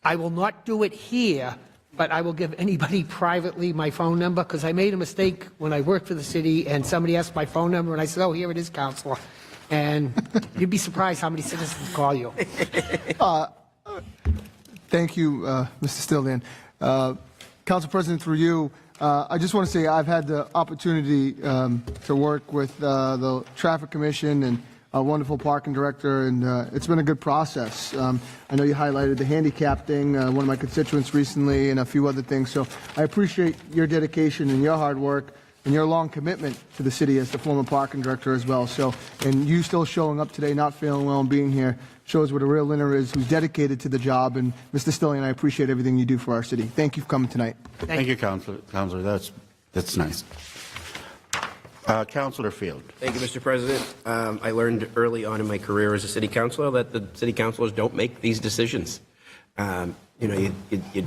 J: I will not do it here, but I will give anybody privately my phone number, because I made a mistake when I worked for the city, and somebody asked my phone number, and I said, oh, here it is, Counselor. And you'd be surprised how many citizens call you.
D: Thank you, Mr. Stillian. Council President, through you, I just want to say I've had the opportunity to work with the Traffic Commission and our wonderful parking director, and it's been a good process. I know you highlighted the handicap thing, one of my constituents recently, and a few other things. So I appreciate your dedication and your hard work and your long commitment to the city as the former parking director as well. So, and you still showing up today, not feeling well and being here, shows what a real Lynner is, who's dedicated to the job. And Mr. Stillian, I appreciate everything you do for our city. Thank you for coming tonight.
C: Thank you, Councilor. That's nice. Councilor Field.
A: Thank you, Mr. President. I learned early on in my career as a city councilor that the city councilors don't make these decisions. You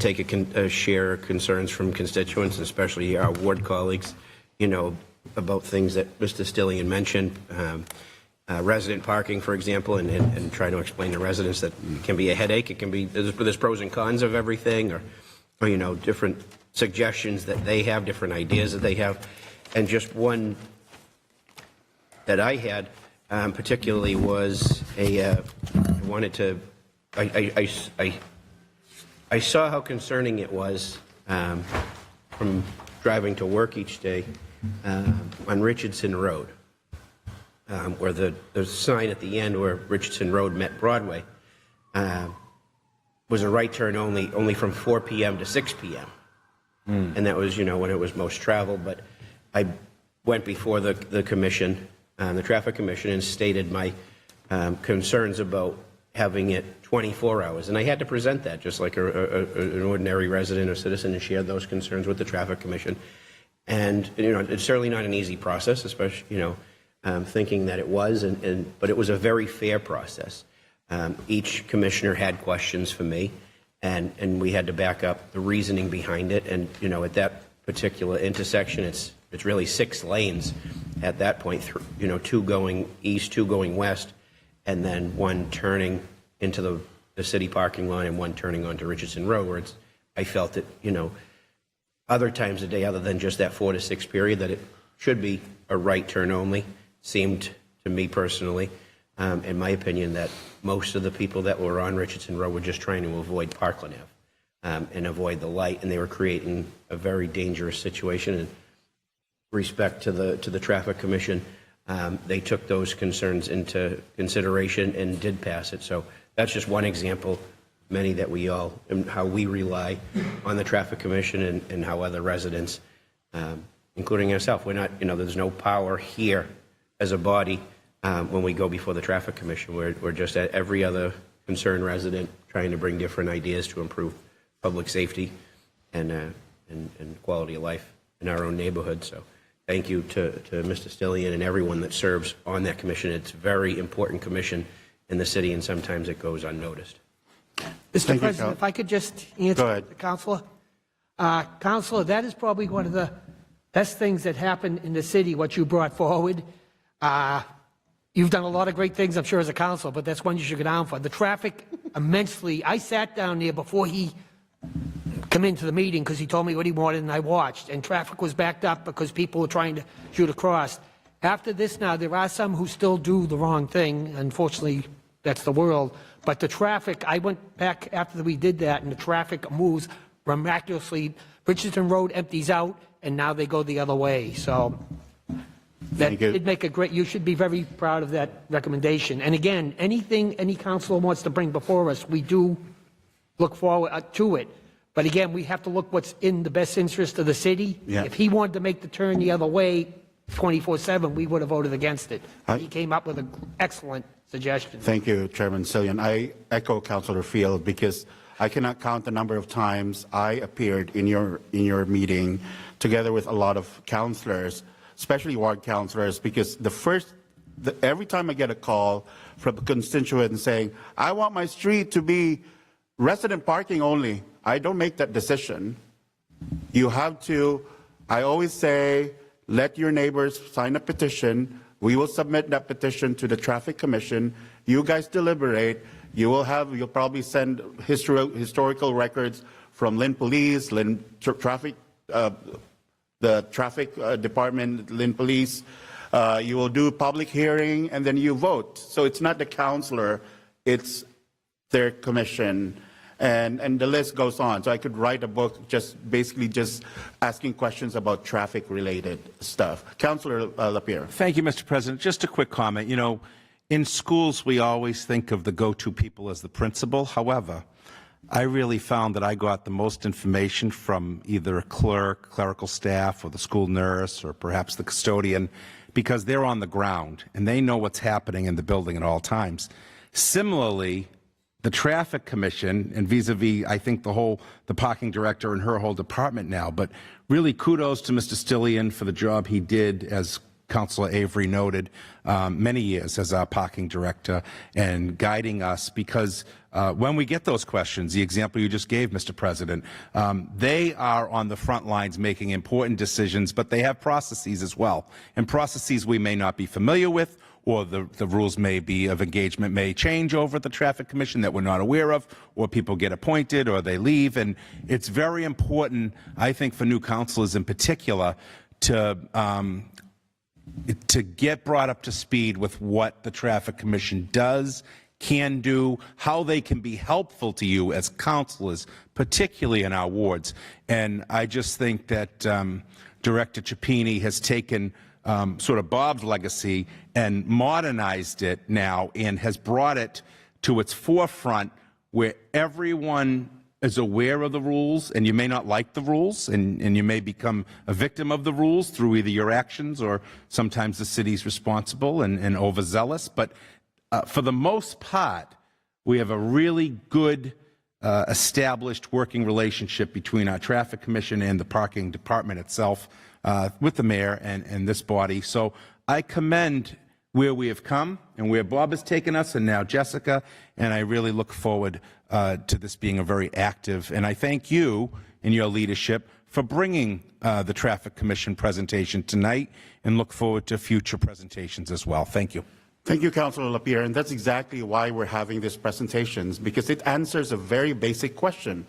A: take a share of concerns from constituents, especially our ward colleagues, about things that Mr. Stillian mentioned, resident parking, for example, and try to explain to residents that it can be a headache. It can be, there's pros and cons of everything, or different suggestions that they have, different ideas that they have. And just one that I had particularly was I saw how concerning it was from driving to work each day on Richardson Road, where the sign at the end where Richardson Road met Broadway was a right turn only from 4 p.m. to 6 p.m. And that was, when it was most traveled. But I went before the commission, the traffic commission, and stated my concerns about having it 24 hours. And I had to present that just like an ordinary resident or citizen, and share those concerns with the traffic commission. And, it's certainly not an easy process, especially, thinking that it was, but it was a very fair process. Each commissioner had questions for me, and we had to back up the reasoning behind it. And, at that particular intersection, it's really 6 lanes at that point, 2 going east, 2 going west, and then 1 turning into the city parking lot and 1 turning onto Richardson Road, where I felt that, other times of day other than just that 4 to 6 period, that it should be a right turn only. Seemed to me personally, in my opinion, that most of the people that were on Richardson Road were just trying to avoid Parkland Ave and avoid the light, and they were creating a very dangerous situation. In respect to the traffic commission, they took those concerns into consideration and did pass it. So that's just one example, many that we all, and how we rely on the traffic commission and how other residents, including ourselves, we're not, there's no power here as a body when we go before the traffic commission. We're just at every other concerned resident trying to bring different ideas to improve public safety and quality of life in our own neighborhood. So thank you to Mr. Stillian and everyone that serves on that commission. It's a very important commission in the city, and sometimes it goes unnoticed.
J: Mr. President, if I could just answer the Councilor. Councilor, that is probably one of the best things that happened in the city, what you brought forward. You've done a lot of great things, I'm sure, as a council, but that's one you should go down for. The traffic immensely. I sat down there before he came into the meeting because he told me what he wanted, and I watched. And traffic was backed up because people were trying to shoot across. After this now, there are some who still do the wrong thing. Unfortunately, that's the world. But the traffic, I went back after we did that, and the traffic moves miraculously. Richardson Road empties out, and now they go the other way. So that did make a great, you should be very proud of that recommendation. And again, anything any councilor wants to bring before us, we do look forward to it. But again, we have to look what's in the best interest of the city.
C: Yeah.
J: If he wanted to make the turn the other way 24/7, we would have voted against it. He came up with an excellent suggestion.
C: Thank you, Chairman Cillian. I echo Councilor Field because I cannot count the number of times I appeared in your meeting together with a lot of councilors, especially ward councilors, because every time I get a call from a constituent saying, I want my street to be resident parking only, I don't make that decision. You have to, I always say, let your neighbors sign a petition. We will submit that petition to the Traffic Commission. You guys deliberate. You'll probably send historical records from Lynn Police, Lynn Traffic, the Traffic Department, Lynn Police. You will do a public hearing, and then you vote. So it's not the councilor, it's their commission. And the list goes on. So I could write a book basically just asking questions about traffic-related stuff. Councilor Lapierre.
M: Thank you, Mr. President. Just a quick comment. in schools, we always think of the go-to people as the principal. However, I really found that I got the most information from either a clerk, clerical staff, or the school nurse, or perhaps the custodian, because they're on the ground and they know what's happening in the building at all times. Similarly, the traffic commission, and vis-a-vis, I think the parking director and her whole department now, but really kudos to Mr. Stillian for the job he did, as Councilor Avery noted, many years as our parking director and guiding us, because when we get those questions, the example you just gave, Mr. President, they are on the front lines making important decisions, but they have processes as well, and processes we may not be familiar with, or the rules may be of engagement may change over at the Traffic Commission that we're not aware of, or people get appointed or they leave. And it's very important, I think, for new councilors in particular to get brought up to speed with what the Traffic Commission does, can do, how they can be helpful to you as councilors, particularly in our wards. And I just think that Director Chapini has taken sort of Bob's legacy and modernized it now and has brought it to its forefront where everyone is aware of the rules, and you may not like the rules, and you may become a victim of the rules through either your actions or sometimes the city's responsible and overzealous. But for the most part, we have a really good established working relationship between our Traffic Commission and the Parking Department itself, with the mayor and this body. So I commend where we have come and where Bob has taken us, and now Jessica, and I really look forward to this being a very active, and I thank you and your leadership for bringing the Traffic Commission presentation tonight, and look forward to future presentations as well. Thank you.
C: Thank you, Councilor Lapierre, and that's exactly why we're having these presentations, because it answers a very basic question.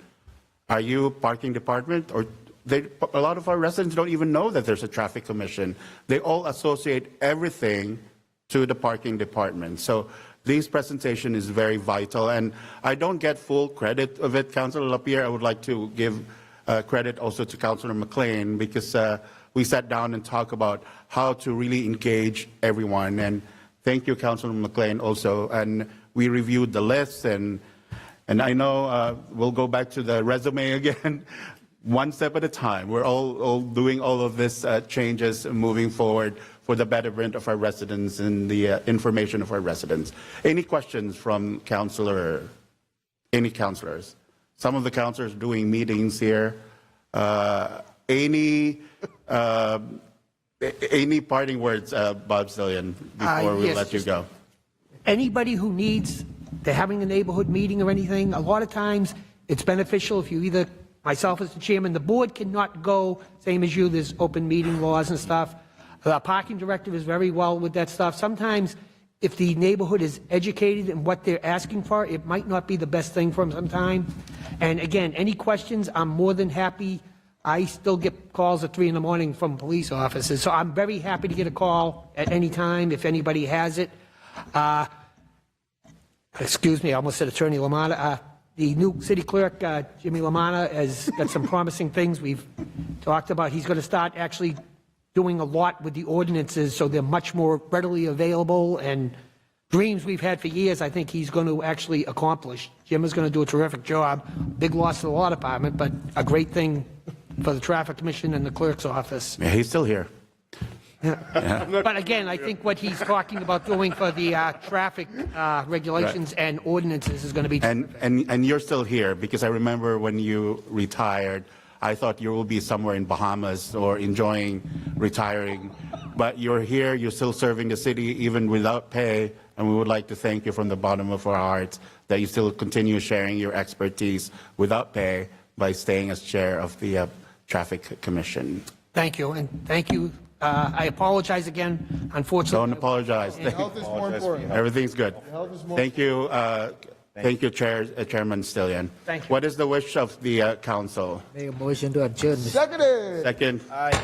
C: Are you a parking department? Or a lot of our residents don't even know that there's a traffic commission. They all associate everything to the parking department. So this presentation is very vital, and I don't get full credit of it, Councilor Lapierre. I would like to give credit also to Councilor McLean, because we sat down and talked about how to really engage everyone. And thank you, Councilor McLean, also. And we reviewed the list, and I know we'll go back to the resume again, one step at a time. We're all doing all of this changes moving forward for the betterment of our residents and the information of our residents. Any questions from any councilors? Some of the councilors doing meetings here. Any parting words, Bob Stillian, before we let you go?
J: Anybody who needs, they're having a neighborhood meeting or anything, a lot of times it's beneficial if you either, myself as the chairman, the board cannot go, same as you, there's open meeting laws and stuff. The parking director is very well with that stuff. Sometimes if the neighborhood is educated in what they're asking for, it might not be the best thing for them sometimes. And again, any questions, I'm more than happy. I still get calls at 3 in the morning from police officers, so I'm very happy to get a call at any time if anybody has it. Excuse me, I almost said Attorney LaManna. The new city clerk, Jimmy LaManna, has got some promising things we've talked about. He's going to start actually doing a lot with the ordinances, so they're much more readily available, and dreams we've had for years, I think he's going to actually accomplish. Jim is going to do a terrific job. Big loss to the law department, but a great thing for the Traffic Commission and the clerk's office.
C: Yeah, he's still here.
J: Yeah. But again, I think what he's talking about doing for the traffic regulations and ordinances is going to be terrific.
C: And you're still here, because I remember when you retired, I thought you will be somewhere in Bahamas or enjoying retiring, but you're here, you're still serving the city even without pay, and we would like to thank you from the bottom of our hearts that you still continue sharing your expertise without pay by staying as chair of the Traffic Commission.
J: Thank you, and thank you. I apologize again, unfortunately.
C: Don't apologize.
D: Health is more important.
C: Everything's good.
D: Health is more
C: Thank you. Thank you, Chairman Stillian.
J: Thank you.
C: What is the wish of the council?
G: Make a motion to adjourn.
D: Seconded.
C: Second.
D: Aye.